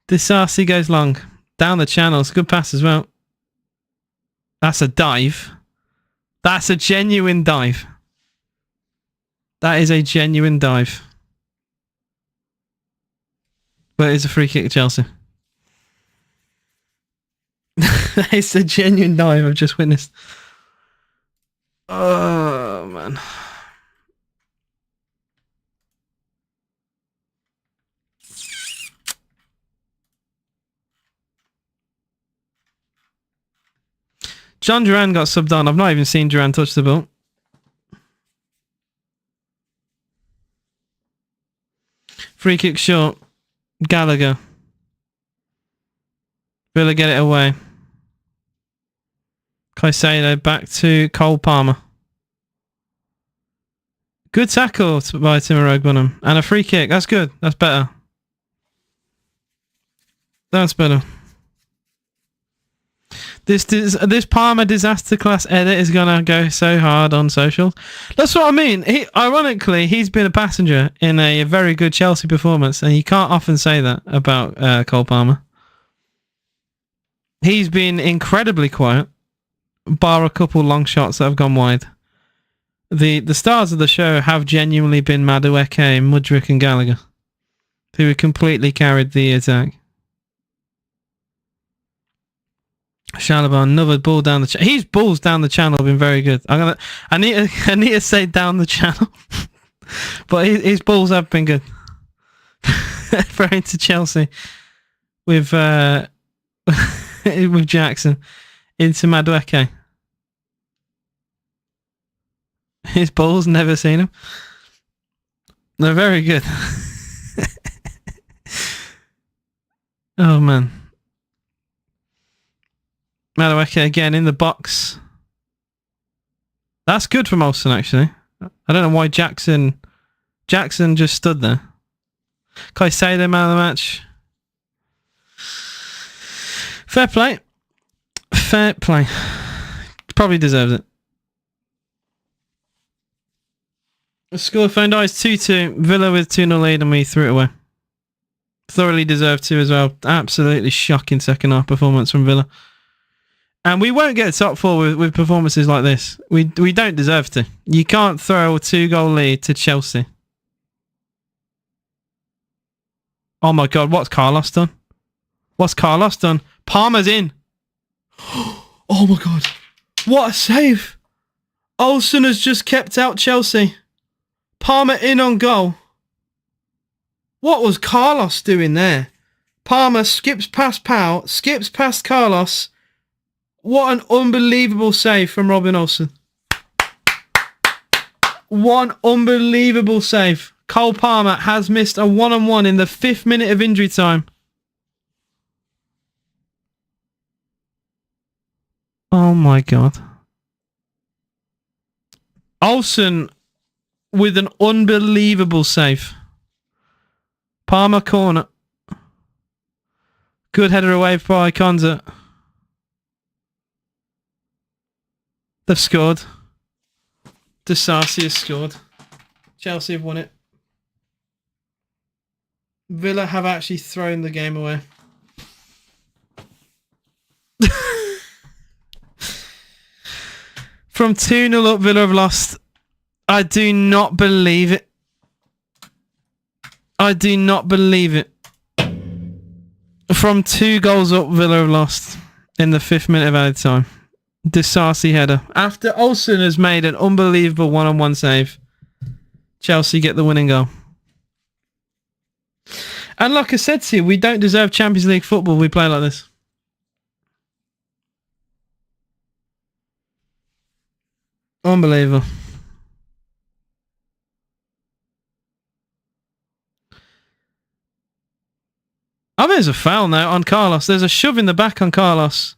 Disarcy goes long. Down the channel. It's a good pass as well. That's a dive. That's a genuine dive. That is a genuine dive. But it's a free kick at Chelsea. That is a genuine dive I've just witnessed. Oh, man. John Duran got subbed on. I've not even seen Duran touch the ball. Free kick short. Gallagher. Villa get it away. Caicedo back to Cole Palmer. Good tackle by Timo Rogbunham. And a free kick. That's good. That's better. That's better. This Palmer disaster class edit is gonna go so hard on socials. That's what I mean. Ironically, he's been a passenger in a very good Chelsea performance, and you can't often say that about Cole Palmer. He's been incredibly quiet, bar a couple long shots that have gone wide. The stars of the show have genuinely been Madueke, Mudryk, and Gallagher, who have completely carried the attack. Shalaban, another ball down the channel. His balls down the channel have been very good. I need to say down the channel, but his balls have been good. Throwing to Chelsea with with Jackson into Madueke. His balls, never seen them. They're very good. Oh man. Madueke again in the box. That's good from Olsen, actually. I don't know why Jackson just stood there. Caicedo, man of the match. Fair play. Fair play. Probably deserves it. The score phone dies 2-2. Villa with 2-0 lead and we threw it away. Thoroughly deserved to as well. Absolutely shocking second half performance from Villa. And we won't get a top four with performances like this. We don't deserve to. You can't throw a 2-goal lead to Chelsea. Oh my God, what's Carlos done? What's Carlos done? Palmer's in. Oh my God. What a save. Olsen has just kept out Chelsea. Palmer in on goal. What was Carlos doing there? Palmer skips past Powell, skips past Carlos. What an unbelievable save from Robin Olsen. One unbelievable save. Cole Palmer has missed a one-on-one in the 5th minute of injury time. Oh my God. Olsen with an unbelievable save. Palmer corner. Good header away by Konza. They've scored. Disasi has scored. Chelsea have won it. Villa have actually thrown the game away. From 2-0 up, Villa have lost. I do not believe it. I do not believe it. From 2 goals up, Villa have lost in the 5th minute of added time. Disasi header. After Olsen has made an unbelievable one-on-one save, Chelsea get the winning goal. And like I said to you, we don't deserve Champions League football. We play like this. Unbelievable. I think there's a foul now on Carlos. There's a shove in the back on Carlos.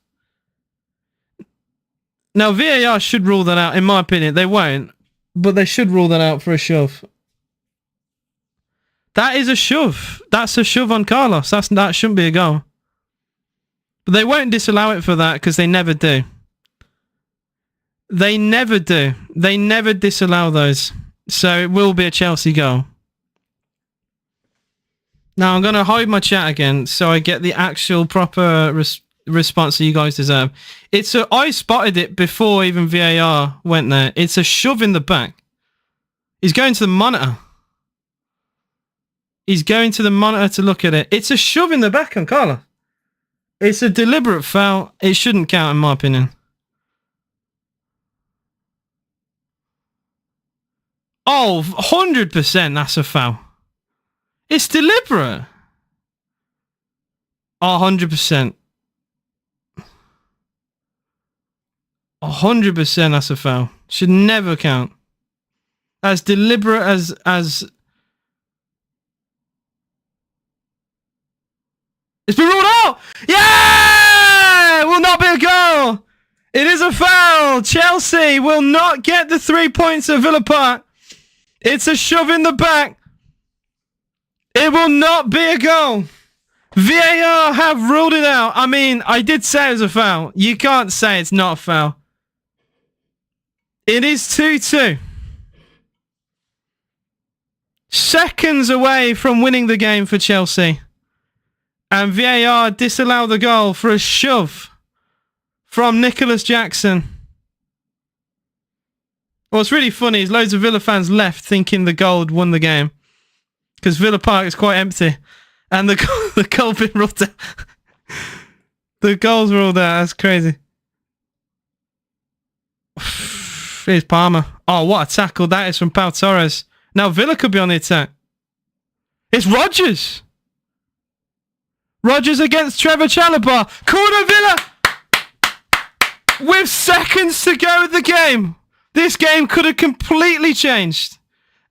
Now, VAR should rule that out, in my opinion. They won't, but they should rule that out for a shove. That is a shove. That's a shove on Carlos. That shouldn't be a goal. But they won't disallow it for that because they never do. They never do. They never disallow those. So it will be a Chelsea goal. Now I'm going to hide my chat again so I get the actual proper response that you guys deserve. I spotted it before even VAR went there. It's a shove in the back. He's going to the monitor. He's going to the monitor to look at it. It's a shove in the back on Carlos. It's a deliberate foul. It shouldn't count in my opinion. Oh, 100% that's a foul. It's deliberate. Oh, 100%. 100% that's a foul. Should never count. As deliberate as... It's been ruled out! Yeah! It will not be a goal! It is a foul! Chelsea will not get the 3 points at Villa Park. It's a shove in the back. It will not be a goal. VAR have ruled it out. I mean, I did say it was a foul. You can't say it's not a foul. It is 2-2. Seconds away from winning the game for Chelsea. And VAR disallowed the goal for a shove from Nicholas Jackson. What's really funny is loads of Villa fans left thinking the goal won the game. Because Villa Park is quite empty. And the goal been ruled out. The goal's ruled out. That's crazy. Here's Palmer. Oh, what a tackle that is from Pau Torres. Now Villa could be on the attack. It's Rodgers. Rodgers against Trevor Chalobah. Corner Villa! With seconds to go in the game. This game could have completely changed.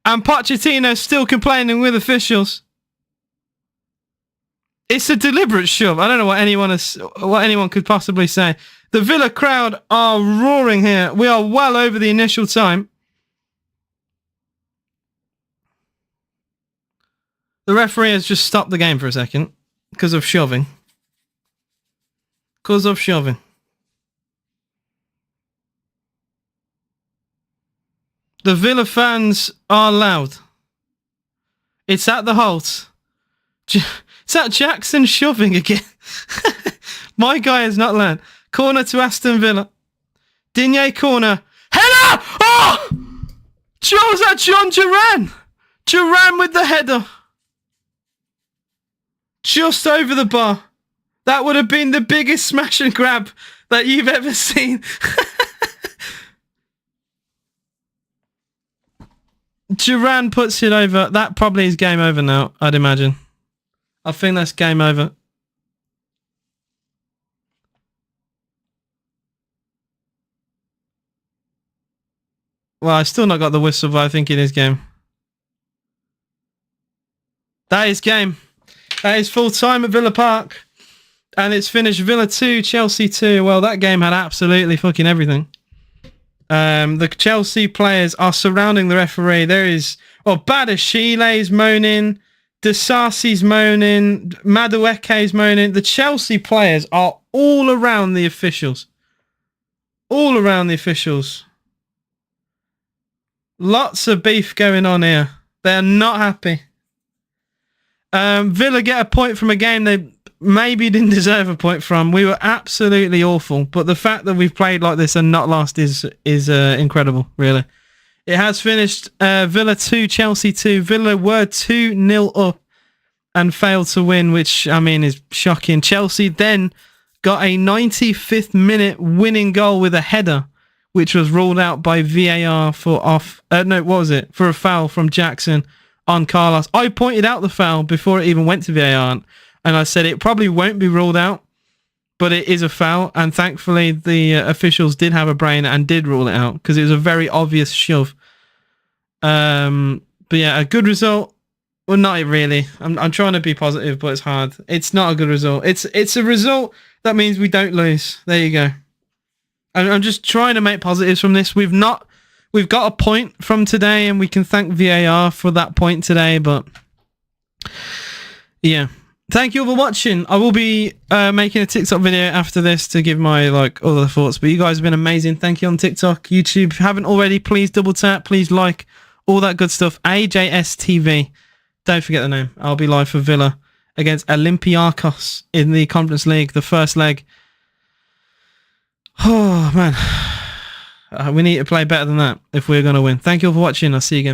And Pochettino's still complaining with officials. It's a deliberate shove. I don't know what anyone could possibly say. The Villa crowd are roaring here. We are well over the initial time. The referee has just stopped the game for a second. Because of shoving. Because of shoving. The Villa fans are loud. It's at the Holt. Is that Jackson shoving again? My guy has not learned. Corner to Aston Villa. Digne corner. Header! Oh! Was that John Duran? Duran with the header. Just over the bar. That would have been the biggest smash and grab that you've ever seen. Duran puts it over. That probably is game over now, I'd imagine. I think that's game over. Well, I still not got the whistle, but I think it is game. That is game. That is full time at Villa Park. And it's finished Villa 2, Chelsea 2. Well, that game had absolutely fucking everything. The Chelsea players are surrounding the referee. There is... Well, Badashile is moaning. Disasi's moaning. Madueke's moaning. The Chelsea players are all around the officials. All around the officials. Lots of beef going on here. They're not happy. Villa get a point from a game they maybe didn't deserve a point from. We were absolutely awful, but the fact that we've played like this and not lost is incredible, really. It has finished Villa 2, Chelsea 2. Villa were 2-0 up and failed to win, which, I mean, is shocking. Chelsea then got a 95th minute winning goal with a header, which was ruled out by VAR for a foul from Jackson on Carlos. I pointed out the foul before it even went to VAR, and I said it probably won't be ruled out, but it is a foul, and thankfully the officials did have a brain and did rule it out, because it was a very obvious shove. But yeah, a good result. Well, not really. I'm trying to be positive, but it's hard. It's not a good result. It's a result that means we don't lose. There you go. I'm just trying to make positives from this. We've got a point from today, and we can thank VAR for that point today. But yeah, thank you all for watching. I will be making a TikTok video after this to give my other thoughts. But you guys have been amazing. Thank you on TikTok, YouTube. If you haven't already, please double tap. Please like all that good stuff. AJS TV. Don't forget the name. I'll be live for Villa against Olympiacos in the Conference League, the first leg. Oh, man. We need to play better than that if we're going to win. Thank you all for watching. I'll see you again.